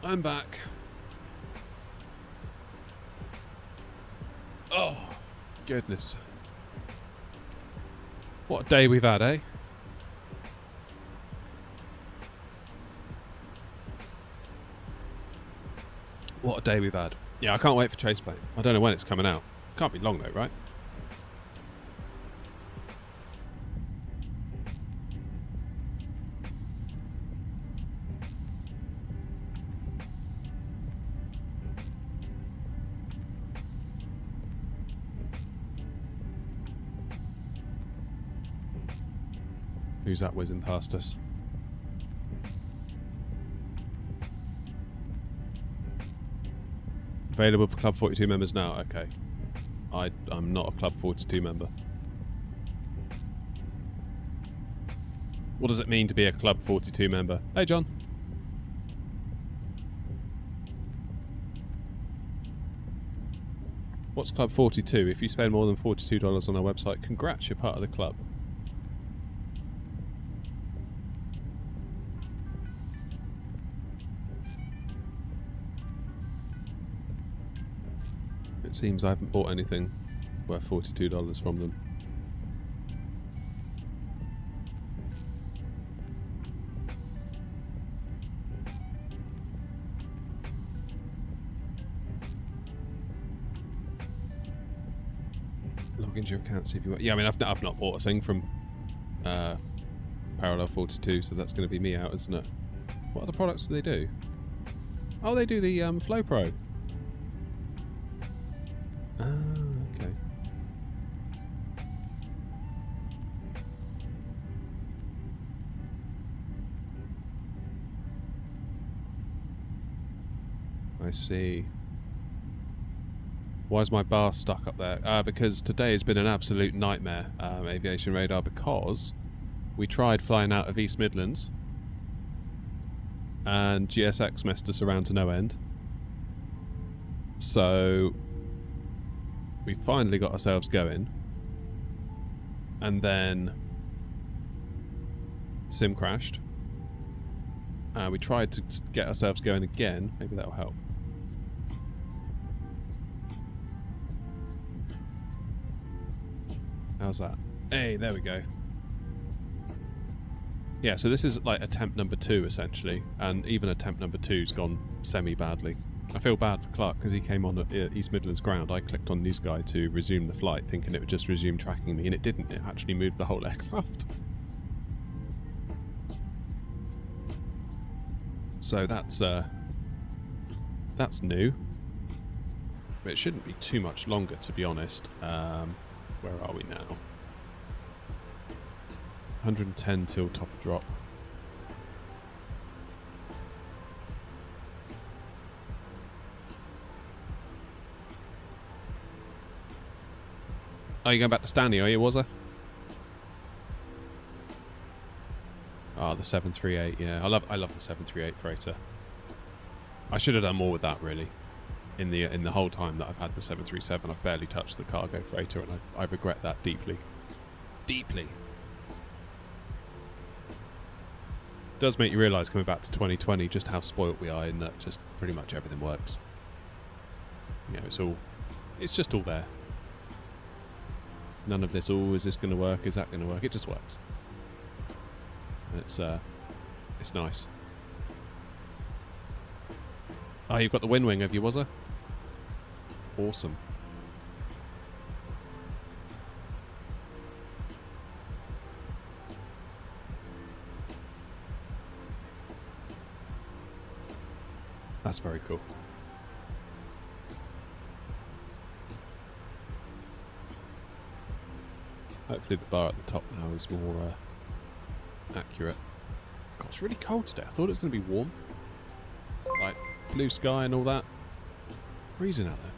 I'm back. Oh, goodness. What a day we've had, eh? What a day we've had. Yeah, I can't wait for Chase Plane. I don't know when it's coming out. Can't be long though, right? Who's that whizzing past us? Available for Club 42 members now. Okay. I'm not a Club 42 member. What does it mean to be a Club 42 member? Hey, John. What's Club 42? If you spend more than $42 on our website, congrats, you're part of the club. It seems I haven't bought anything worth $42 from them. Log into your account, see if you want. Yeah, I mean, I've not bought a thing from Parallel 42, so that's going to be me out, isn't it? What other products do they do? Oh, they do the Flow Pro. Okay. I see. Why is my bar stuck up there? Because today has been an absolute nightmare, Aviation Radar, because we tried flying out of East Midlands and GSX messed us around to no end. So we finally got ourselves going, and then sim crashed. We tried to get ourselves going again. Maybe that'll help. How's that? Hey, there we go. Yeah, so this is like attempt number 2 essentially, and even attempt number 2's gone semi-badly. I feel bad for Clark because he came on at East Midlands ground. I clicked on New Sky to resume the flight thinking it would just resume tracking me, and it didn't. It actually moved the whole aircraft. So that's new. It shouldn't be too much longer, to be honest. Where are we now? 110 till top drop. Oh, you going back to Stanley, are you, was I? Oh, the 738, yeah. I love the 738 freighter. I should have done more with that, really. In the whole time that I've had the 737, I've barely touched the cargo freighter, and I regret that deeply. Deeply. It does make you realise, coming back to 2020, just how spoilt we are in that just pretty much everything works. You know, it's just all there. None of this, oh, is this going to work? Is that going to work? It just works. It's nice. Oh, you've got the wind wing, have you, was it? Awesome. That's very cool. Hopefully the bar at the top now is more accurate. God, it's really cold today. I thought it was going to be warm. Like, blue sky and all that. Freezing out there.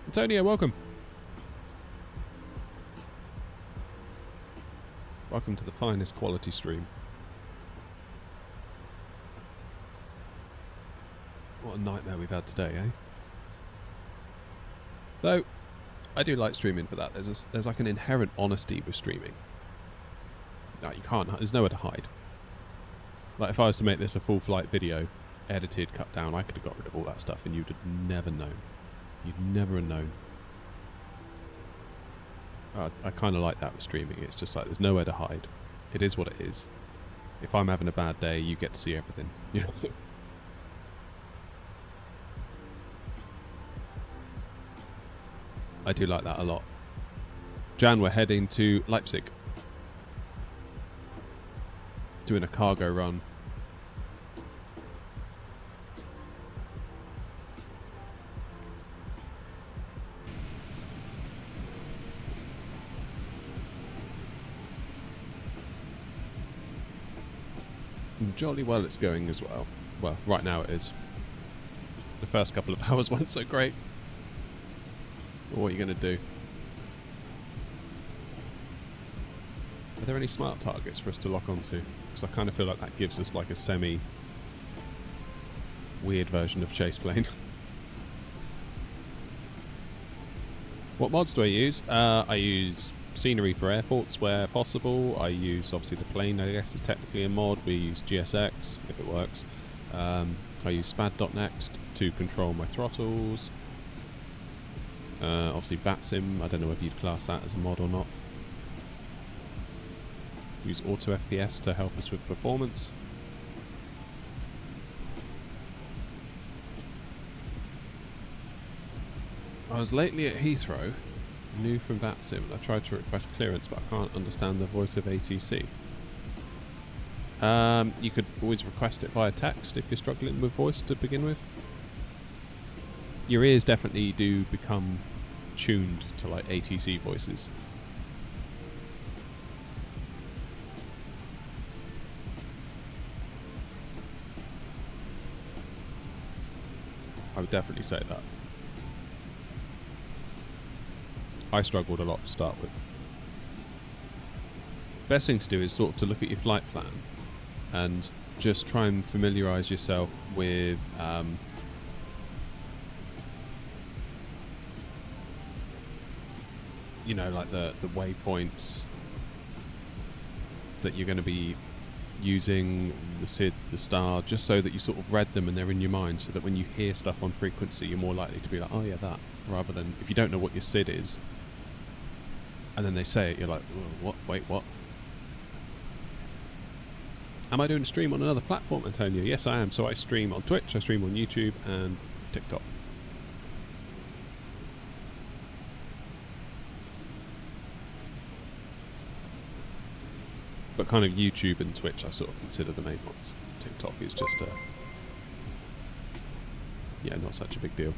Antonio, welcome. Welcome to the finest quality stream. What a nightmare we've had today, eh? Though, I do like streaming for that. There's like an inherent honesty with streaming. Like, you can't. There's nowhere to hide. Like, if I was to make this a full flight video, edited, cut down, I could have got rid of all that stuff and you'd have never known. You'd never have known. I kind of like that with streaming. It's just like there's nowhere to hide. It is what it is. If I'm having a bad day, you get to see everything. You know? I do like that a lot. Jan, we're heading to Leipzig. Doing a cargo run. Jolly well it's going as well. Well, right now it is. The first couple of hours weren't so great. But what are you going to do? Are there any smart targets for us to lock onto? Because I kind of feel like that gives us like a semi-weird version of chase plane. What mods do I use? I use scenery for airports where possible. I use, obviously, the plane, I guess, is technically a mod. We use GSX, if it works. I use spad.next to control my throttles. Obviously, VATSIM, I don't know whether you'd class that as a mod or not. Use Auto FPS to help us with performance. I was lately at Heathrow, new from VATSIM. I tried to request clearance, but I can't understand the voice of ATC. You could always request it via text if you're struggling with voice to begin with. Your ears definitely do become tuned to like ATC voices. I would definitely say that. I struggled a lot to start with. Best thing to do is sort of to look at your flight plan and just try and familiarise yourself with you know, like the waypoints that you're going to be using, the SID, the star, just so that you sort of read them and they're in your mind, so that when you hear stuff on frequency you're more likely to be like, oh yeah, that, rather than if you don't know what your SID is and then they say it, you're like, what, wait, what? Am I doing a stream on another platform, Antonio? Yes, I am. So I stream on Twitch, I stream on YouTube and TikTok. But kind of YouTube and Twitch I sort of consider the main ones. TikTok is just yeah, not such a big deal.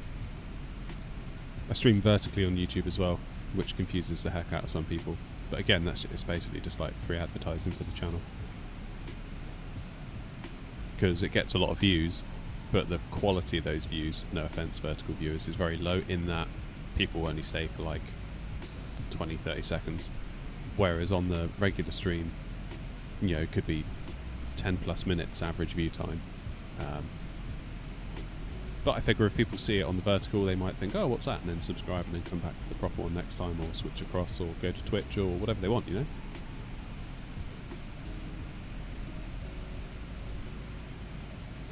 I stream vertically on YouTube as well, which confuses the heck out of some people. But again, it's basically just like free advertising for the channel. Because it gets a lot of views, but the quality of those views, no offense vertical viewers, is very low in that people only stay for like 20-30 seconds. Whereas on the regular stream, you know, it could be 10 plus minutes average view time. But I figure if people see it on the vertical, they might think, oh, what's that? And then subscribe and then come back for the proper one next time, or switch across, or go to Twitch, or whatever they want, you know?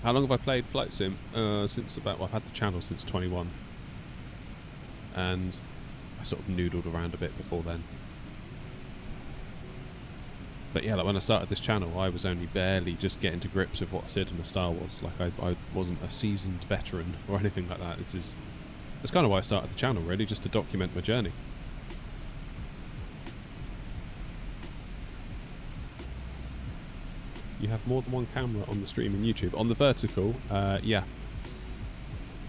How long have I played Flight Sim? Since about, well, I've had the channel since 21. And I sort of noodled around a bit before then. But yeah, like when I started this channel, I was only barely just getting to grips with what SID and the star was. Like I wasn't a seasoned veteran or anything like that. That's kind of why I started the channel, really, just to document my journey. You have more than one camera on the stream in YouTube. On the vertical, yeah.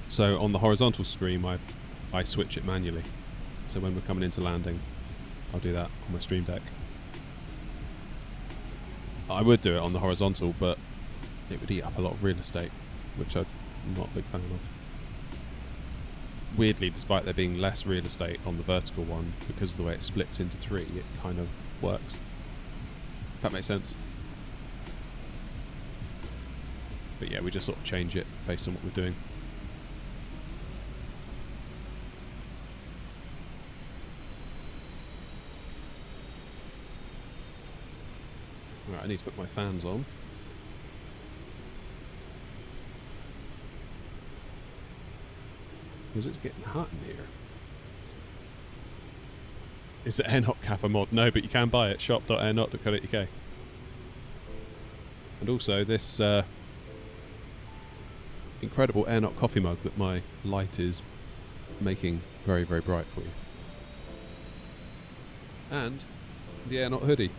So on the horizontal stream, I switch it manually. So when we're coming into landing, I'll do that on my stream deck. I would do it on the horizontal, but it would eat up a lot of real estate, which I'm not a big fan of. Weirdly, despite there being less real estate on the vertical one, because of the way it splits into three, it kind of works. If that makes sense. But yeah, we just sort of change it based on what we're doing. Right, I need to put my fans on. Because it's getting hot in here. Is it airnot cap a mod? No, but you can buy it. shop.airnot.co.uk. And also this incredible airnot coffee mug that my light is making very, very bright for you. And the airnot hoodie.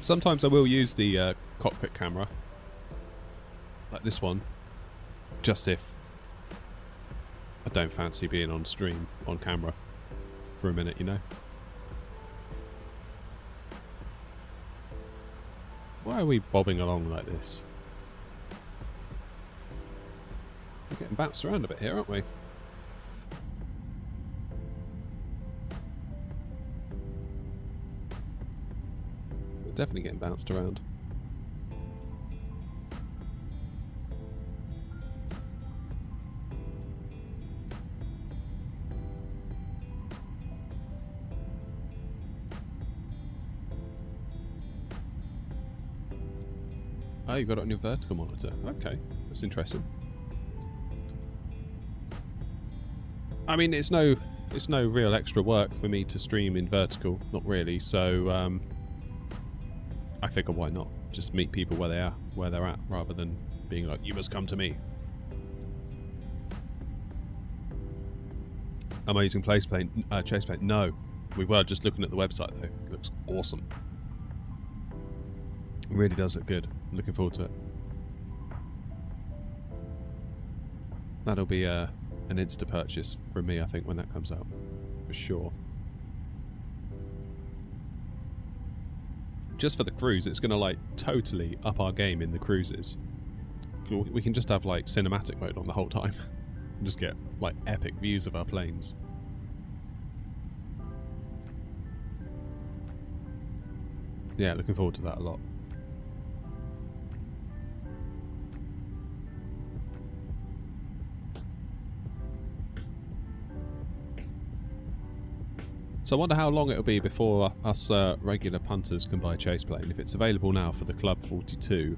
Sometimes I will use the cockpit camera, like this one, just if I don't fancy being on stream, on camera, for a minute, you know. Why are we bobbing along like this? We're getting bounced around a bit here, aren't we? Definitely getting bounced around. Oh, you got it on your vertical monitor. Okay, that's interesting. I mean, it's no real extra work for me to stream in vertical, not really. So I figure why not? Just meet people where they're at, rather than being like, you must come to me. Am I using Chaseplane? No. We were just looking at the website though. It looks awesome. It really does look good. I'm looking forward to it. That'll be an Insta purchase from me, I think, when that comes out. For sure. Just for the cruise, it's going to like totally up our game in the cruises. We can just have like cinematic mode on the whole time and just get like epic views of our planes. Yeah, looking forward to that a lot. So I wonder how long it'll be before us regular punters can buy Chaseplane. If it's available now for the Club 42.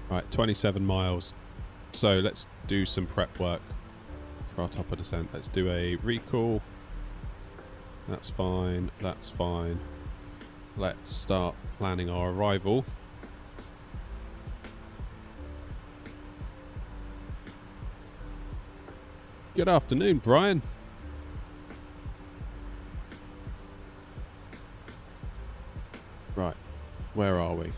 Right, 27 miles. So let's do some prep work for our top of descent. Let's do a recall. That's fine, that's fine. Let's start planning our arrival. Good afternoon, Brian. Right, where are we?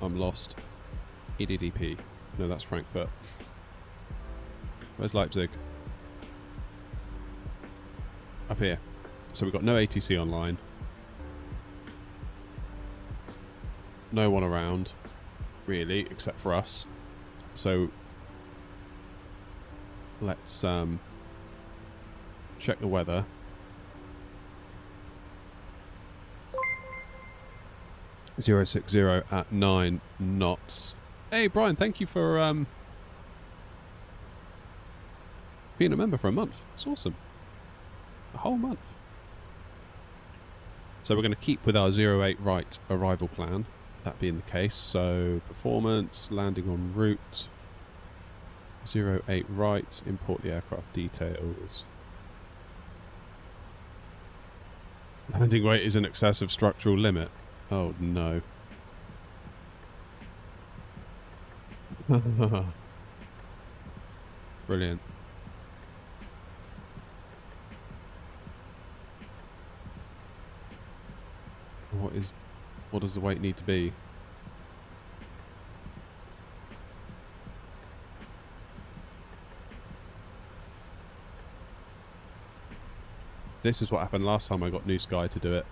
I'm lost. EDDP. No, that's Frankfurt. Where's Leipzig? Up here. So we've got no ATC online. No one around, really, except for us. So let's check the weather. .060 at 9 knots. Hey Brian, thank you for being a member for a month. It's awesome. A whole month. So we're going to keep with our 08 right arrival plan, that being the case. So performance, landing en route, 08 right, import the aircraft details. Landing weight is in excess of structural limit. Oh no. Brilliant. What does the weight need to be? This is what happened last time I got New Sky to do it.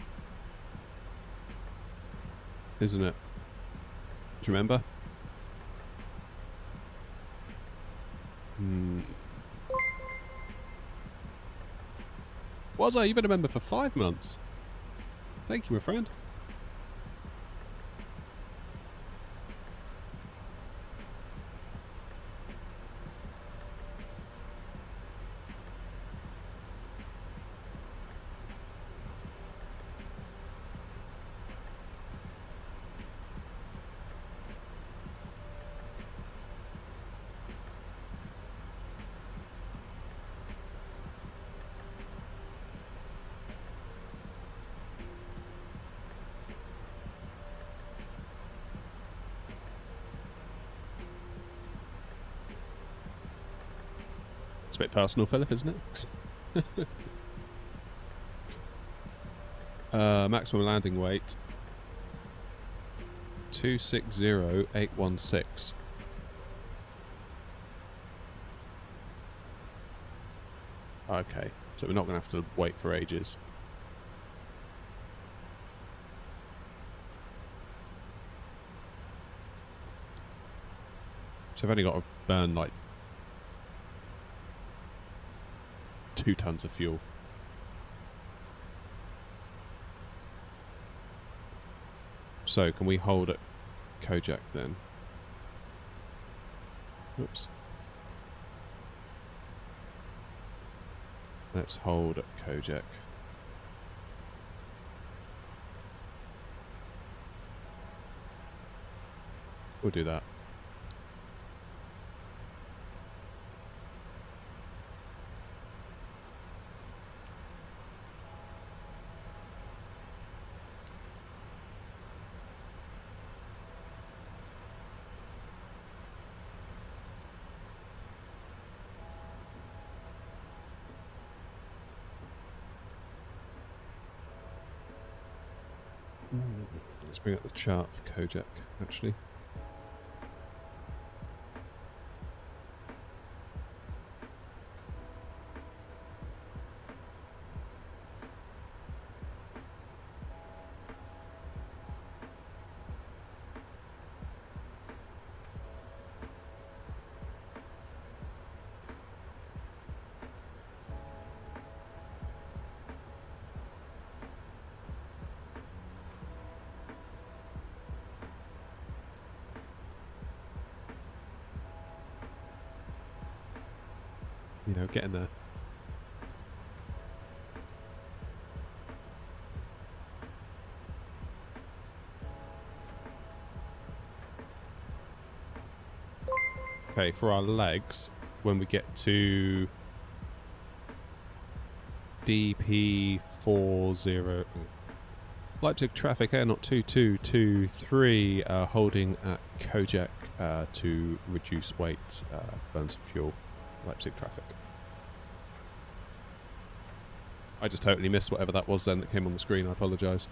Isn't it? Do you remember? Was I? You've been a member for 5 months. Thank you, my friend. It's a bit personal, Philip, isn't it? Maximum landing weight 260,816. Okay, so we're not going to have to wait for ages. So I've only got to burn like 2 tons of fuel. So can we hold at Kojak then? Oops. Let's hold at Kojak. We'll do that. Let's bring up the chart for Kojak, actually. You know, getting there. Okay, for our legs, when we get to DP40 Leipzig traffic air not 2223, holding at Kojak to reduce weight, burn some fuel. Leipzig traffic. I just totally missed whatever that was then that came on the screen. I apologise.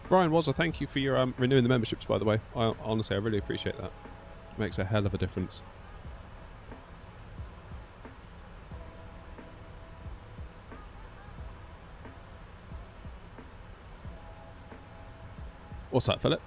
Brian Wazza, thank you for your renewing the memberships, by the way. Honestly, I really appreciate that. It makes a hell of a difference. What's that, Philip?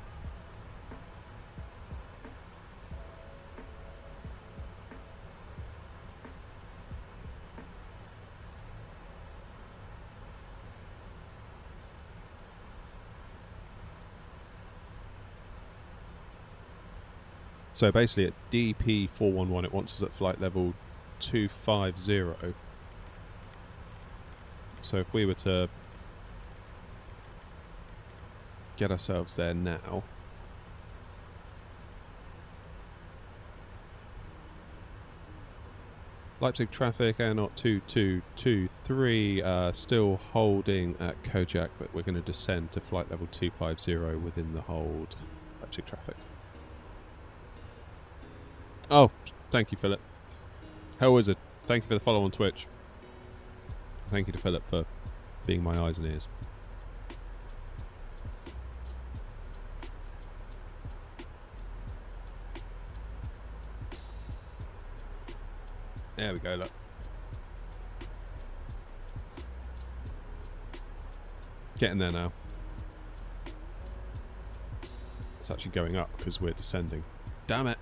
So basically at DP411 it wants us at flight level 250. So if we were to get ourselves there now, Leipzig traffic, Air Knot 2223, still holding at Kojak, but we're going to descend to flight level 250 within the hold. Leipzig traffic. Oh, thank you, Philip. Hell Wizard, thank you for the follow on Twitch. Thank you to Philip for being my eyes and ears. There we go, look. Getting there now. It's actually going up because we're descending. Damn it.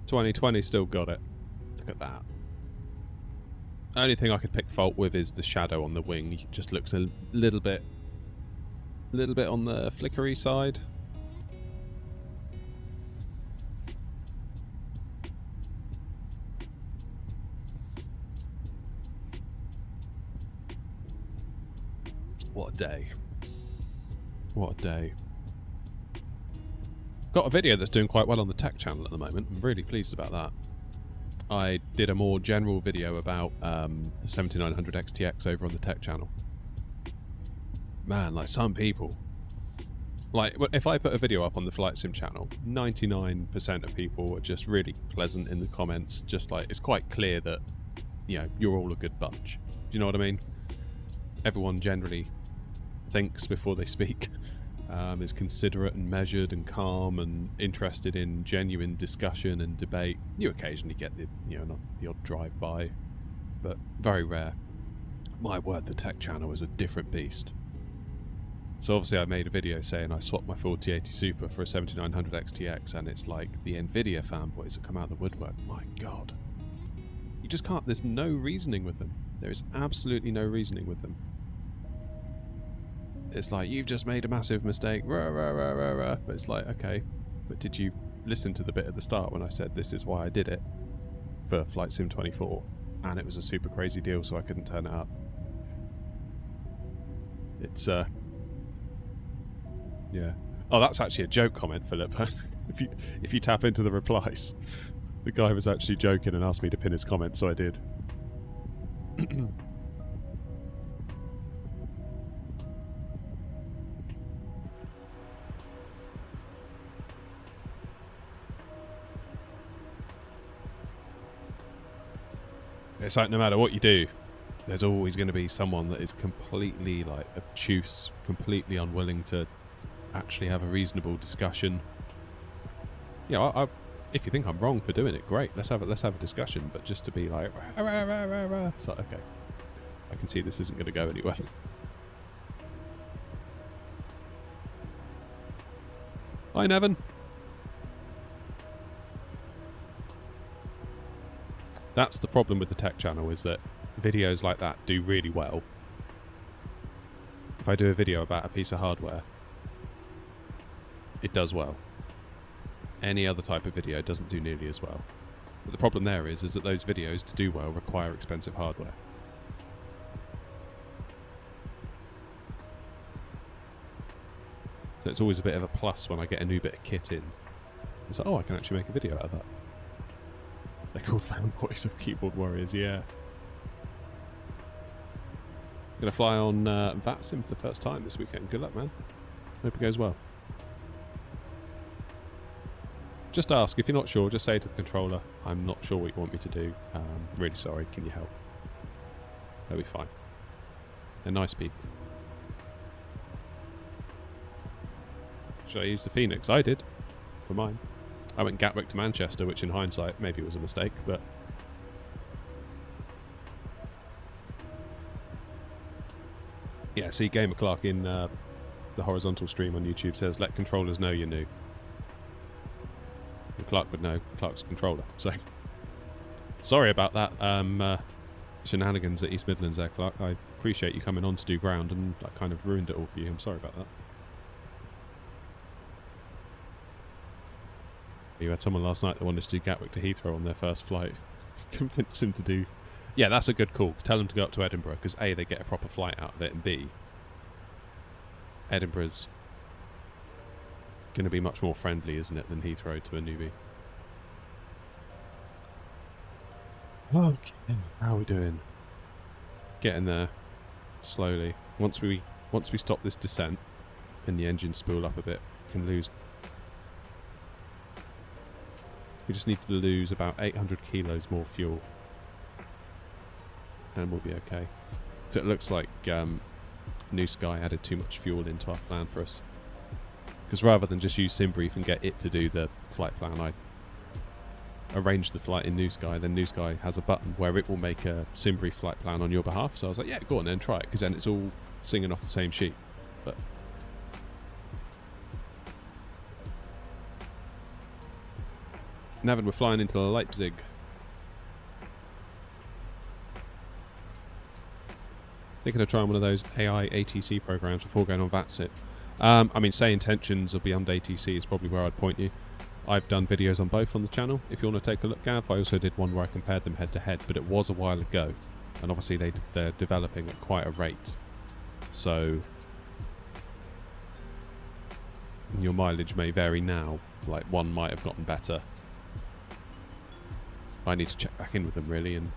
2020 still got it. Look at that. Only thing I could pick fault with is the shadow on the wing. It just looks a little bit on the flickery side. What a day. What a day. Got a video that's doing quite well on the tech channel at the moment. I'm really pleased about that. I did a more general video about the 7900 XTX over on the tech channel. Man, like some people. Like, if I put a video up on the Flight Sim channel, 99% of people are just really pleasant in the comments. Just like, it's quite clear that, you know, you're all a good bunch. Do you know what I mean? Everyone generally thinks before they speak. Is considerate and measured and calm and interested in genuine discussion and debate. You occasionally get the, you know, the odd drive-by, but very rare. My word, the tech channel is a different beast. So obviously I made a video saying I swapped my 4080 Super for a 7900 XTX, and it's like the Nvidia fanboys that come out of the woodwork. My God. You just can't, there's no reasoning with them. There is absolutely no reasoning with them. It's like, you've just made a massive mistake, rah, rah, rah, rah, rah. But it's like, okay, but did you listen to the bit at the start when I said this is why I did it for Flight Sim 24, and it was a super crazy deal, so I couldn't turn it up. It's yeah. Oh, that's actually a joke comment, Philip. if you tap into the replies, the guy was actually joking and asked me to pin his comment, so I did. It's like no matter what you do, there's always going to be someone that is completely like obtuse, completely unwilling to actually have a reasonable discussion. You know, if you think I'm wrong for doing it, great. Let's have a discussion. But just to be like, rah, rah, rah, rah, rah. It's like, okay, I can see this isn't going to go anywhere. Hi, Nevin. That's the problem with the tech channel, is that videos like that do really well. If I do a video about a piece of hardware, it does well. Any other type of video doesn't do nearly as well. But the problem there is that those videos, to do well, require expensive hardware. So it's always a bit of a plus when I get a new bit of kit in. It's like, oh, I can actually make a video out of that. They're called fanboys of keyboard warriors, yeah. Gonna fly on VATSIM for the first time this weekend. Good luck, man. Hope it goes well. Just ask. If you're not sure, just say to the controller, I'm not sure what you want me to do. Really sorry, can you help? They'll be fine. They're nice people. Should I use the Phoenix? I did. For mine. I went Gatwick to Manchester, which in hindsight maybe was a mistake, but Yeah, see, Gamer Clark in the horizontal stream on YouTube says, let controllers know you're new. And Clark would know. Clark's a controller. So, sorry about that shenanigans at East Midlands there, Clark. I appreciate you coming on to do ground, and I kind of ruined it all for you. I'm sorry about that. You had someone last night that wanted to do Gatwick to Heathrow on their first flight. Convince him to do... Yeah, that's a good call. Tell them to go up to Edinburgh, because A, they get a proper flight out of it, and B, Edinburgh's going to be much more friendly, isn't it, than Heathrow to a newbie. Okay, how are we doing? Getting there slowly. Once we stop this descent and the engines spool up a bit, we can lose. We just need to lose about 800 kilos more fuel, and we'll be okay. So it looks like New Sky added too much fuel into our plan for us. Because rather than just use SimBrief and get it to do the flight plan, I arranged the flight in New Sky. Then New Sky has a button where it will make a SimBrief flight plan on your behalf. So I was like, yeah, go on then, try it, because then it's all singing off the same sheet. But Navin, we're flying into Leipzig. Thinking of trying one of those AI ATC programs before going on VATSIP. I mean, say intentions or beyond ATC is probably where I'd point you. I've done videos on both on the channel. If you want to take a look, Gav, I also did one where I compared them head to head, but it was a while ago, and obviously they're developing at quite a rate. So your mileage may vary now. Like, one might have gotten better. I need to check back in with them really and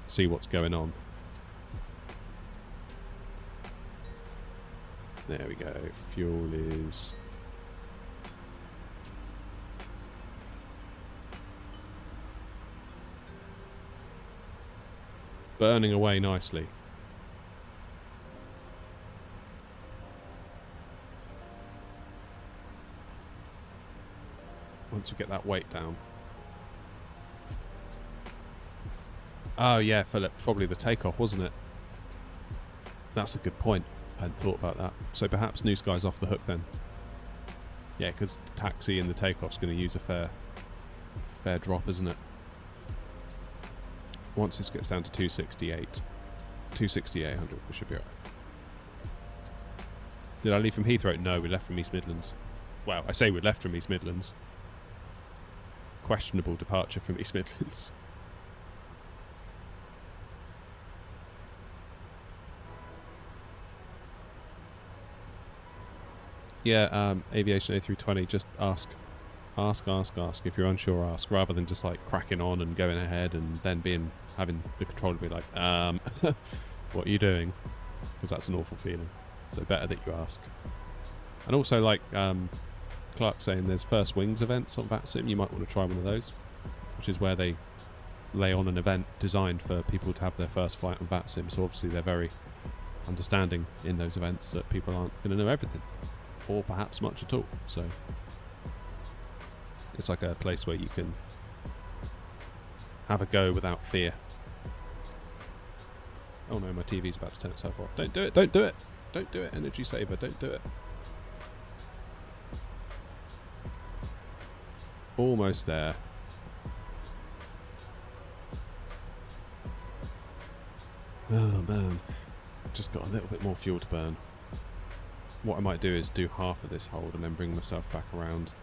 see what's going on. There we go. Fuel is... burning away nicely. Once we get that weight down. Oh yeah, Philip, probably the takeoff, wasn't it? That's a good point. I hadn't thought about that. So perhaps New Sky's off the hook then. Yeah, because taxi and the takeoff's going to use a fair drop, isn't it? Once this gets down to 26800, we should be alright. Did I leave from Heathrow? No, we left from East Midlands. Well, I say we left from East Midlands. Questionable departure from East Midlands. Yeah, Aviation A320, just ask. If you're unsure, ask, rather than just like cracking on and going ahead and then having the controller be like, what are you doing? Because that's an awful feeling. So better that you ask. And also, like Clark saying, there's first wings events on VATSIM. You might want to try one of those, which is where they lay on an event designed for people to have their first flight on VATSIM. So obviously they're very understanding in those events that people aren't going to know everything, or perhaps much at all. So it's like a place where you can have a go without fear. Oh no, my TV's about to turn itself off. Don't do it, don't do it! Don't do it, energy saver, don't do it. Almost there. Oh man, just got a little bit more fuel to burn. What I might do is do half of this hold and then bring myself back around.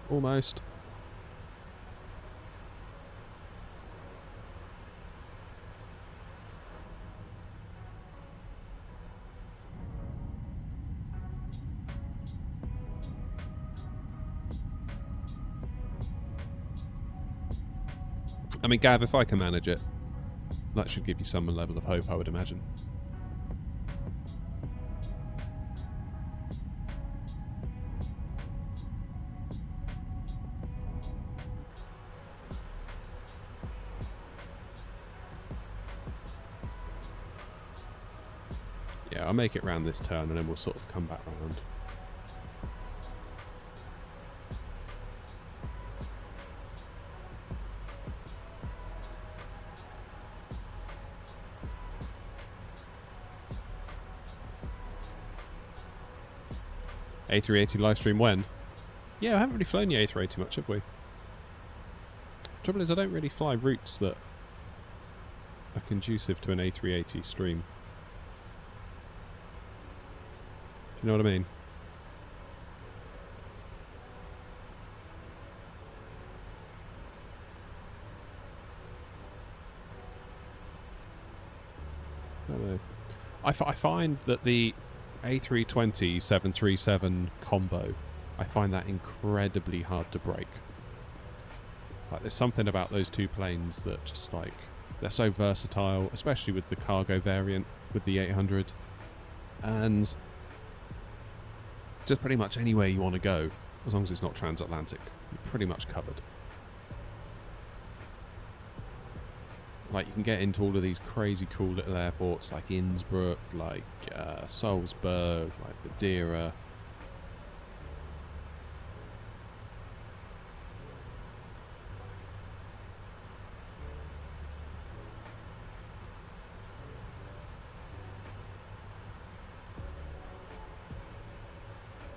Almost. I mean, Gav, if I can manage it, that should give you some level of hope, I would imagine. Yeah, I'll make it round this turn and then we'll sort of come back round. A380 livestream when? Yeah, I haven't really flown the A380 much, have we? Trouble is, I don't really fly routes that are conducive to an A380 stream. Do you know what I mean? I don't know. I find that the A320 737 combo, I find that incredibly hard to break. Like, there's something about those two planes that just, like, they're so versatile, especially with the cargo variant with the 800, and just pretty much anywhere you want to go, as long as it's not transatlantic, you're pretty much covered. Like, you can get into all of these crazy cool little airports like Innsbruck, like Salzburg, like Madeira.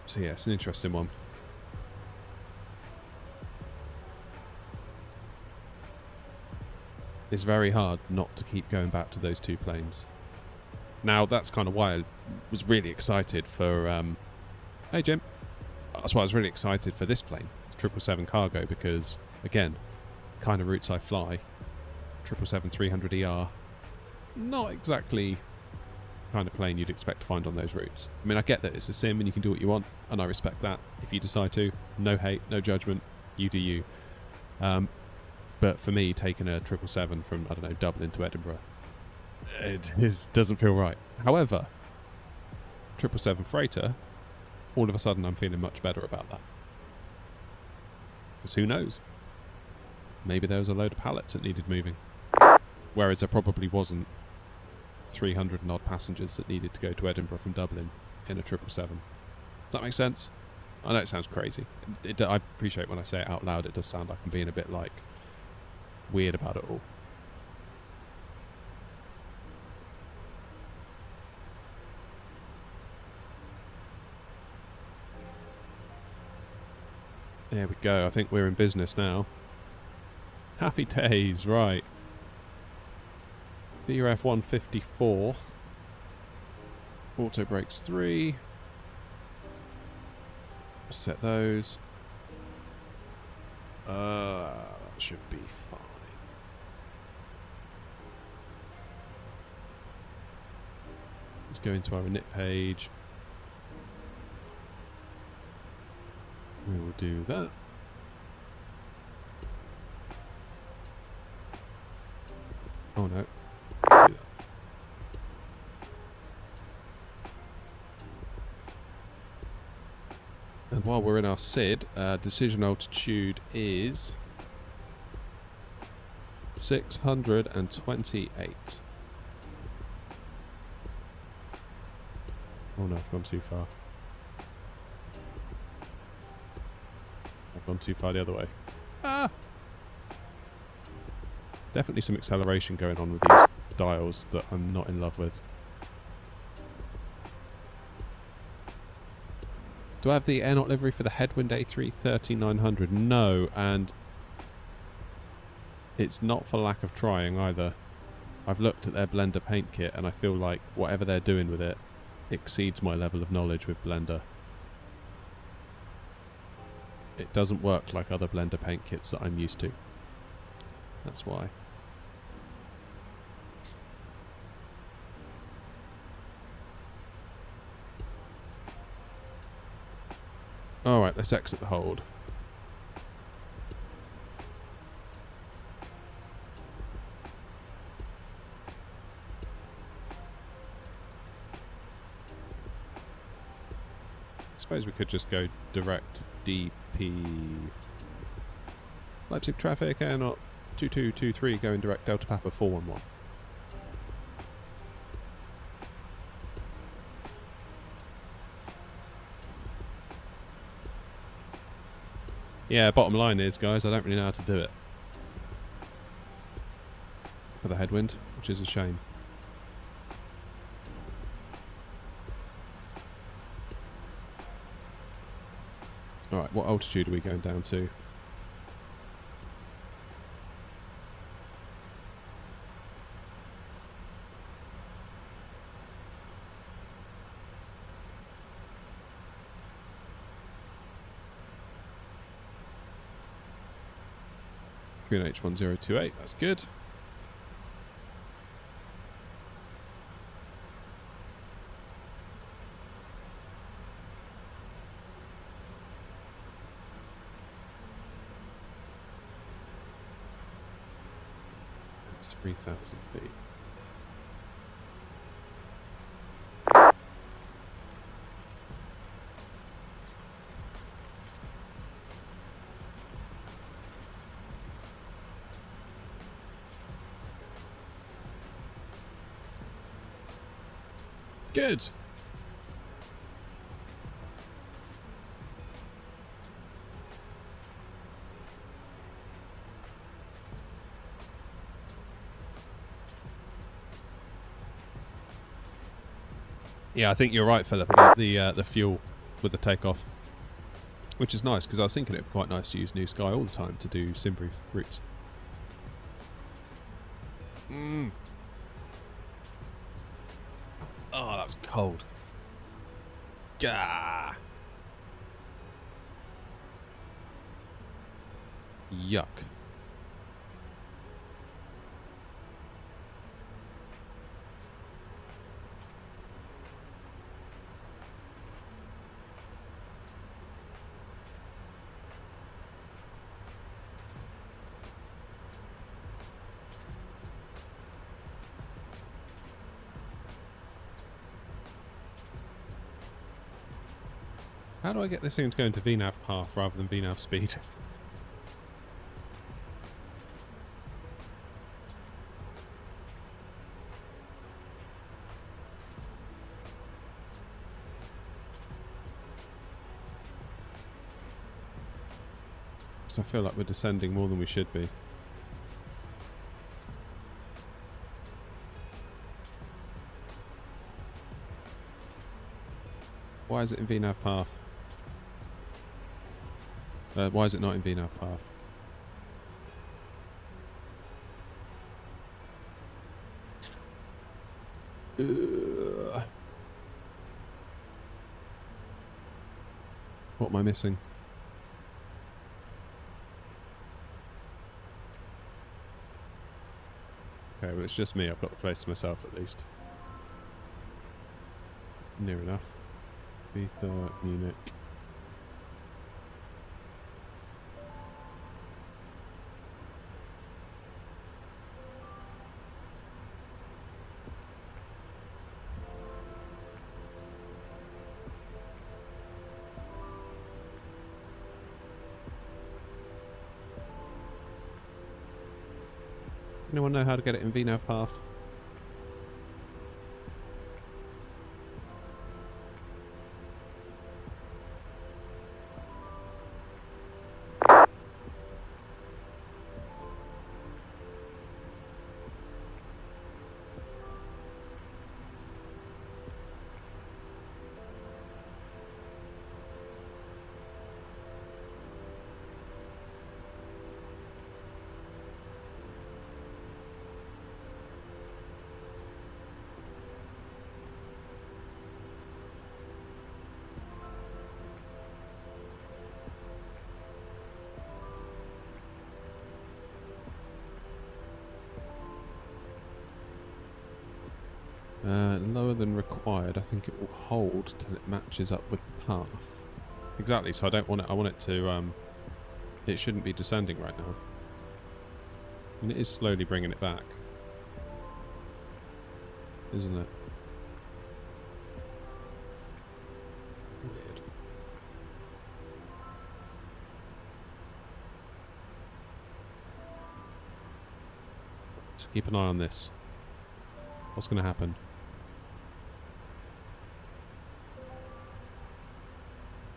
So yeah, it's an interesting one. It's very hard not to keep going back to those two planes. Now, that's kind of why I was really excited for... hey, Jim. That's why I was really excited for this plane, 777 Cargo, because, again, kind of routes I fly, 777-300ER, not exactly the kind of plane you'd expect to find on those routes. I mean, I get that it's a sim and you can do what you want, and I respect that. If you decide to, no hate, no judgment, you do you. But for me, taking a 777 from, I don't know, Dublin to Edinburgh, it doesn't feel right. However, 777 freighter, all of a sudden I'm feeling much better about that. Because who knows? Maybe there was a load of pallets that needed moving. Whereas there probably wasn't 300 and odd passengers that needed to go to Edinburgh from Dublin in a 777. Does that make sense? I know it sounds crazy. I appreciate when I say it out loud, it does sound like I'm being a bit like weird about it all. There we go. I think we're in business now. Happy days, right. VRF 154. Auto brakes 3. Set those. That should be fine. Let's go into our init page. We will do that. Oh no. Do that. And while we're in our SID, decision altitude is 628. Oh no, I've gone too far. I've gone too far the other way. Ah! Definitely some acceleration going on with these dials that I'm not in love with. Do I have the airnaut livery for the Headwind A330-900? No, and it's not for lack of trying either. I've looked at their Blender paint kit and I feel like whatever they're doing with it exceeds my level of knowledge with Blender. It doesn't work like other Blender paint kits that I'm used to. That's why. Alright, let's exit the hold. I suppose we could just go direct DP. Leipzig traffic, airnaut 2223 going direct Delta Papa 411. Yeah, bottom line is, guys, I don't really know how to do it. For the headwind, which is a shame. Alright, what altitude are we going down to? QNH1028, that's good. It's 3,000 feet. Good. Yeah, I think you're right, Philip, about the fuel with the takeoff, which is nice because I was thinking it'd be quite nice to use New Sky all the time to do sim-brief routes. Oh, that was cold. Gah. Yuck. How do I get this thing to go into VNAV path rather than VNAV speed? Because I feel like we're descending more than we should be. Why is it in VNAV path? Why is it not in VNAV path? What am I missing? Okay, well it's just me. I've got the place to myself at least. Near enough. Beta, Munich. Anyone know how to get it in VNAV path? Lower than required. I think it will hold till it matches up with the path. Exactly. So I don't want it. I want it to. It shouldn't be descending right now. And it is slowly bringing it back, isn't it? Weird. So keep an eye on this. What's going to happen?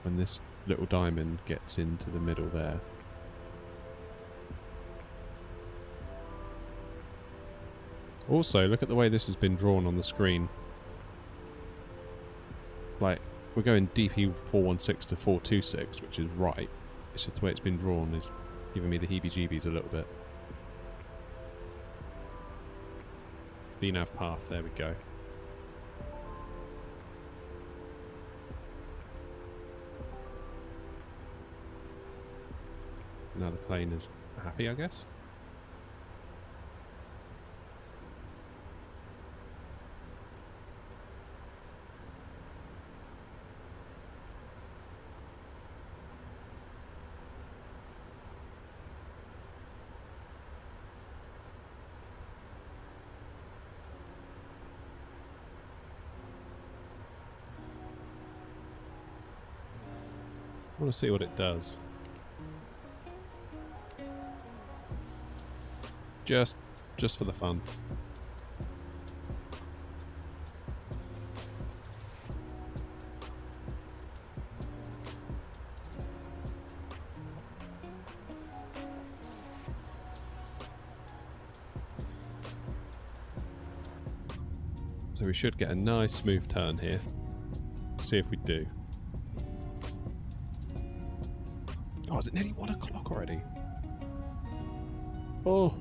When this little diamond gets into the middle there. Also, look at the way this has been drawn on the screen. Like, we're going DP 416 to 426, which is right. It's just the way it's been drawn is giving me the heebie-jeebies a little bit. VNAV path, there we go. Now the plane is happy, I guess. I want to see what it does. Just for the fun. So we should get a nice smooth turn here. See if we do. Oh, is it nearly 1 o'clock already? Oh.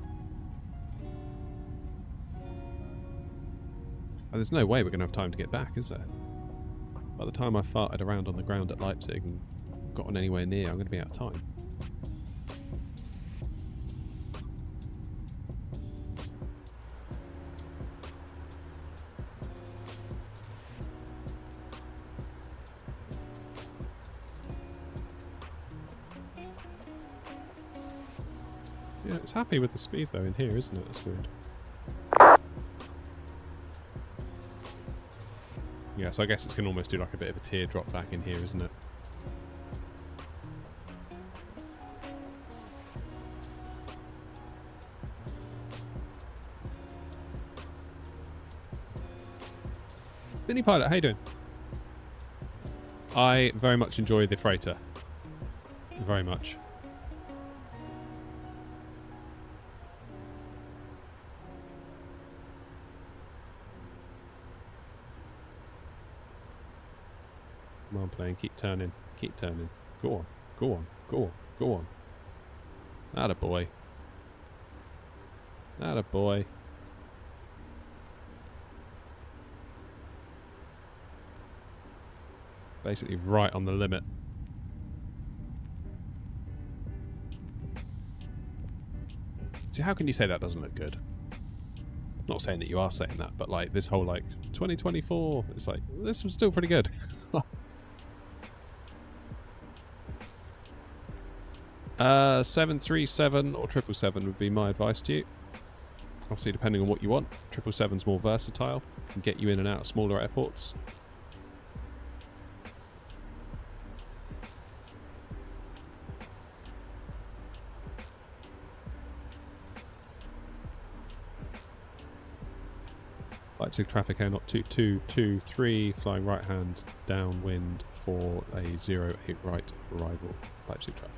Oh, there's no way we're going to have time to get back, is there? By the time I farted around on the ground at Leipzig and gotten anywhere near, I'm going to be out of time. Yeah, it's happy with the speed though in here, isn't it? That's good. Yeah, so I guess it's going to almost do like a bit of a teardrop back in here, isn't it? Mini Pilot, how you doing? I very much enjoy the freighter. Very much. Come on, plane, keep turning, keep turning. Go on, go on, go on, go on. Atta boy. Atta boy. Basically right on the limit. See, how can you say that doesn't look good? I'm not saying that you are saying that, but like this whole like 2024, it's like, this was still pretty good. 737 or 777 would be my advice to you. Obviously, depending on what you want. 777's more versatile, can get you in and out of smaller airports. Leipzig traffic air not 2223, flying right hand downwind for a 08 right arrival. Leipzig traffic.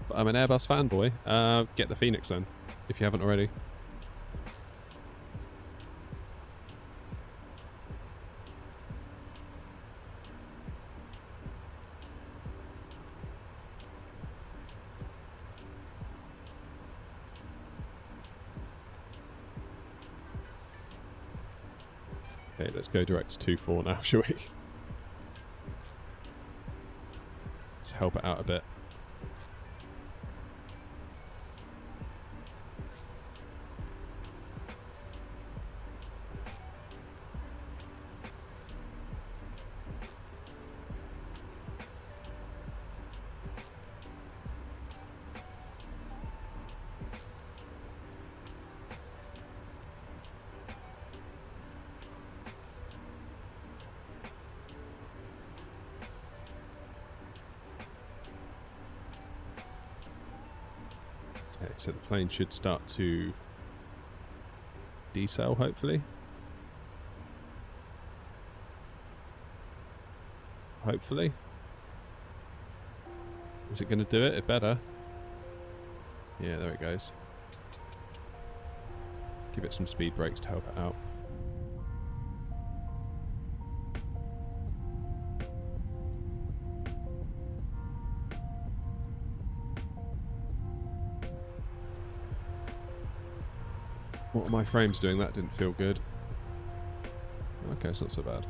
But I'm an Airbus fanboy. Get the Phoenix then, if you haven't already. Okay, let's go direct to 2-4 now, shall we? Let's help it out a bit. Okay, so the plane should start to decel, hopefully. hopefully. Is it going to do it? It better. Yeah, there it goes. Give it some speed brakes to help it out. What are my frames doing? That didn't feel good. Okay, it's not so bad.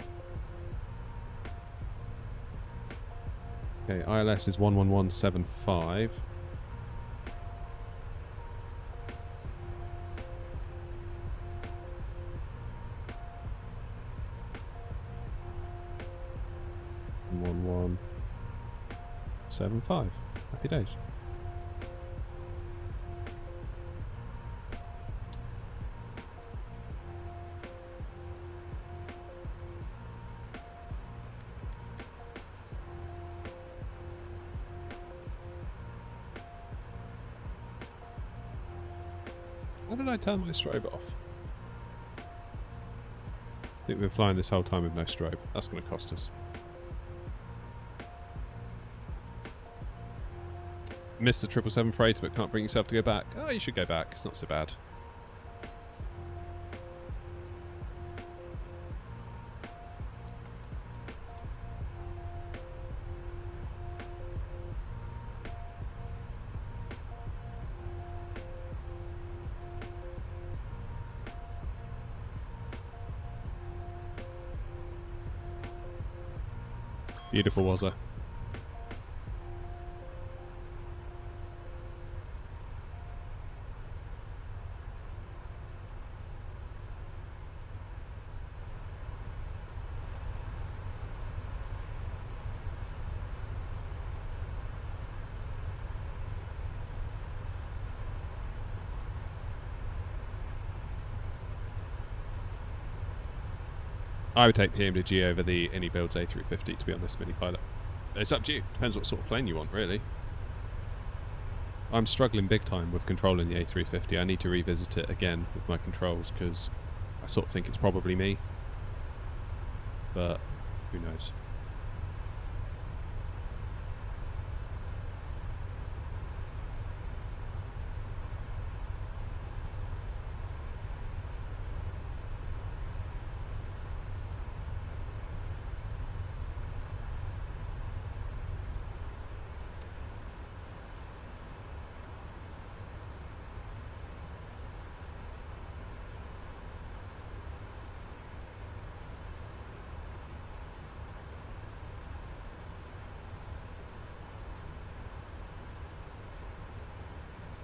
Okay, ILS is 11175. And 1175. Happy days. Why did I turn my strobe off? I think we've been flying this whole time with no strobe. That's going to cost us. Missed the 777 freighter but can't bring yourself to go back. Oh, you should go back. It's not so bad. Beautiful, was it? I would take PMDG over the any builds A350 to be honest, mini pilot. It's up to you. Depends what sort of plane you want, really. I'm struggling big time with controlling the A350. I need to revisit it again with my controls because I sort of think it's probably me. But who knows?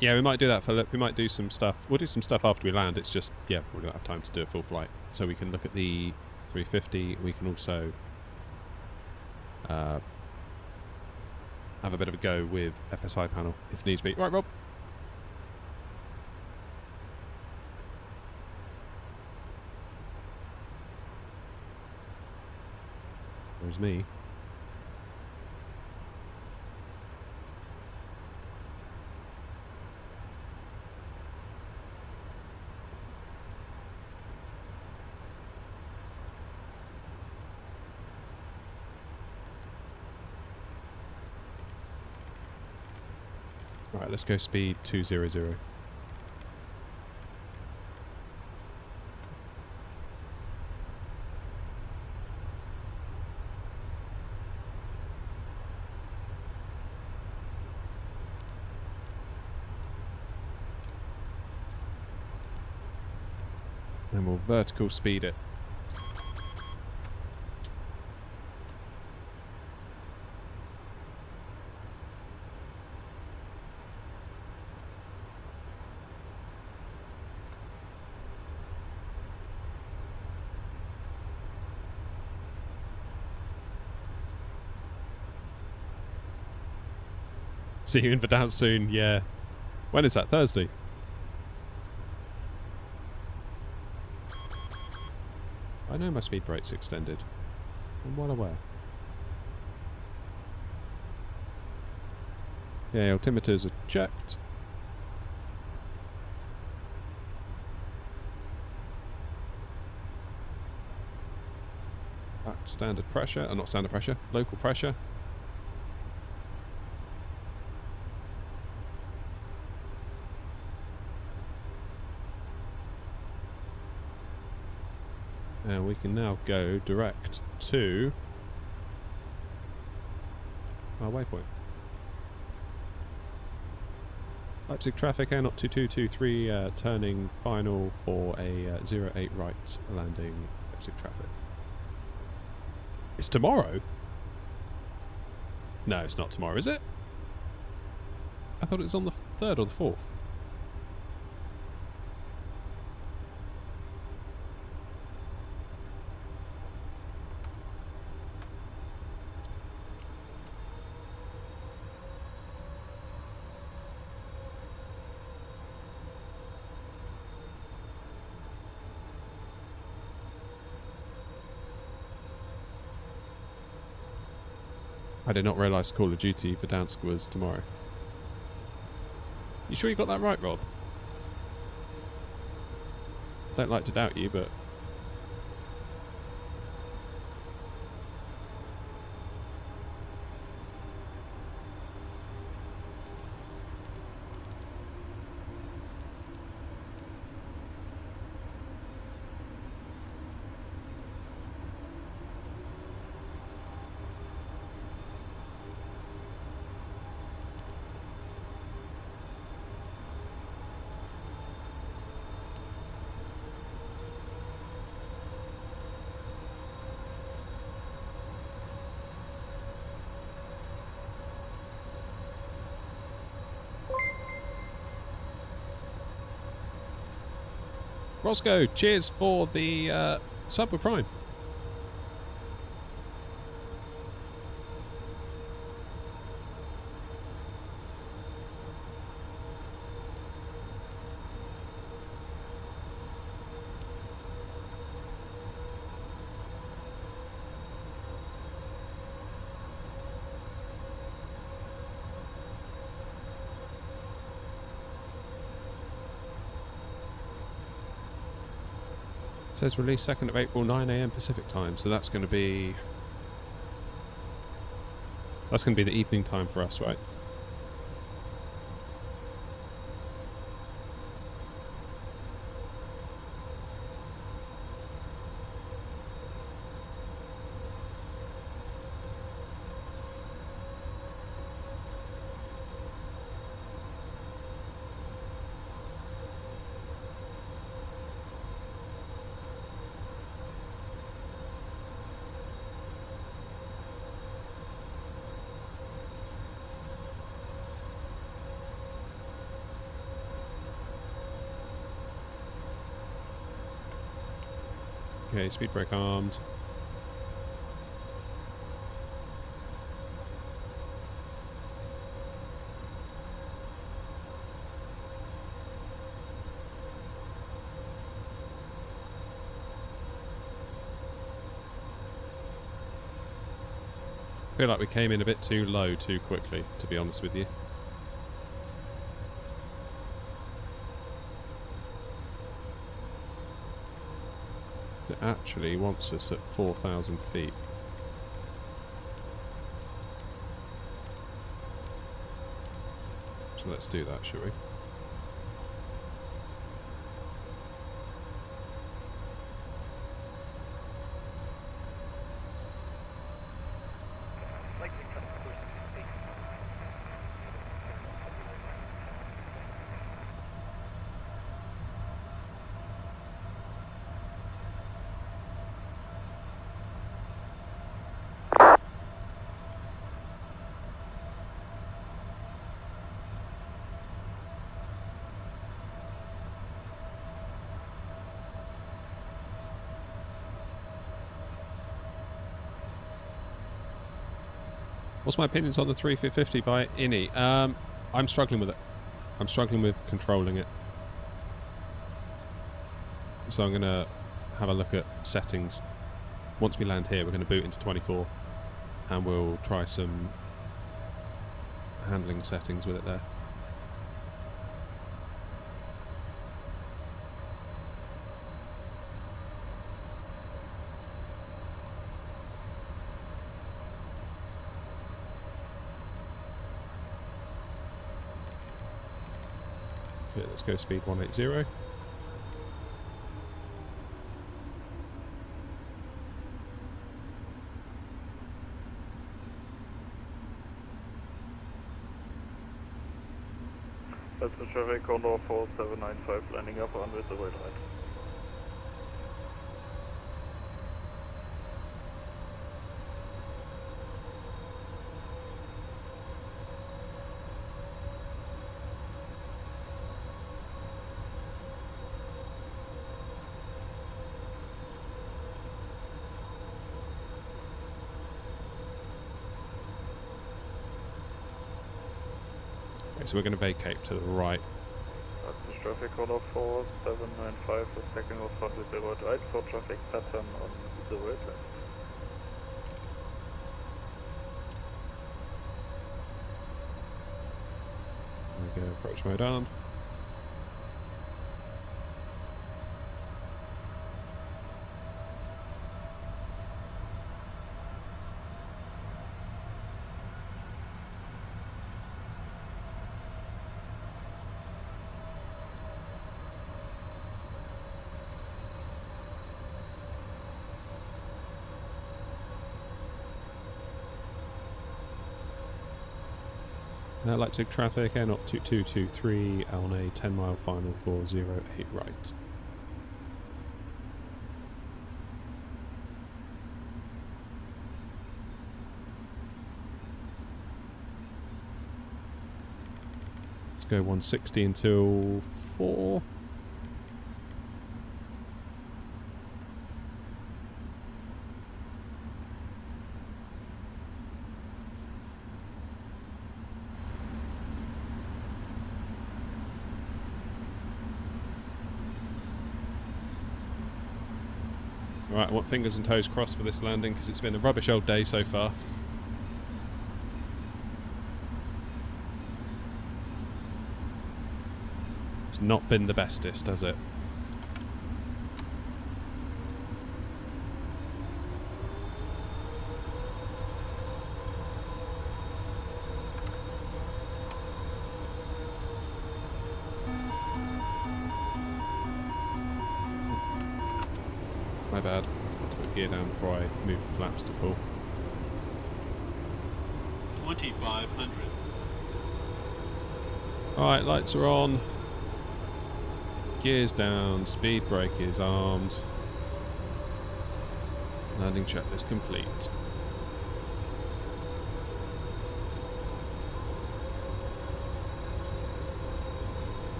Yeah, we might do that, Philip. We might do some stuff. We'll do some stuff after we land. It's just, yeah, we don't have time to do a full flight. So we can look at the 350. We can also have a bit of a go with FSI panel if needs be. Right, Rob. There's me. Alright, let's go speed 200. And we'll vertical speed it. See you in Verdun soon, yeah. When is that? Thursday? I know my speed brake's extended. I'm well aware. Yeah, altimeters are checked. standard pressure, not standard pressure, local pressure. And we can now go direct to our waypoint. Leipzig traffic, Air 2223, turning final for a 08 right landing, Leipzig traffic. It's tomorrow? No, it's not tomorrow, is it? I thought it was on the 3rd or the 4th. I did not realise Call of Duty Verdansk was tomorrow. You sure you got that right, Rob? Don't like to doubt you, but... Roscoe, cheers for the sub with Prime. Says release 2nd of April, 9 AM Pacific time, so that's going to be the evening time for us, right? Okay, speed brake armed. I feel like we came in a bit too low too quickly, to be honest with you. It actually wants us at 4,000 feet. So let's do that, shall we? What's my opinions on the 350 by Innie? I'm struggling with it. I'm struggling with controlling it. So I'm going to have a look at settings. Once we land here, we're going to boot into 24 and we'll try some handling settings with it there. Okay, let's go speed 180. That's the traffic Condor 4795 landing up on with the wait right. So we're going to vacate to the right. That's the traffic Condor 4795, the second was front with the word right for traffic pattern on the word left. There we go, approach mode on. Leipzig traffic, air not 2223 on a 10 mile final 408 right. Let's go 160 until 4. Right, I want fingers and toes crossed for this landing because it's been a rubbish old day so far. It's not been the bestest, has it? My bad. I've got to put gear down before I move the flaps to full. 2500. Alright, lights are on. Gears down. Speed brake is armed. Landing checklist complete.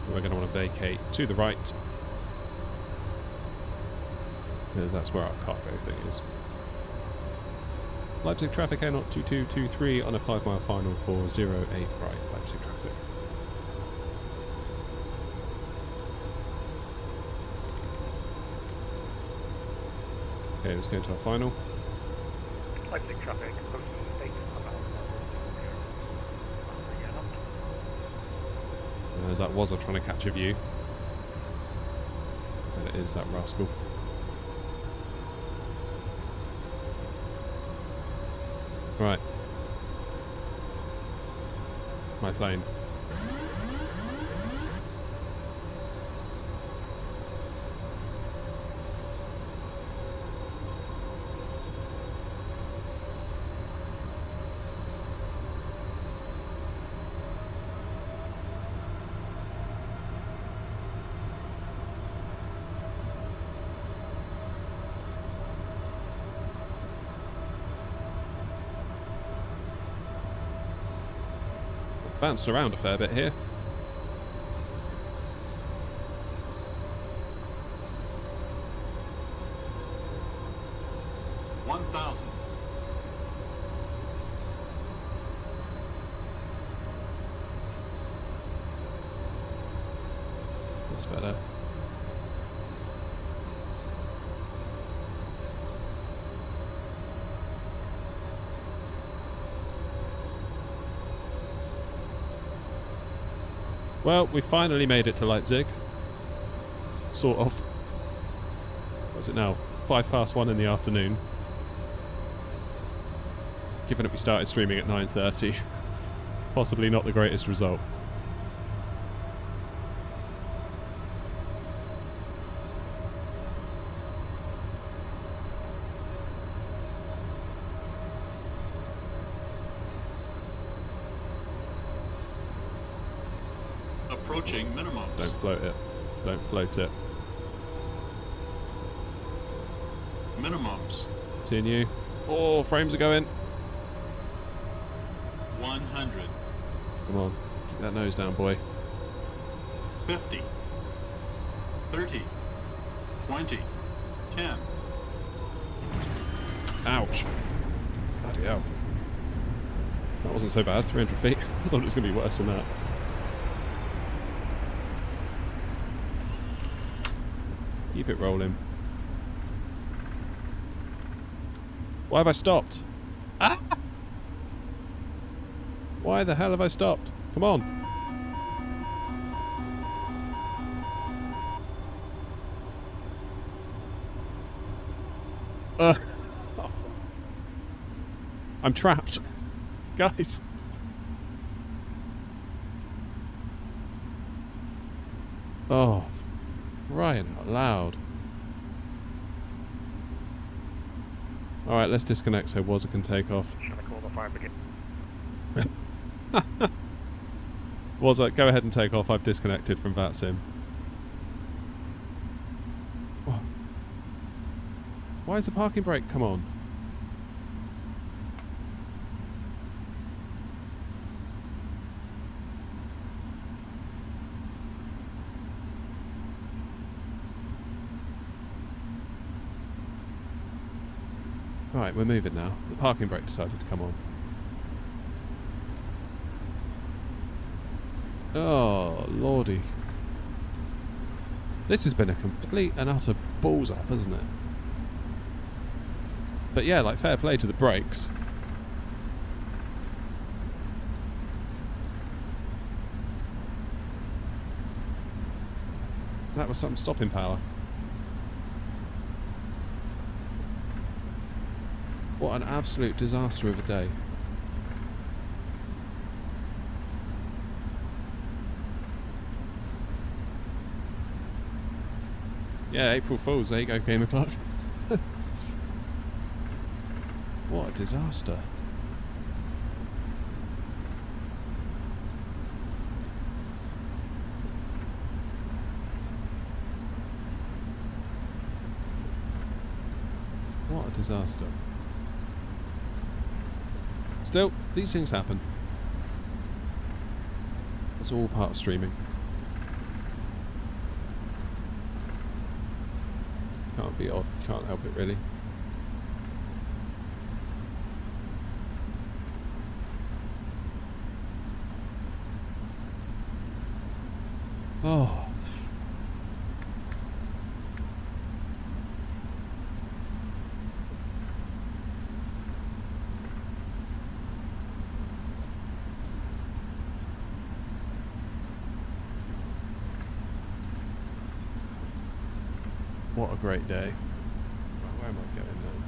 We're going to want to vacate to the right, because that's where our cargo thing is. Leipzig traffic air not 2223 on a 5 mile final 408 right, Leipzig traffic. Okay, let's go to our final. Leipzig traffic, close to 8 As that was, I'm trying to catch a view. And it is that rascal. Right. My plane. Bouncing around a fair bit here. That's better. Well, we finally made it to Leipzig. Sort of. What's it now? 1:05 in the afternoon. Given that we started streaming at 9:30, possibly not the greatest result. Approaching minimum. Don't float it. Don't float it. Minimums. Continue. Oh, frames are going. 100. Come on. Keep that nose down, boy. 50. 30. 20. 10. Ouch. Bloody hell. That wasn't so bad. 300 feet. I thought it was going to be worse than that. Keep it rolling. Why have I stopped? Ah! Why the hell have I stopped? Come on. I'm trapped. Guys. Oh, crying out loud. Alright, let's disconnect so Wazza can take off. Shall I call the fire brigade? Wazza, go ahead and take off. I've disconnected from VATSIM. Oh. Why is the parking brake come on? Right, we're moving now. The parking brake decided to come on. Oh, lordy. This has been a complete and utter balls up, hasn't it? But yeah, like, fair play to the brakes. That was some stopping power. What an absolute disaster of a day. Yeah, April Fools, there you go, Game O'Clock. What a disaster. What a disaster. Still, these things happen. It's all part of streaming. Can't be odd, can't help it really. Oh. What a great day. Right, where am I going now?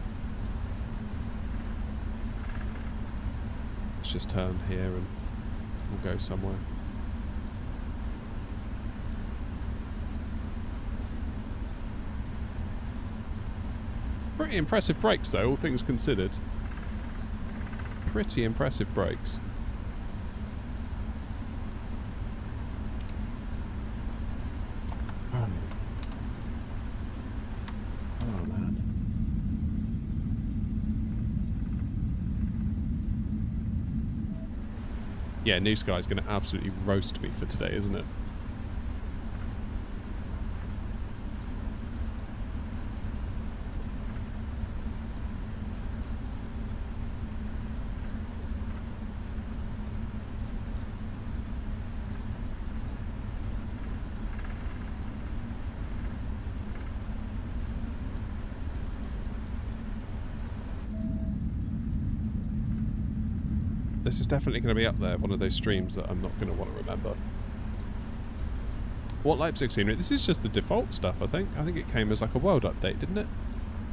Let's just turn here and we'll go somewhere. Pretty impressive brakes though, all things considered. Pretty impressive brakes. Yeah, New Sky's going to absolutely roast me for today, isn't it? This is definitely going to be up there, one of those streams that I'm not going to want to remember. What Leipzig scenery? This is just the default stuff, I think. I think it came as like a world update, didn't it?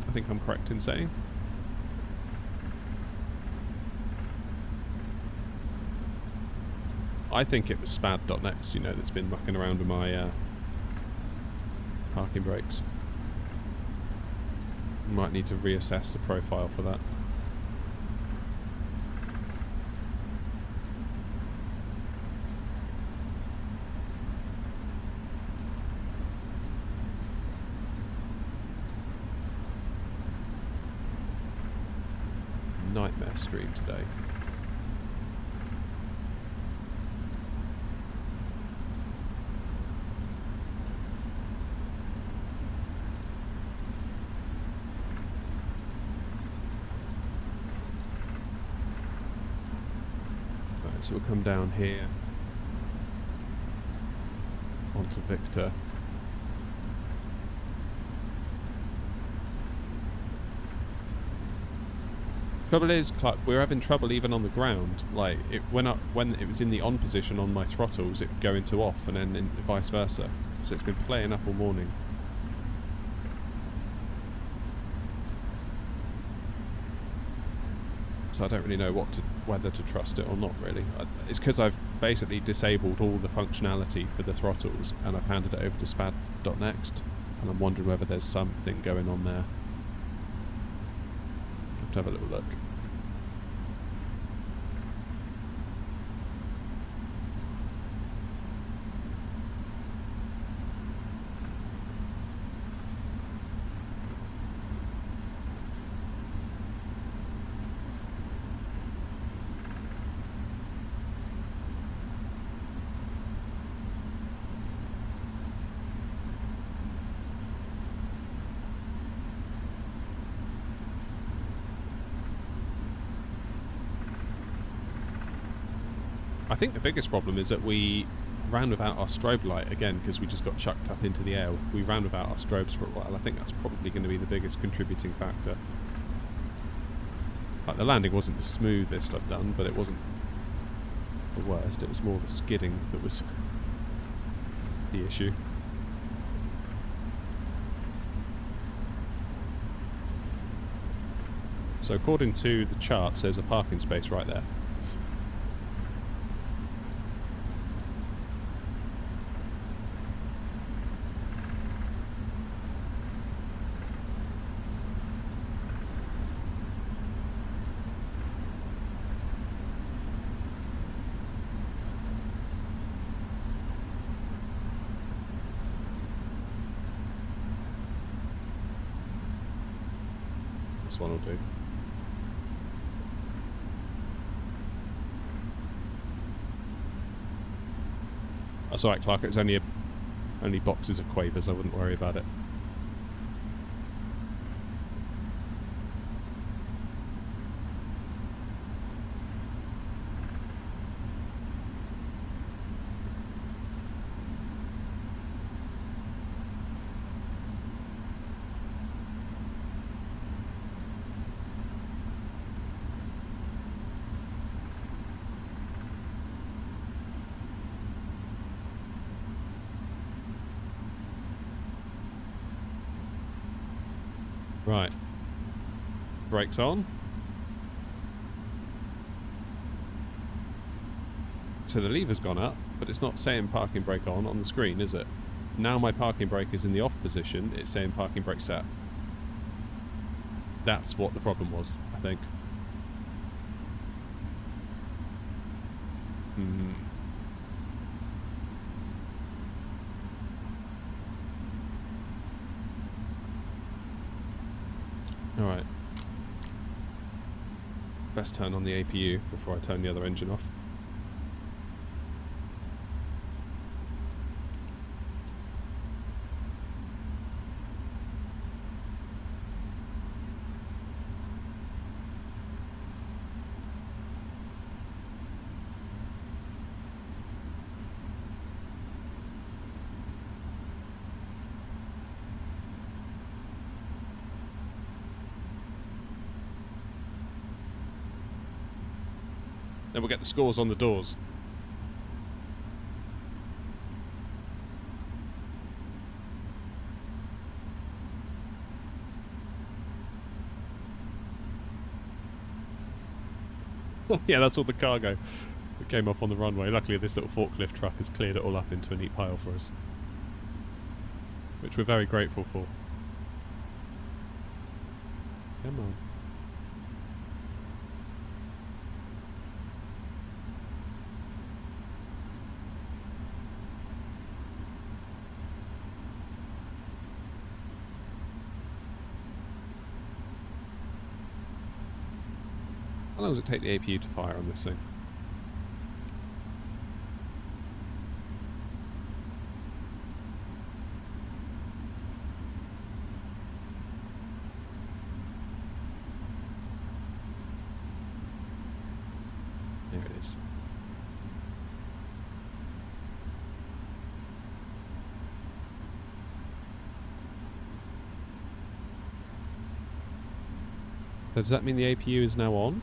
I think I'm correct in saying. I think it was spad.next, you know, that's been mucking around with my parking brakes. Might need to reassess the profile for that. Nightmare stream today. Right, so we'll come down here onto Victor. Trouble is, Clark, we're having trouble even on the ground. Like, it went up when it was in the on position on my throttles, it would go into off, and then vice versa. So it's been playing up all morning. So I don't really know whether to trust it or not, really. It's because I've basically disabled all the functionality for the throttles, and I've handed it over to spad.next, and I'm wondering whether there's something going on there. Have a little look. I think the biggest problem is that we ran without our strobe light again because we just got chucked up into the air. We ran without our strobes for a while. I think that's probably going to be the biggest contributing factor. Like, the landing wasn't the smoothest I've done, but it wasn't the worst. It was more the skidding that was the issue. So according to the charts, there's a parking space right there. This one will do. That's alright, Clark. It's only boxes of quavers. I wouldn't worry about it. Right. Brakes on. So the lever's gone up, but it's not saying parking brake on the screen, is it? Now my parking brake is in the off position, it's saying parking brake set. That's what the problem was, I think. Alright. Best turn on the APU before I turn the other engine off. Then we'll get the scores on the doors. Yeah, that's all the cargo that came off on the runway. Luckily, this little forklift truck has cleared it all up into a neat pile for us, which we're very grateful for. Come on. How long does it take the APU to fire on this thing? There it is. So does that mean the APU is now on?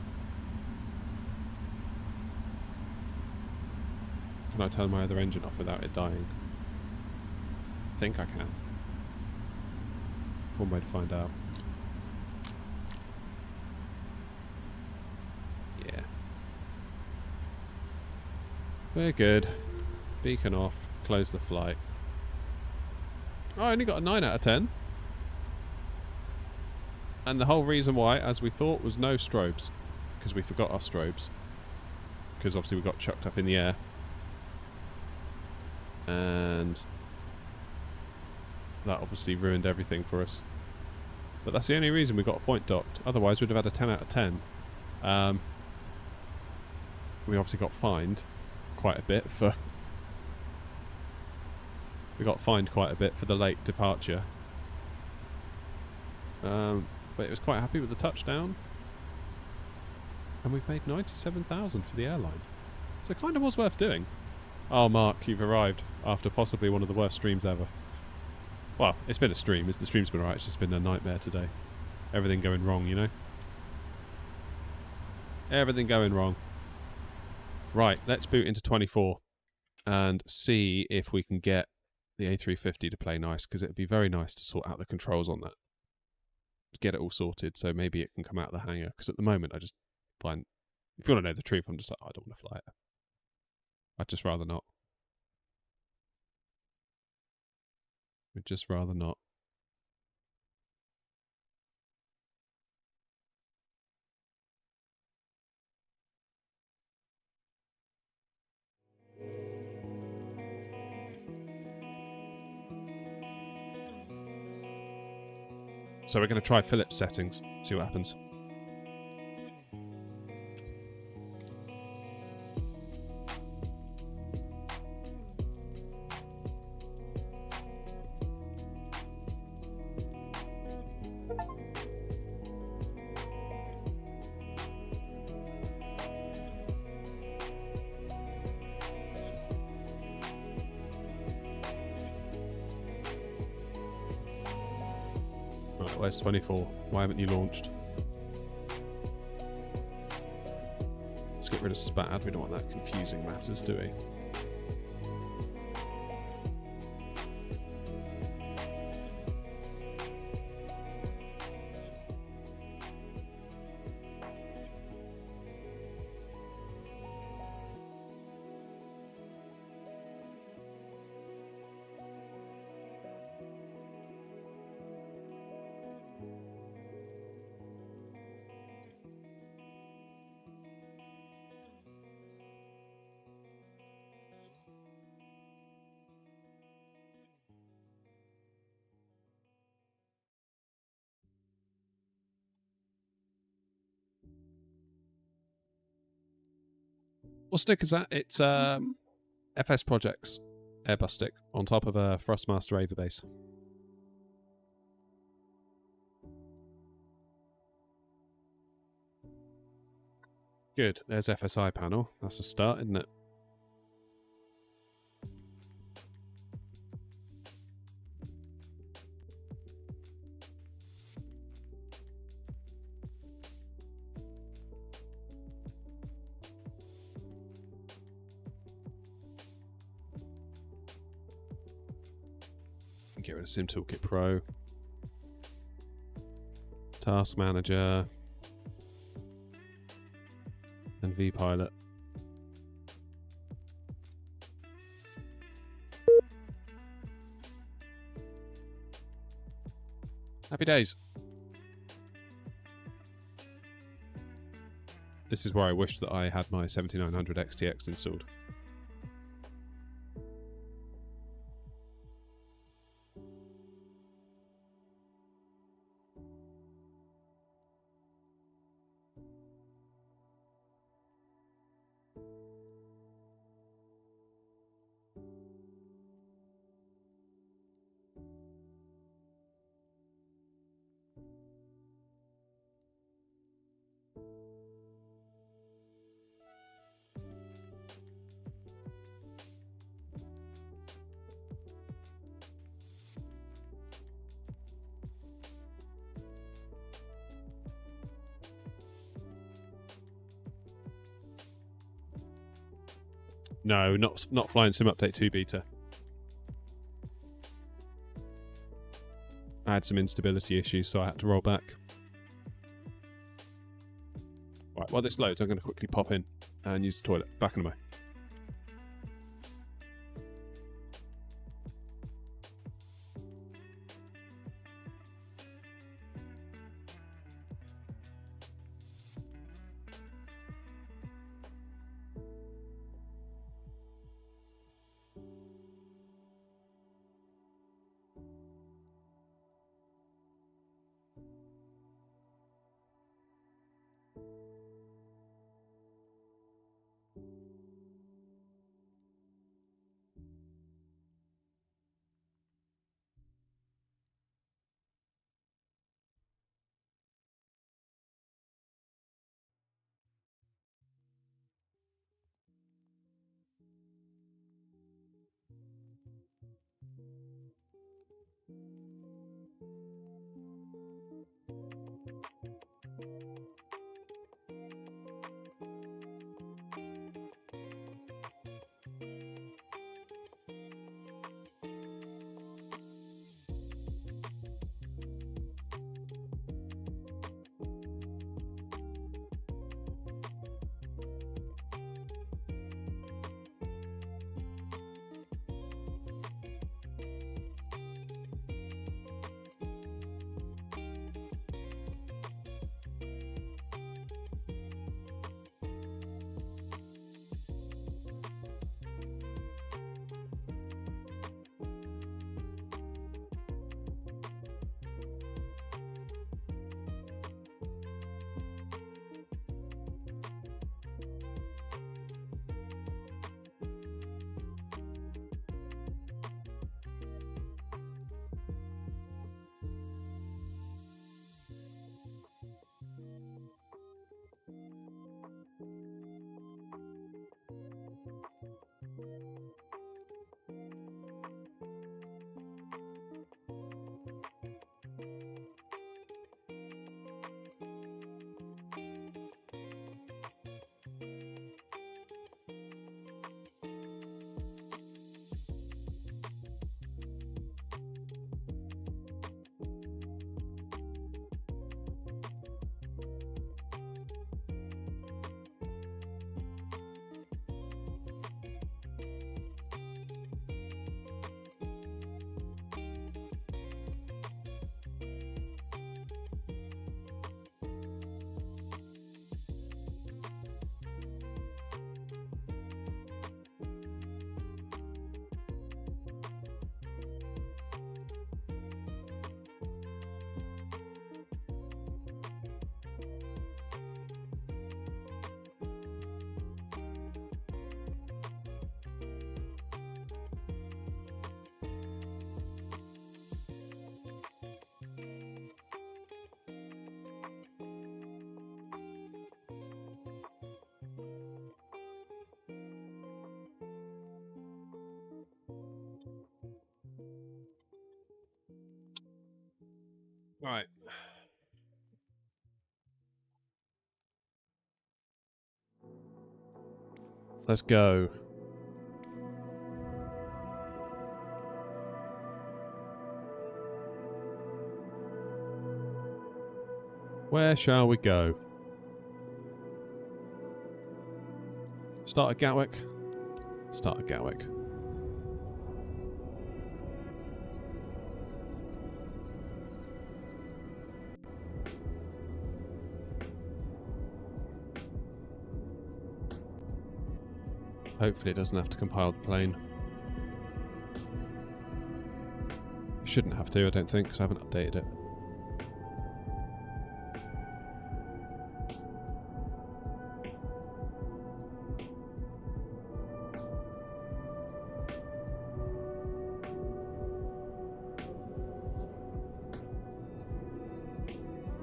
Can I turn my other engine off without it dying? I think I can. One way to find out. Yeah. We're good. Beacon off. Close the flight. Oh, I only got a 9 out of 10. And the whole reason why, as we thought, was no strobes. Because we forgot our strobes. Because obviously we got chucked up in the air. And that obviously ruined everything for us. But that's the only reason we got a point docked. Otherwise we'd have had a 10 out of 10. We obviously got fined quite a bit for... we got fined quite a bit for the late departure. But it was quite happy with the touchdown. And we paid $97,000 for the airline. So it kind of was worth doing. Oh, Mark, you've arrived after possibly one of the worst streams ever. Well, it's been a stream. The stream's been alright. It's just been a nightmare today. Everything going wrong, you know? Everything going wrong. Right, let's boot into 24 and see if we can get the A350 to play nice, because it would be very nice to sort out the controls on that. Get it all sorted so maybe it can come out of the hangar, because at the moment I just find... If you want to know the truth, I'm just like, I don't want to fly it. I'd just rather not. We'd just rather not. So we're going to try Philips settings, see what happens. Where's 24? Why haven't you launched? Let's get rid of SPAD. We don't want that confusing matters, do we? What stick is that? It's FS Projects Airbus stick on top of a Thrustmaster Ava base. Good. There's FSI panel. That's a start, isn't it? Get rid of Sim Toolkit Pro. Task Manager. and V-Pilot. Happy days. This is where I wish that I had my 7900 XTX installed. No, not flying Sim Update 2 beta. I had some instability issues, so I had to roll back. Right, while this loads, I'm going to quickly pop in and use the toilet. Back in a moment. Right. Let's go. Where shall we go? Start at Gatwick. Start at Gatwick. Hopefully it doesn't have to compile the plane. It shouldn't have to, I don't think, because I haven't updated it.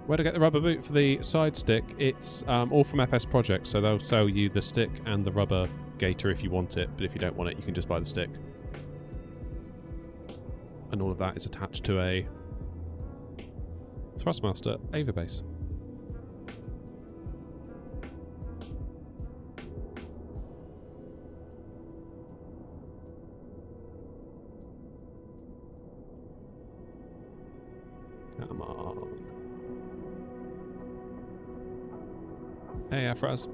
Where to get the rubber boot for the side stick? It's all from FS Projects, so they'll sell you the stick and the rubber gaiter if you want it, but if you don't want it, you can just buy the stick. And all of that is attached to a Thrustmaster Ava base. Come on. Hey, Afraz.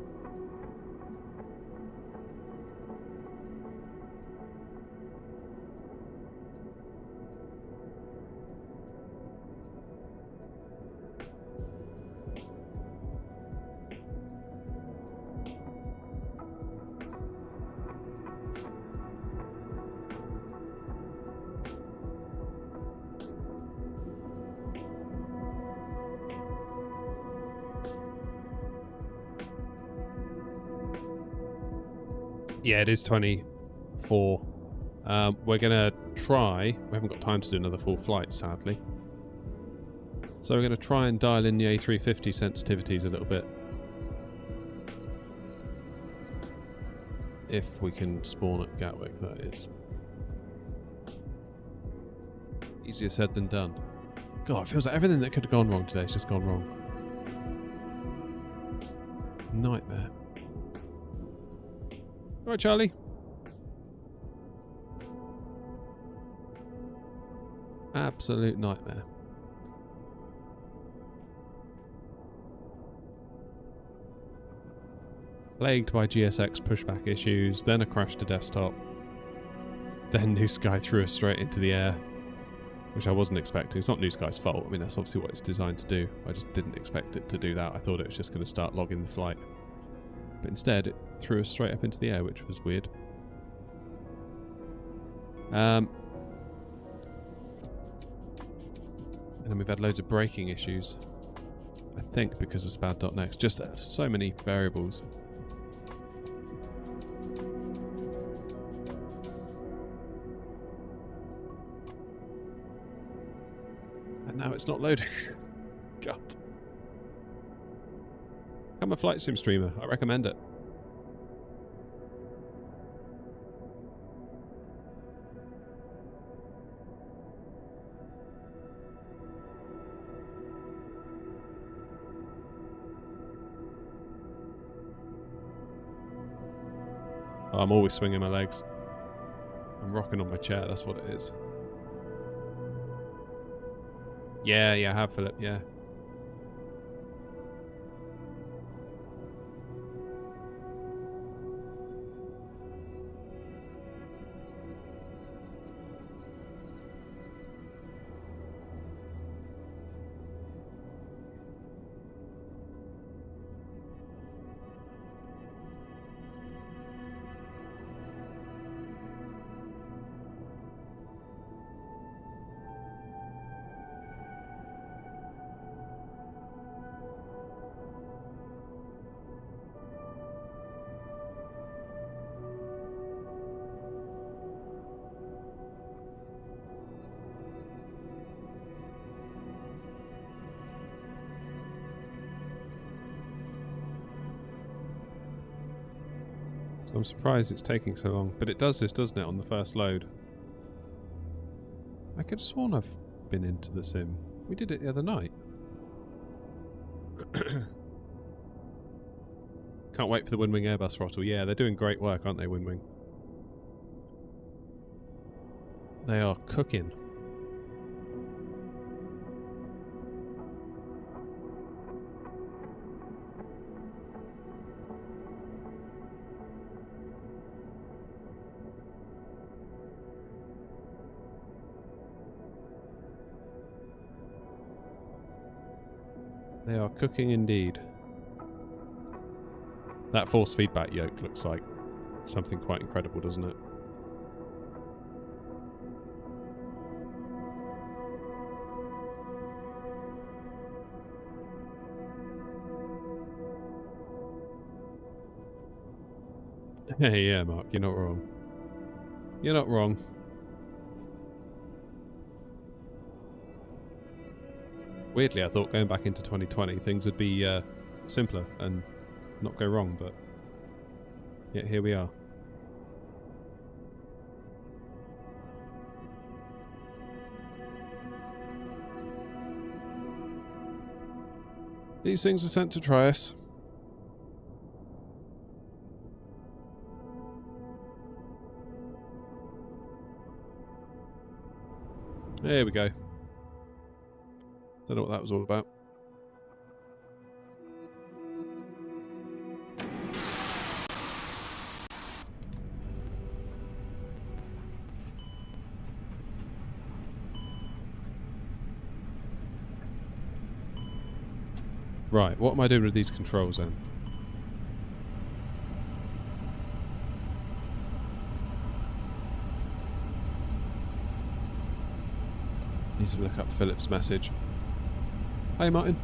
Yeah, it is 24. We're going to try... We haven't got time to do another full flight, sadly. So we're going to try and dial in the A350 sensitivities a little bit. If we can spawn at Gatwick, that is. Easier said than done. God, it feels like everything that could have gone wrong today has just gone wrong. Nightmare. Alright, Charlie. Absolute nightmare. Plagued by GSX pushback issues, then a crash to desktop. Then New Sky threw us straight into the air, which I wasn't expecting. It's not New Sky's fault. I mean, that's obviously what it's designed to do. I just didn't expect it to do that. I thought it was just going to start logging the flight. But instead, it threw us straight up into the air, which was weird. And then we've had loads of braking issues. I think because of spad.next. Just so many variables. And now it's not loading. God. I'm a flight sim streamer. I recommend it. Oh, I'm always swinging my legs. I'm rocking on my chair, that's what it is. Yeah, I have, Philip, yeah. So I'm surprised it's taking so long. But it does this, doesn't it, on the first load? I could have sworn I've been into the sim. We did it the other night. Can't wait for the Windwing Airbus throttle. Yeah, they're doing great work, aren't they, Windwing? They are cooking. They are cooking indeed. That force feedback yoke looks like something quite incredible, doesn't it? Hey, yeah, Mark, you're not wrong. You're not wrong. Weirdly, I thought going back into 2020 things would be simpler and not go wrong, but yet here we are. These things are sent to try us. There we go. Don't know what that was all about. Right, what am I doing with these controls then? Need to look up Philip's message. Hey, Martin.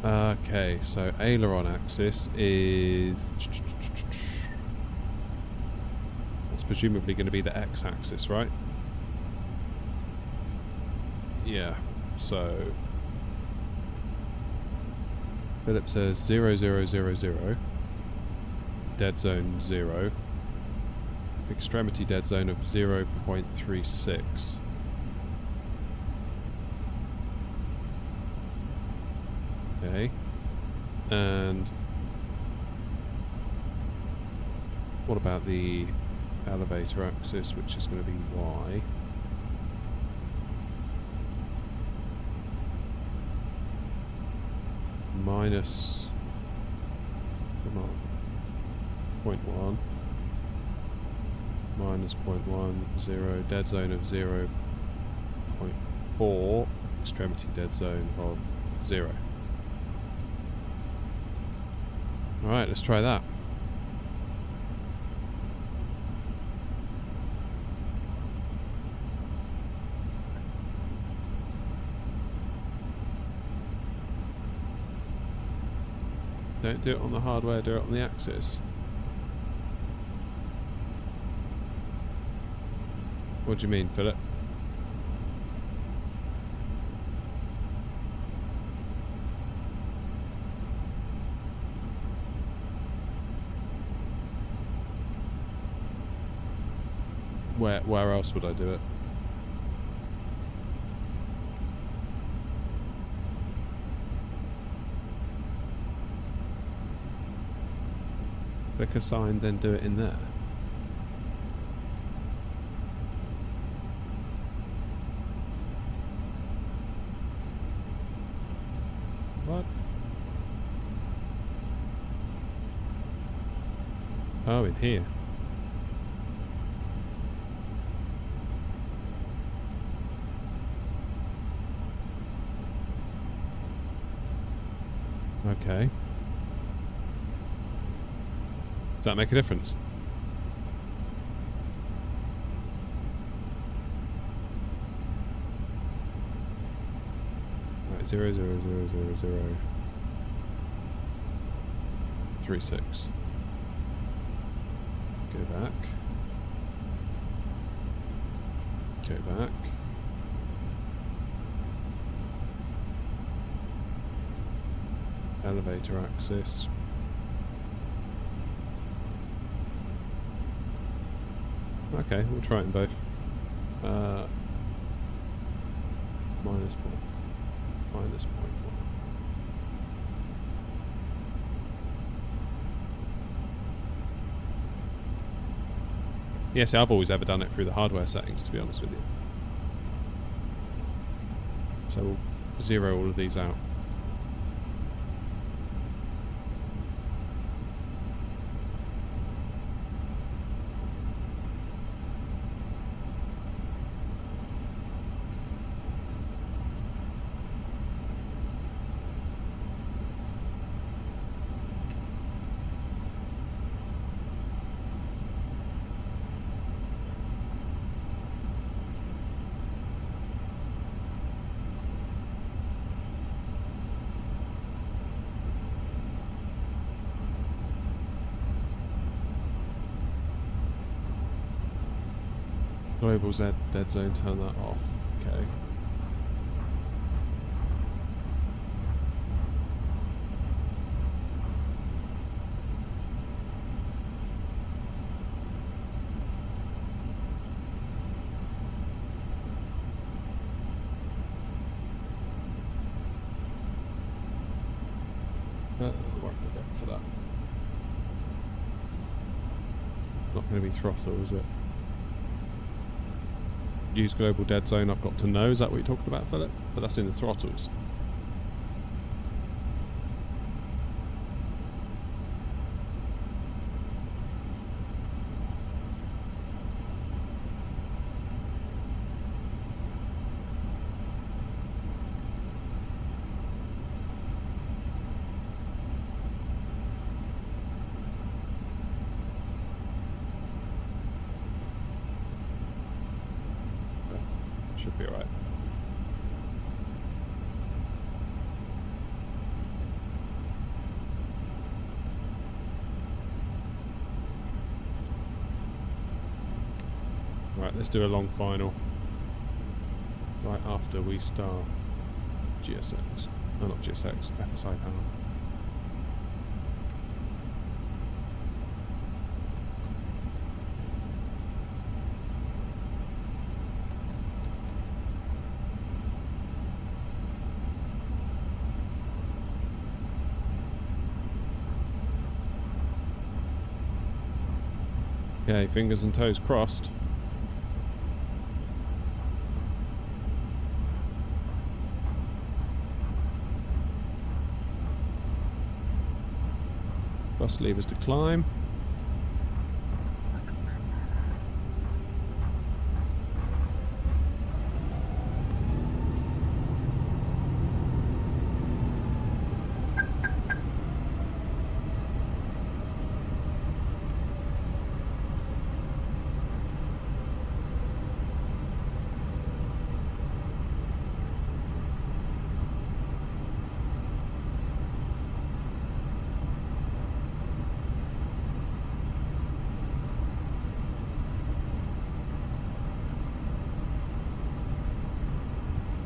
Okay, so aileron axis is... That's presumably going to be the x-axis, right? Yeah, so... Philip says 0, 0, 0, 0. Dead zone 0. Extremity dead zone of 0.36. Okay. And what about the elevator axis, which is going to be Y? Minus, come on, 0.1, minus 0.1, 0, dead zone of 0.4, extremity dead zone of 0. Alright, let's try that. Don't do it on the hardware, do it on the axis. What do you mean, Philip? Where else would I do it? Click a sign, then do it in there. What? Oh, in here. Okay. Does that make a difference? Right, 0, 0, 0, 0, 0, 3, 6. Go back. Go back. Elevator axis. Okay, we'll try it in both. Minus 0.1. Yes, I've always ever done it through the hardware settings, to be honest with you. So we'll zero all of these out. Global Z dead zone, turn that off. Okay. What can I get for that? It's not going to be throttle, is it? Use global dead zone, I've got to know. Is that what you're talking about, Philip? But that's in the throttles. Should be alright. Right, let's do a long final. Right after we start GSX. Oh, not GSX, FSI panel. Okay, fingers and toes crossed. Cross levers to climb.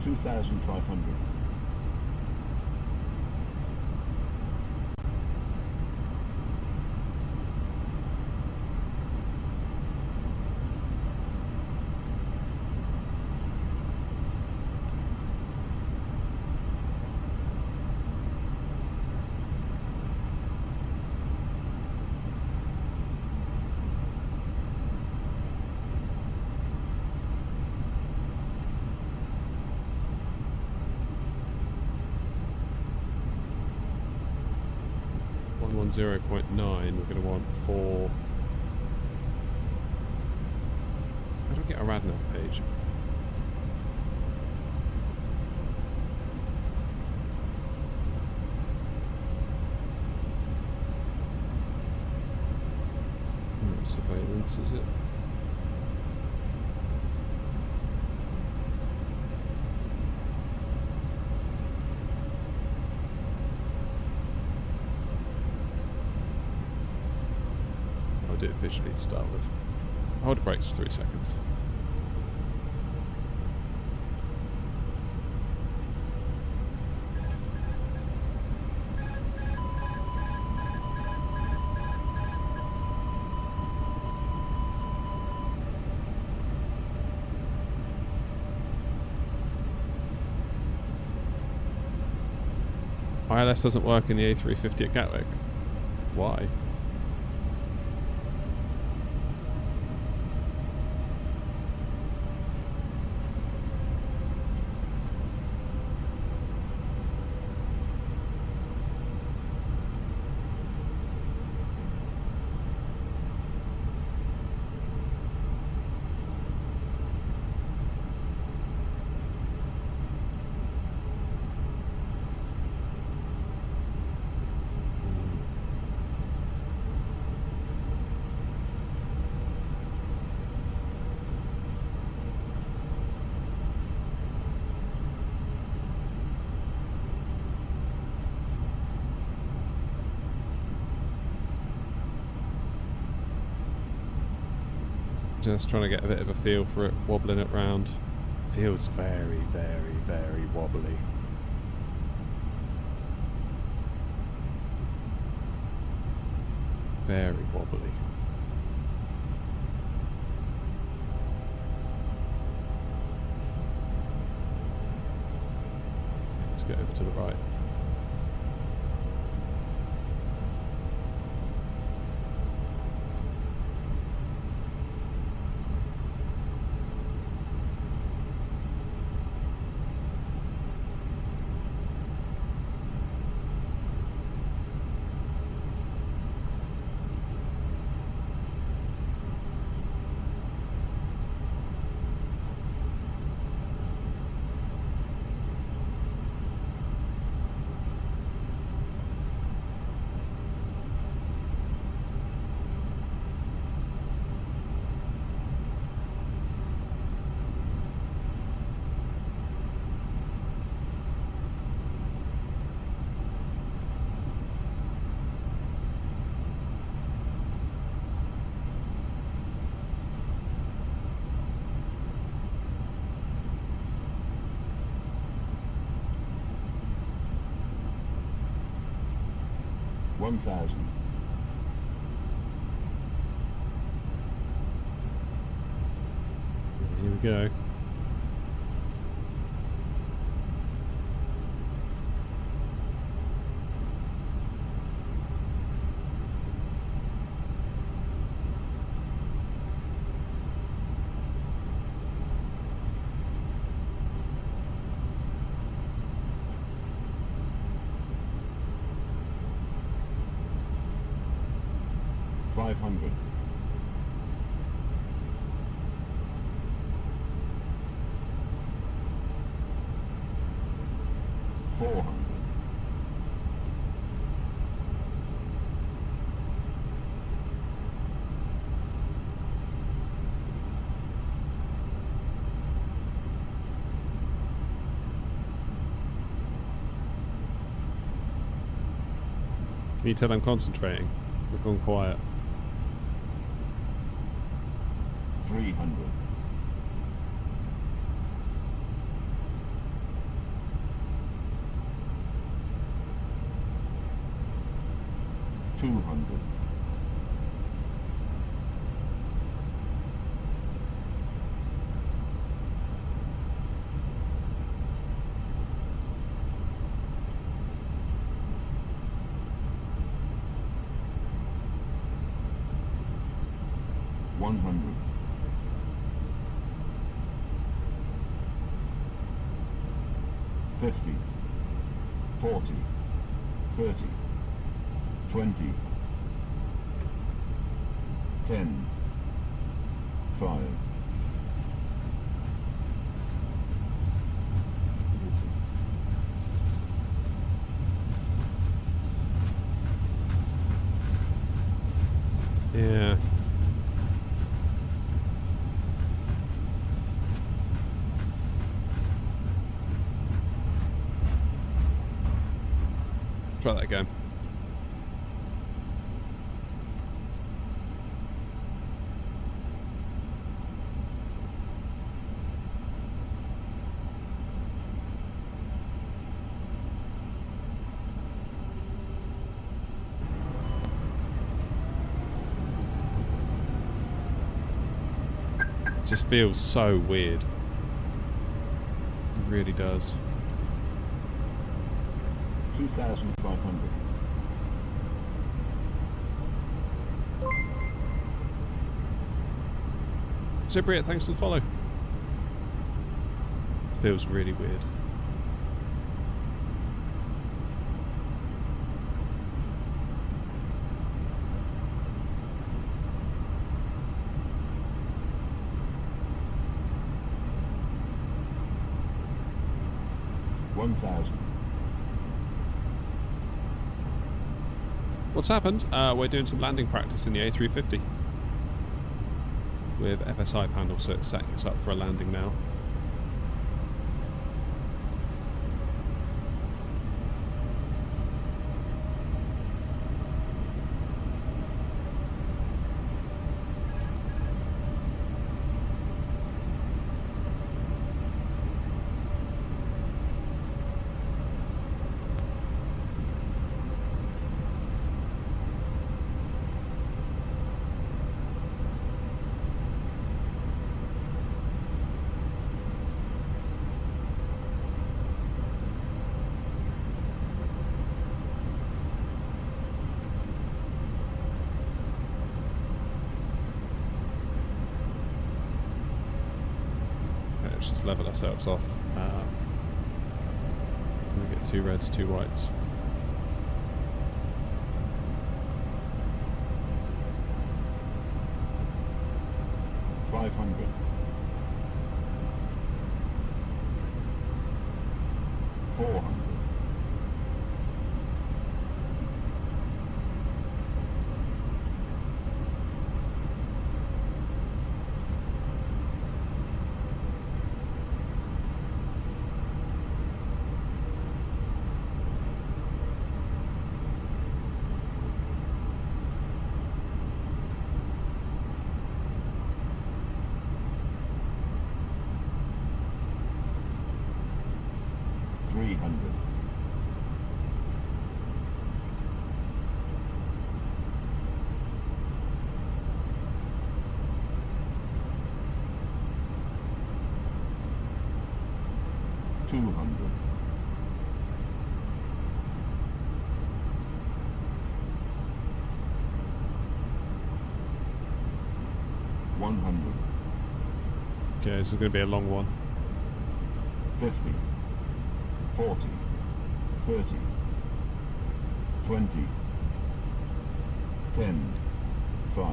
$2,500. On 0.9, we're going to want for... How do I get a RadNav page? Surveillance, is it? I'll do it visually to start with. Hold the brakes for 3 seconds. ILS doesn't work in the A350 at Gatwick. Why? Just trying to get a bit of a feel for it, wobbling it round. Feels very, very, very wobbly. Very wobbly. Let's get over to the right. Here we go. Can you tell I'm concentrating? We've gone quiet. 300. 200. 100. 50. 40. 30. 20. 10. 5. Yeah. Try that again. Just feels so weird. It really does. 2,500. Cypriot, thanks for the follow. It feels really weird. What's happened? We're doing some landing practice in the A350 with FSI panel, so it's setting us up for a landing now. Let's just level ourselves off. We get 2 reds, 2 whites. $500. 400. 300. 200. 100. Okay, this is going to be a long one. 50. 40, 30, 20, 10, 5.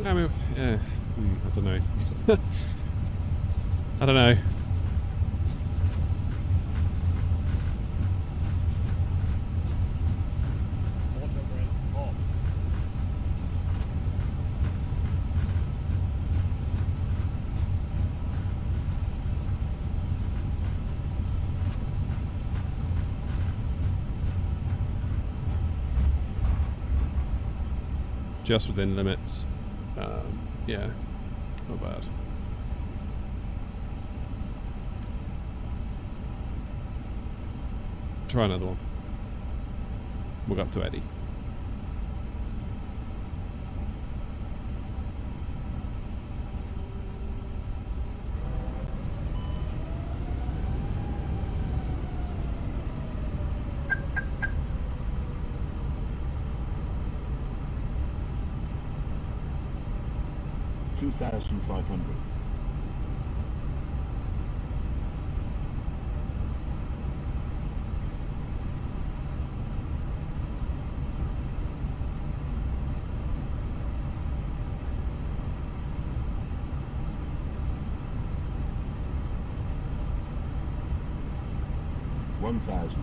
I mean, yeah, I don't know. I don't know. Just within limits. Yeah, not bad. Try another one. We'll go up to Eddie. $2,500. 1,000.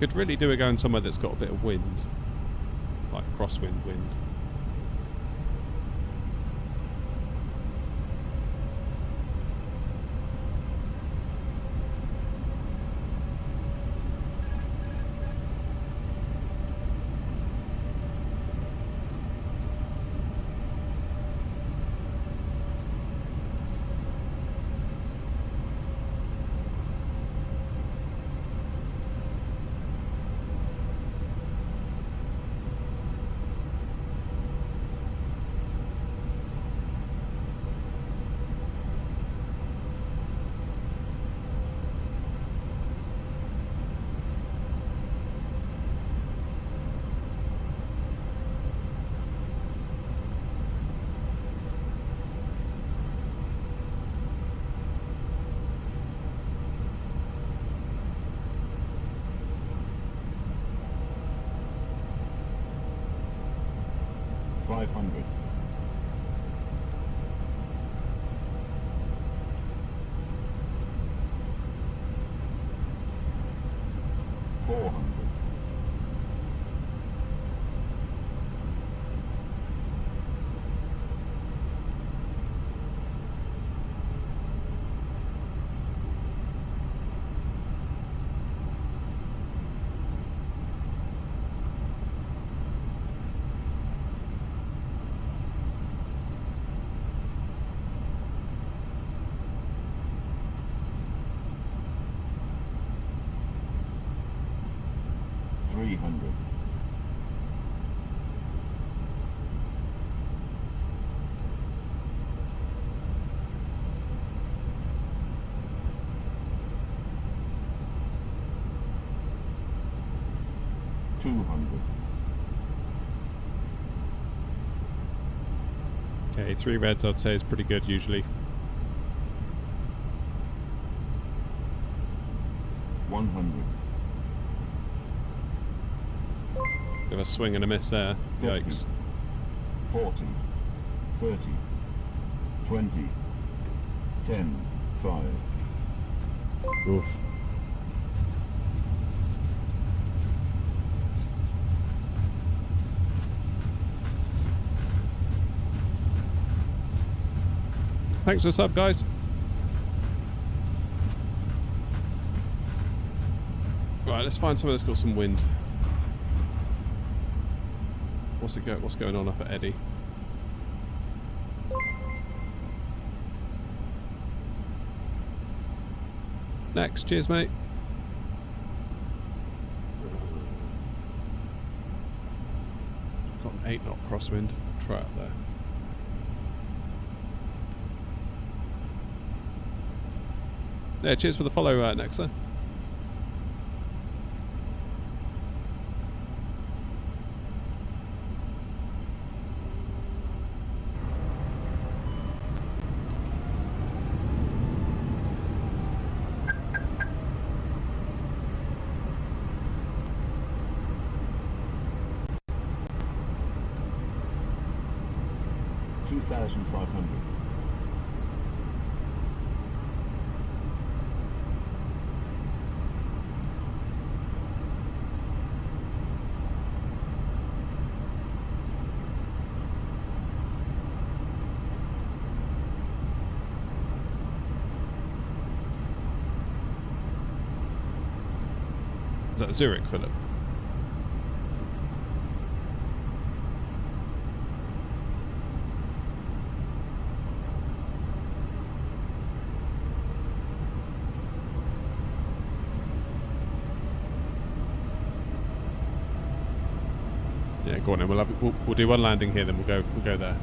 'Could really do it going somewhere that's got a bit of wind, like crosswind wind.500. 400. 300. 400. 200. Okay, 3 reds I'd say is pretty good usually. 100. Bit of a swing and a miss there. 50, Yikes. 40, 30, 20, 10, 5. Oof. Thanks for the sub, guys. Right, let's find somewhere that's got some wind. What's going on up at Eddie? Next, cheers, mate. Got an 8 knot crosswind. Try up there. Yeah, cheers for the follow, next there. Is that Zurich, Philip? Yeah, go on then. We'll do one landing here, then we'll go there.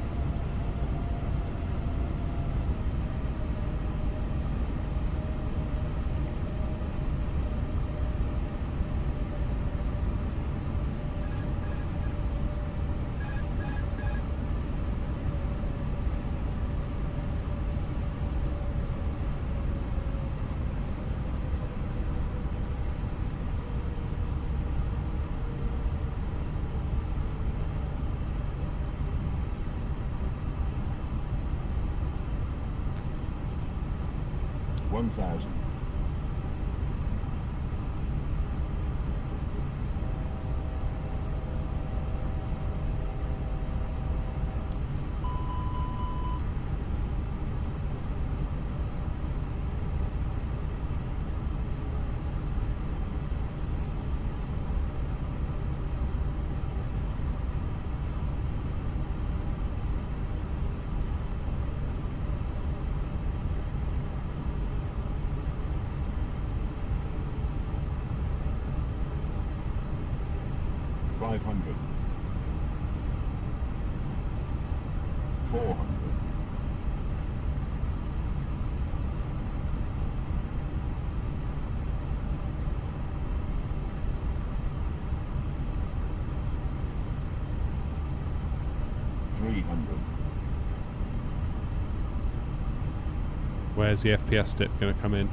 Where's the FPS dip going to come in?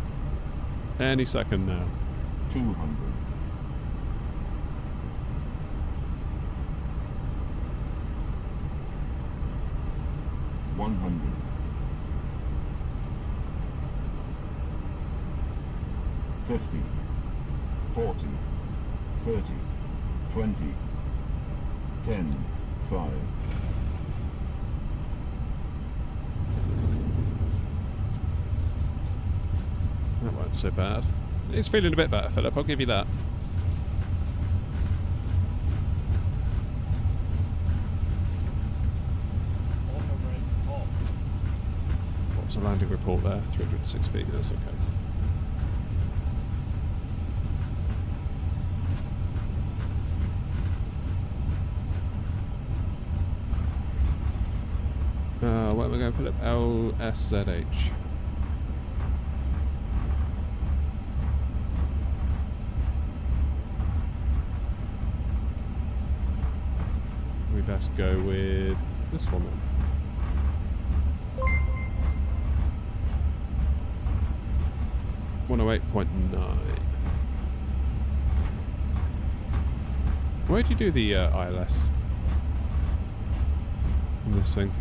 Any second now. 200. 100. 50. 40. 30. 20. 10. 5. That wasn't so bad. It's feeling a bit better, Philip. I'll give you that. What was the landing report there? 306 feet. That's okay. Where am I going, Philip? LSZH. best go with this one then. .9. Where do you do the ILS on this thing?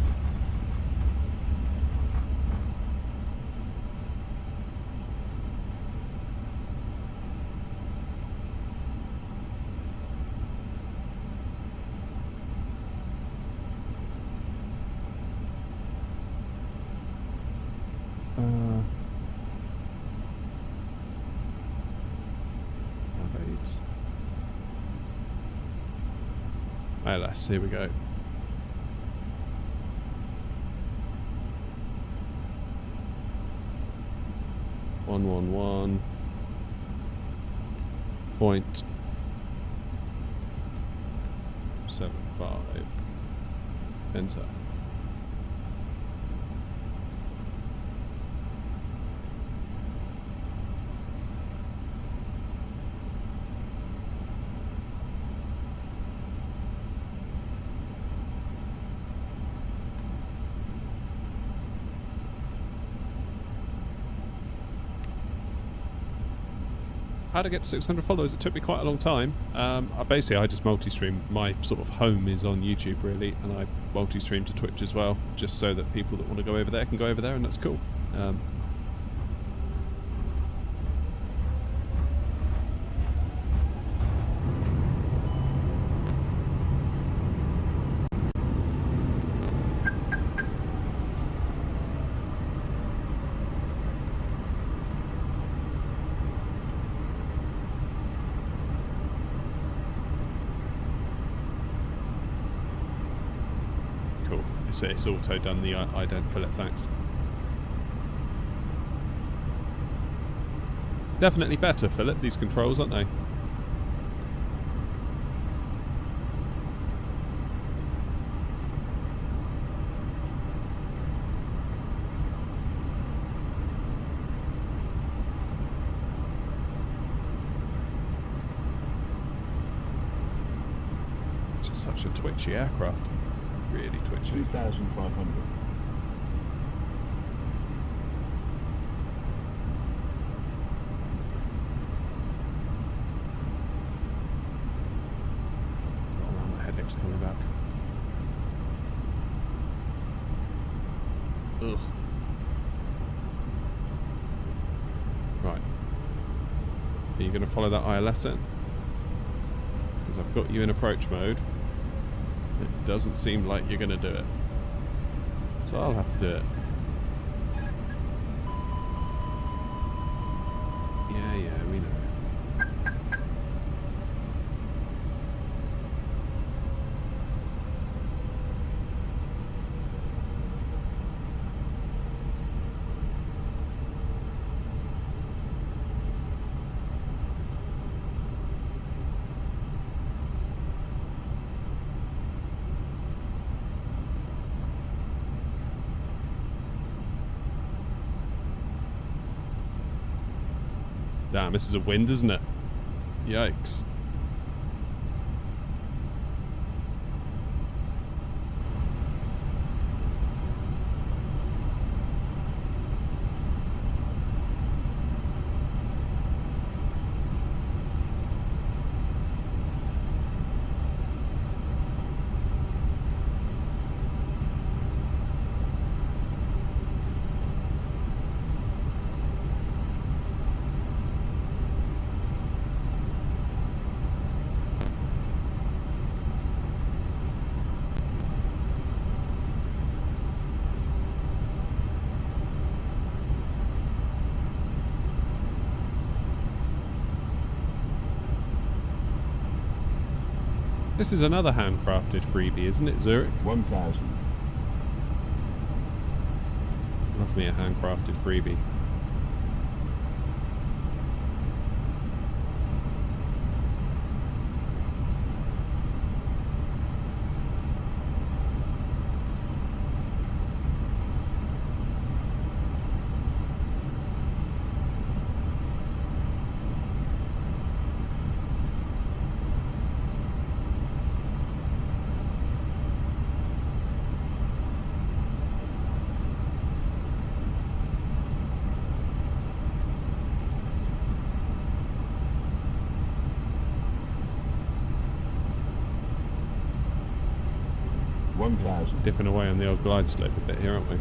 ILS, here we go. .111. .75. Enter. How to get to 600 followers? It took me quite a long time. I just multi-stream. My sort of home is on YouTube really, and I multi-stream to Twitch as well, just so that people that want to go over there can go over there, and that's cool. It's auto done the ident fillet, thanks. Definitely better, Philip, these controls, aren't they? It's just such a twitchy aircraft. Really twitchy. 2,500. Oh man, my headache's coming back. Ugh. Right. Are you going to follow that ILS in? Because I've got you in approach mode. It doesn't seem like you're going to do it. So I'll have to do it. Yeah, we know. Damn, this is a wind, isn't it? Yikes. This is another handcrafted freebie, isn't it, Zurich? 1,000. Love me a handcrafted freebie. 1,000. Dipping away on the old glide slope a bit here, aren't we?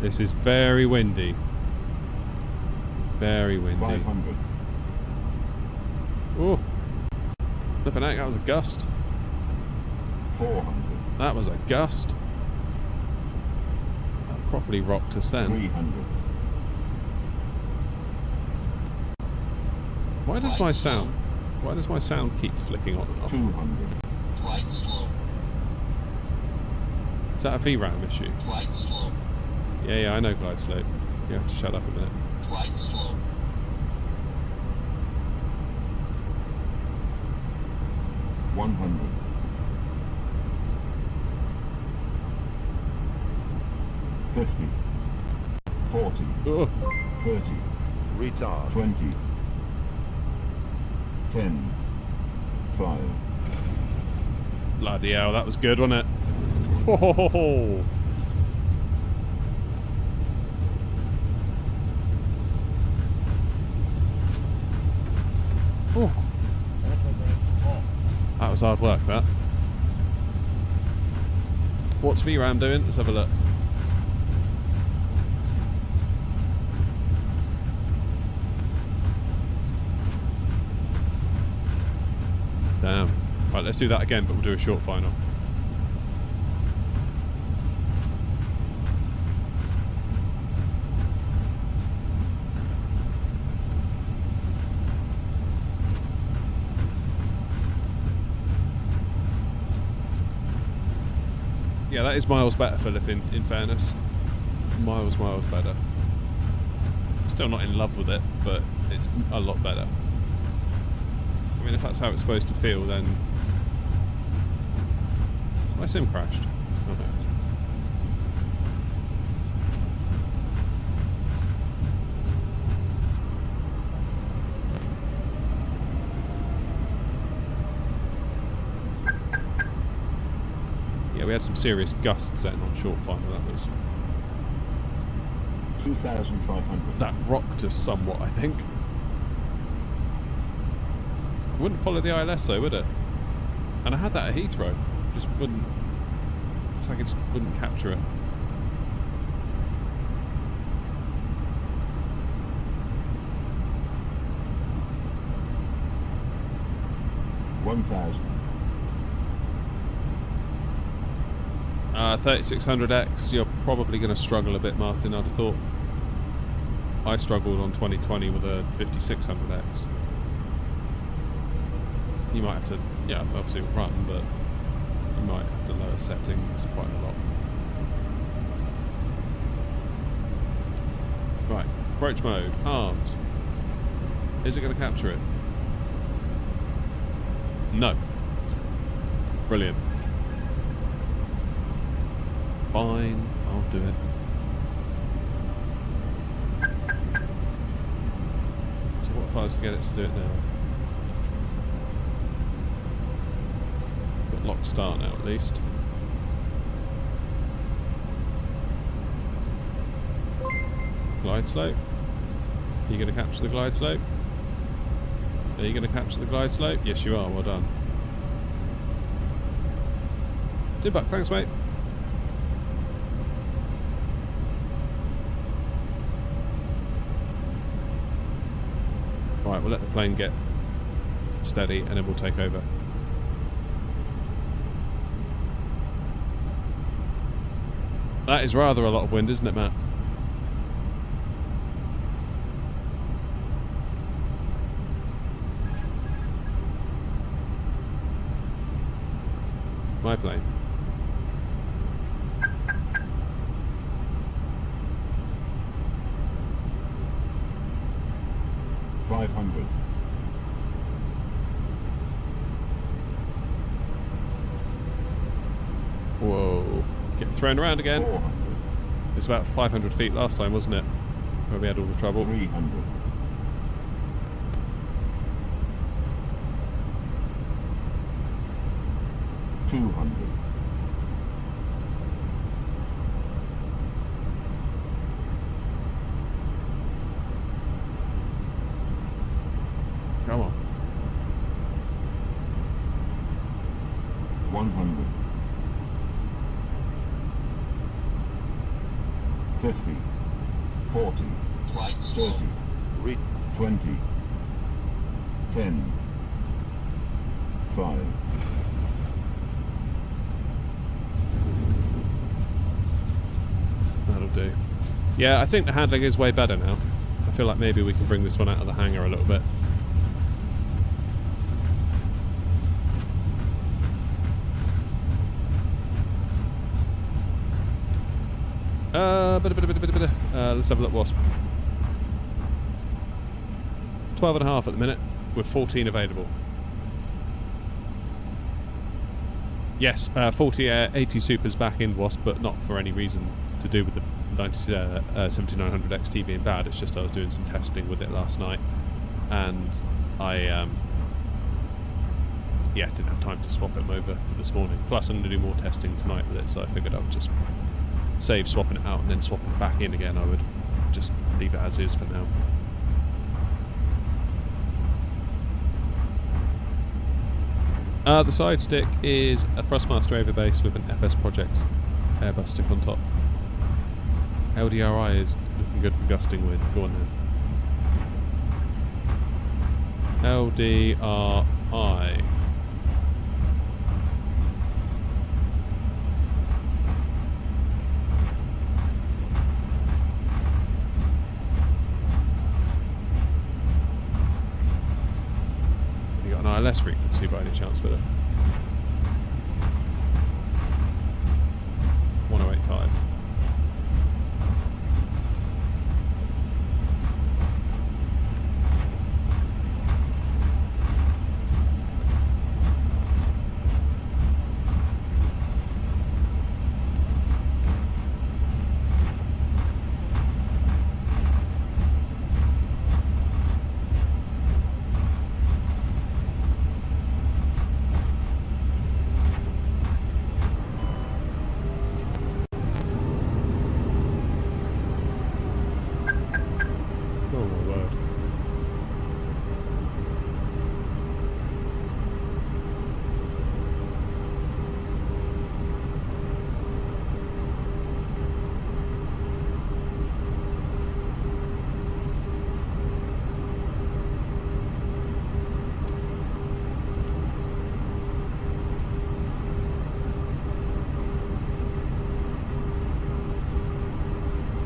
This is very windy. Very windy. 500. Oh, flipping out, that was a gust. 400. That was a gust. That properly rocked us then. 300. Why does my sound keep flicking on and off? 200. Glide slow. Is that a VRAM issue? Glide slow. Yeah, I know glide slope. You have to shut up a minute. Glide slow. 100. 50. 40. Oh. 30. Retard. 20. 10. 5. Bloody hell, that was good, wasn't it? Whoa. Ooh. That was hard work, that. What's VRAM doing? Let's have a look. Damn. Right, let's do that again, but we'll do a short final. Yeah, that is miles better, Philip, in fairness. Miles better. Still not in love with it, but it's a lot better. I mean, if that's how it's supposed to feel, then... Has my sim crashed? Oh, no. We had some serious gusts then on short final. That was 2,500. That rocked us somewhat, I think. Wouldn't follow the ILS though, would it? And I had that at Heathrow. Just wouldn't. It's like it just wouldn't capture it. $1,000. 3600X, you're probably going to struggle a bit, Martin, I'd have thought. I struggled on 2020 with a 5600X. You might have to, yeah, obviously it'll run, but you might have to lower settings quite a lot. Right, approach mode, arms. Is it going to capture it? No. Brilliant. Fine, I'll do it. So what if I was to get it to do it now? Got lock start now at least. Glide slope. Are you going to capture the glide slope? Are you going to capture the glide slope? Yes you are, well done. Buck, thanks mate. Right, we'll let the plane get steady and then we'll take over. That is rather a lot of wind, isn't it, Matt? My plane. $500. Whoa. Getting thrown around again. 400. It's about 500 feet last time, wasn't it? Where we had all the trouble. 300. 200. Come on. 100. 50. 40. Flight slow. 30. 20. 10. 5. That'll do. Yeah, I think the handling is way better now. I feel like maybe we can bring this one out of the hangar a little bit. Let's have a look, Wasp. 12.5 at the minute, with 14 available. Yes, 80 Supers back in Wasp, but not for any reason to do with the 7900 XT being bad. It's just I was doing some testing with it last night, and I didn't have time to swap them over for this morning. Plus, I'm going to do more testing tonight with it, so I figured I would just save swapping it out and then swapping it back in again. I would just leave it as is for now. The side stick is a Thrustmaster overbase with an FS Projects Airbus stick on top. LDRI is looking good for gusting wind. Go on then. LDRI. You got an ILS frequency by any chance for that? 1085.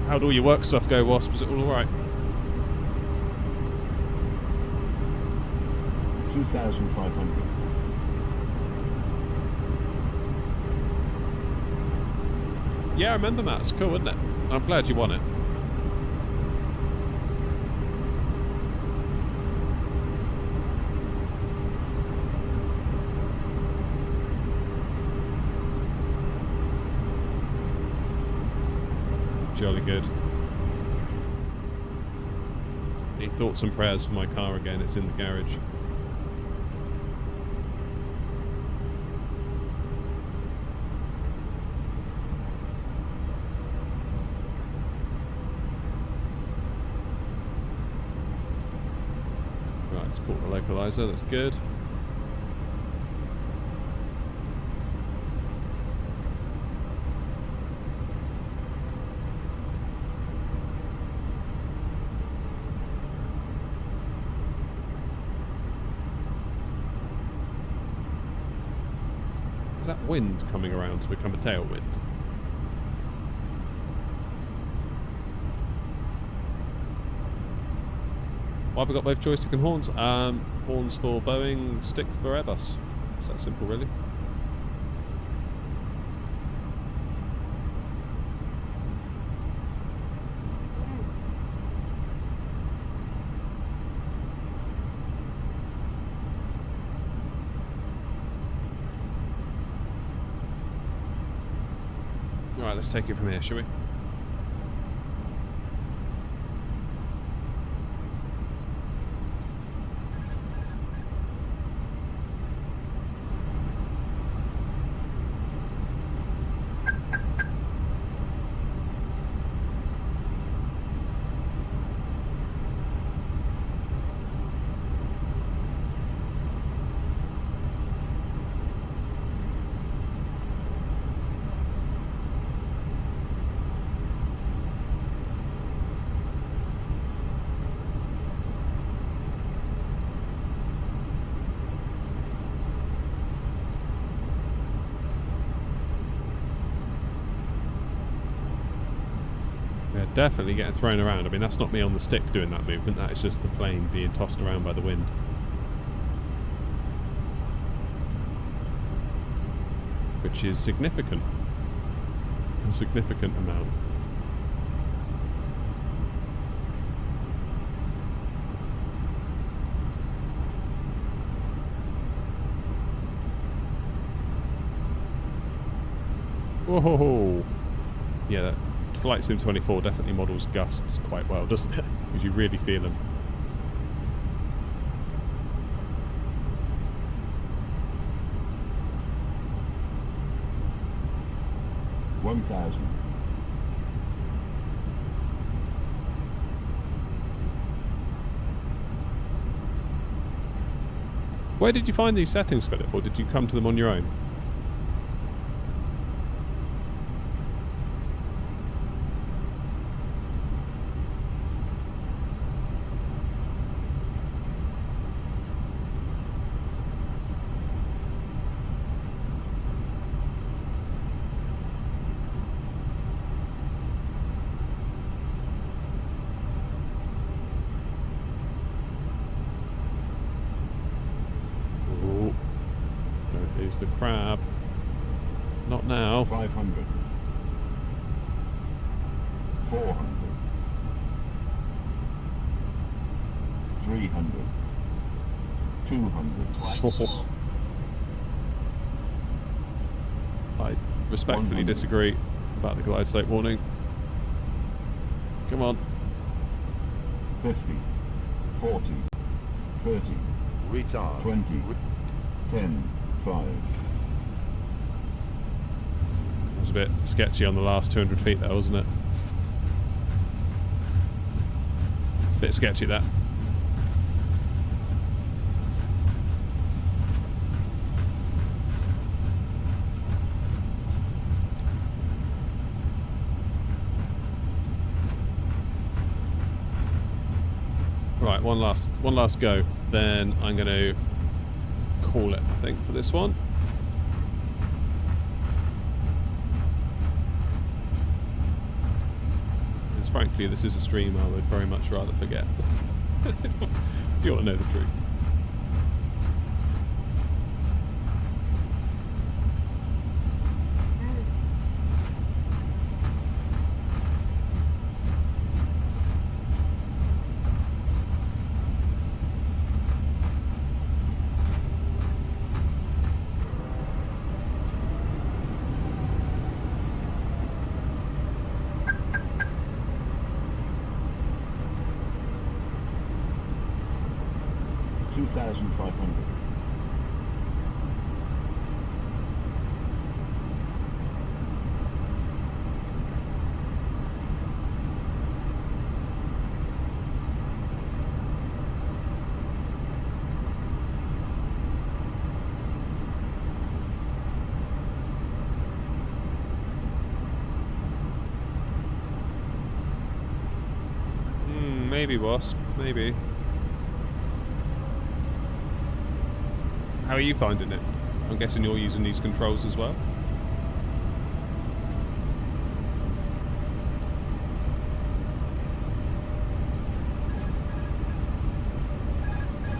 How'd all your work stuff go, Wasp? Was it all alright? 2,500. Yeah, I remember that. It's cool, isn't it? I'm glad you won it. Jolly good. Need thoughts and prayers for my car again. It's in the garage. Right, it's caught the localizer. That's good. Is that wind coming around to become a tailwind? Why have I got both joystick and horns? Horns for Boeing, stick for Airbus. It's that simple, really. Alright, let's take it from here, shall we? Definitely getting thrown around. I mean, that's not me on the stick doing that movement, that is just the plane being tossed around by the wind. Which is significant. A significant amount. Whoa! Yeah, that Flight Sim 24 definitely models gusts quite well, doesn't it? Because you really feel them. Where did you find these settings, Philip, or did you come to them on your own? The crab. Not now. 500. 400. 300. 200. I respectfully disagree about the glide slope warning. Come on. 50. 40. 30. Retard. 20. 10. 5. It was a bit sketchy on the last 200 feet there, wasn't it? Bit sketchy, that. Right, one last go, then I'm going to call it, I think, for this one. Because frankly, this is a stream I would very much rather forget. If you want to know the truth. Maybe, boss. Maybe. How are you finding it? I'm guessing you're using these controls as well?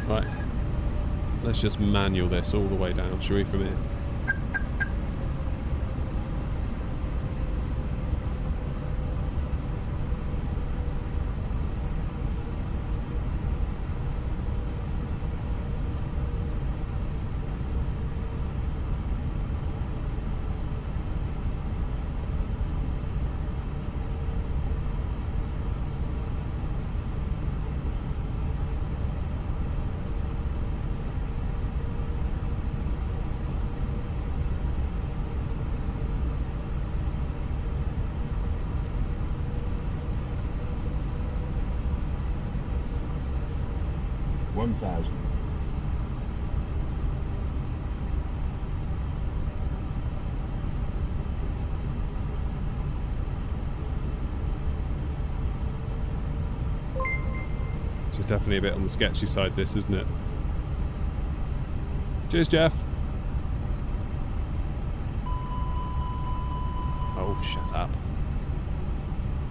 Right. Let's just manual this all the way down, shall we, from here? 1000. This is definitely a bit on the sketchy side, this, isn't it? Cheers, Jeff. Oh, shut up.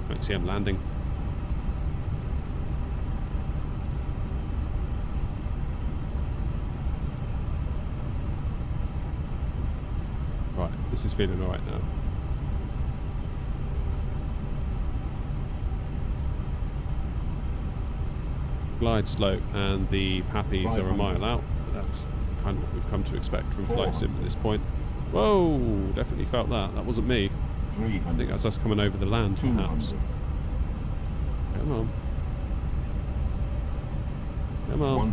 I can see I'm landing. Right, this is feeling alright now. Glide slope and the Pappies are a mile out. That's kind of what we've come to expect from Flight Sim at this point. Whoa! Definitely felt that. That wasn't me. I think that's us coming over the land, perhaps. Come on. Come on.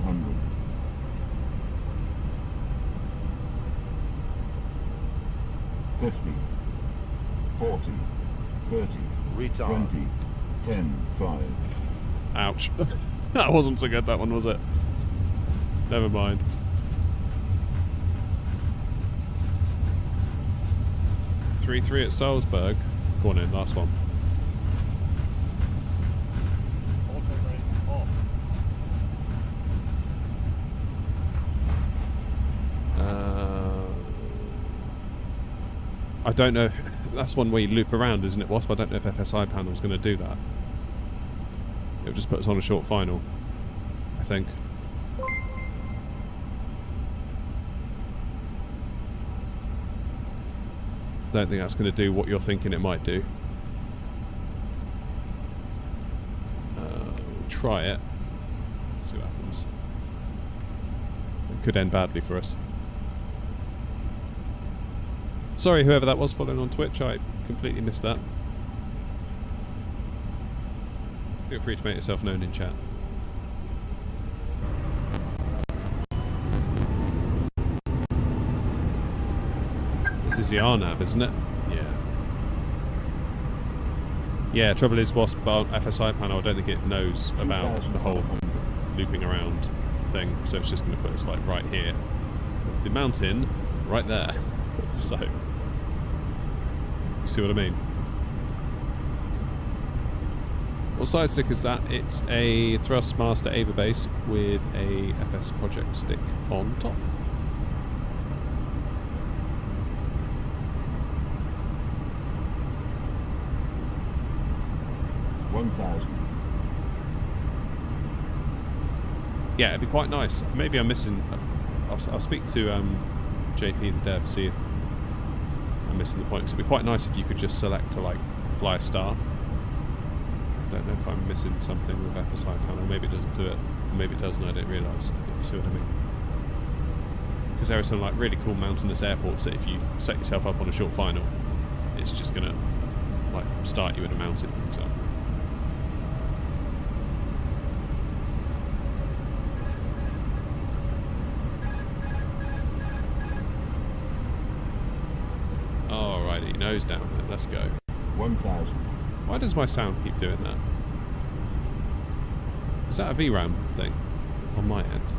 100. 50. 40. 30. Retard. 20. 10. 5. Ouch. That wasn't so good, that one, was it? Never mind. Three at Salzburg. Go on in, last one. I don't know if that's one where you loop around, isn't it, Wasp? I don't know if FSI panel's going to do that. It'll just put us on a short final, I think. Don't think that's going to do what you're thinking it might do. We'll try it. See what happens. It could end badly for us. Sorry, whoever that was following on Twitch, I completely missed that. Feel free to make yourself known in chat. This is the RNAV, isn't it? Yeah. Yeah, trouble is, Wasp FSI panel, I don't think it knows about the whole looping around thing, so it's just going to put us like right here. The mountain, right there. So, you see what I mean? What side stick is that? It's a Thrustmaster Ava base with a FS project stick on top. Yeah, it'd be quite nice. Maybe I'm missing. I'll speak to JP the dev, see if I'm missing the point. 'Cause it'd be quite nice if you could just select to like fly a star. I don't know if I'm missing something with FSI panel. Maybe it doesn't do it. Or maybe it does and I didn't realise. You see what I mean? Because there are some like really cool mountainous airports that if you set yourself up on a short final, it's just gonna like start you in a mountain, for example. Alrighty, nose down then, let's go. 1000. Why does my sound keep doing that? Is that a VRAM thing on my end?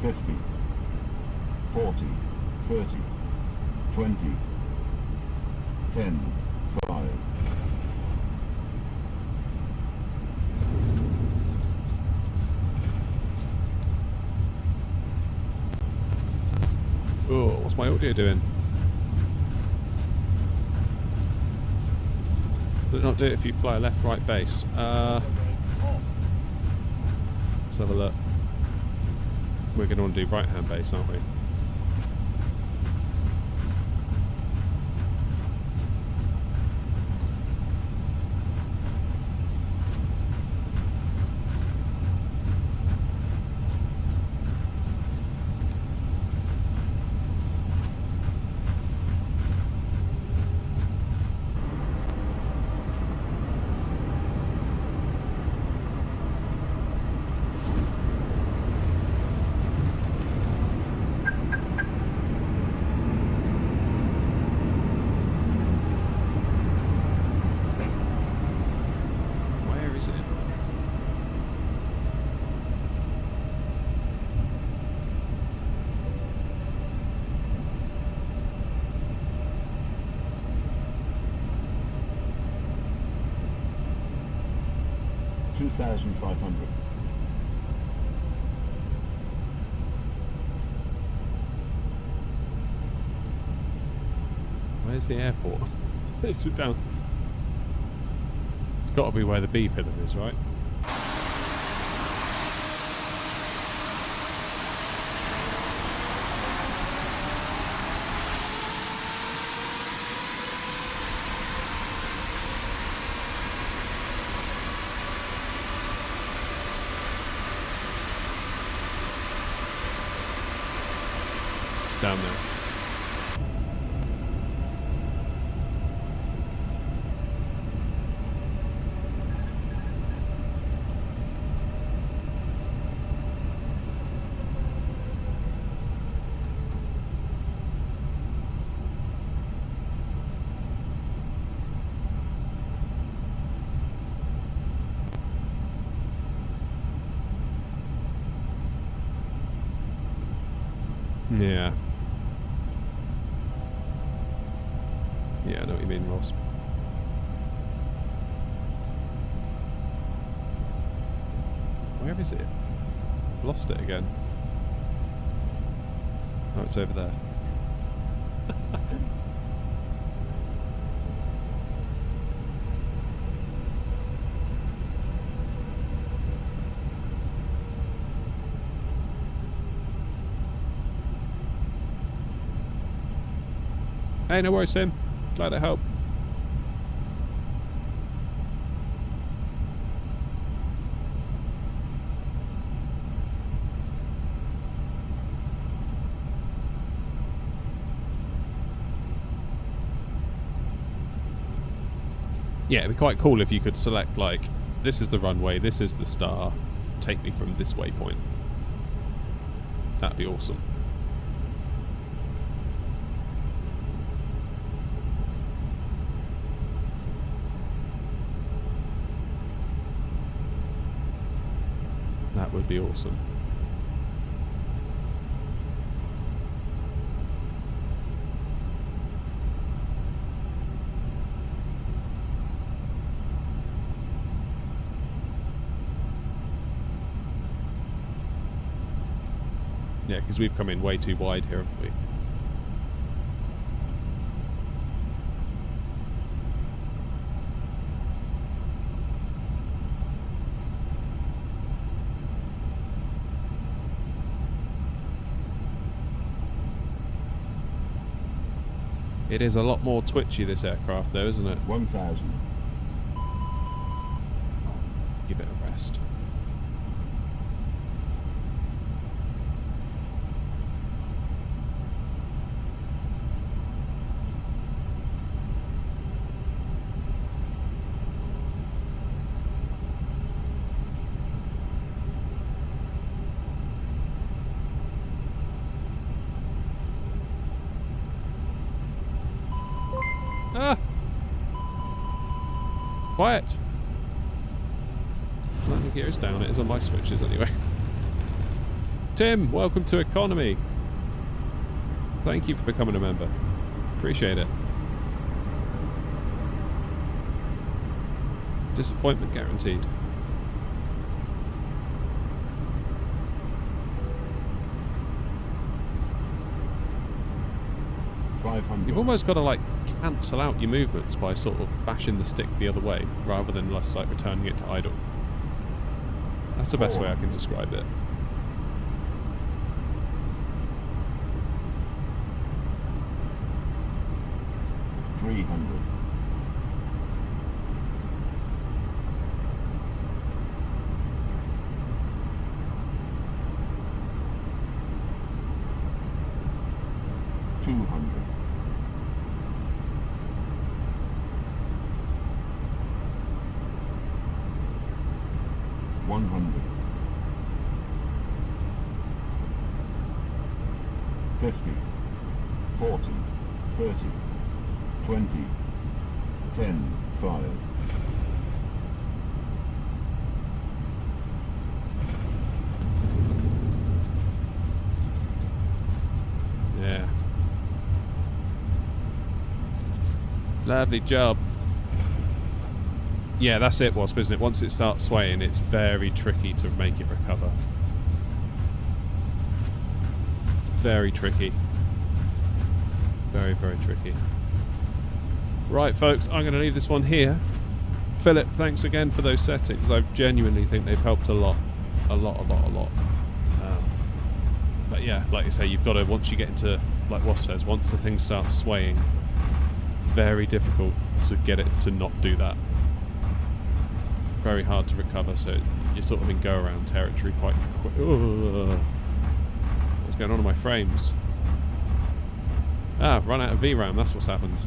50, 40, 30, 20, 10, 5. Oh, what's my audio doing? Does it not do it if you fly a left, right base? Let's have a look. We're going to want to do right hand base, aren't we? $2,500. Where's the airport? Sit down. It's got to be where the B pillar is, right? Down there. Yeah. Yeah, I know what you mean, Ross. Where is it? Lost it again. Oh, it's over there. Hey, no worries, Sim. Glad to help. Yeah, it'd be quite cool if you could select, like, this is the runway, this is the star, take me from this waypoint. That'd be awesome. That would be awesome. Yeah, because we've come in way too wide here, haven't we? It is a lot more twitchy, this aircraft, though, isn't it? 1,000. Give it a rest. Quiet! Landing gear is down, it is on my switches anyway. Tim, welcome to Economy. Thank you for becoming a member. Appreciate it. Disappointment guaranteed. You've almost got to like cancel out your movements by sort of bashing the stick the other way rather than just like returning it to idle. That's the best way I can describe it. Lovely job. Yeah, that's it, Wasp, isn't it? Once it starts swaying, it's very tricky to make it recover. Very tricky. Very, very tricky. Right, folks, I'm going to leave this one here. Philip, thanks again for those settings. I genuinely think they've helped a lot. A lot. But yeah, like you say, you've got to, once you get into, like Wasp says, once the thing starts swaying, very difficult to get it to not do that. Very hard to recover, so you're sort of in go-around territory quite quick. What's going on in my frames? Ah, run out of VRAM, that's what's happened.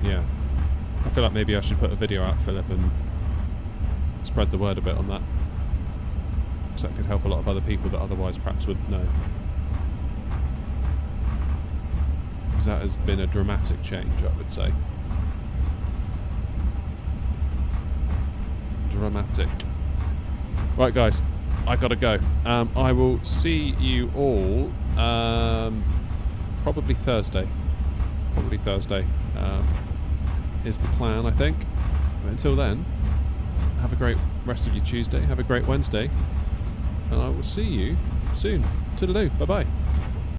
Yeah. I feel like maybe I should put a video out, Philip, and spread the word a bit on that. Because that could help a lot of other people that otherwise perhaps wouldn't know. Because that has been a dramatic change, I would say. Dramatic. Right, guys, I gotta go. I will see you all probably Thursday. Probably Thursday is the plan, I think. But until then, have a great rest of your Tuesday. Have a great Wednesday. And I will see you soon. Toodaloo. Bye-bye.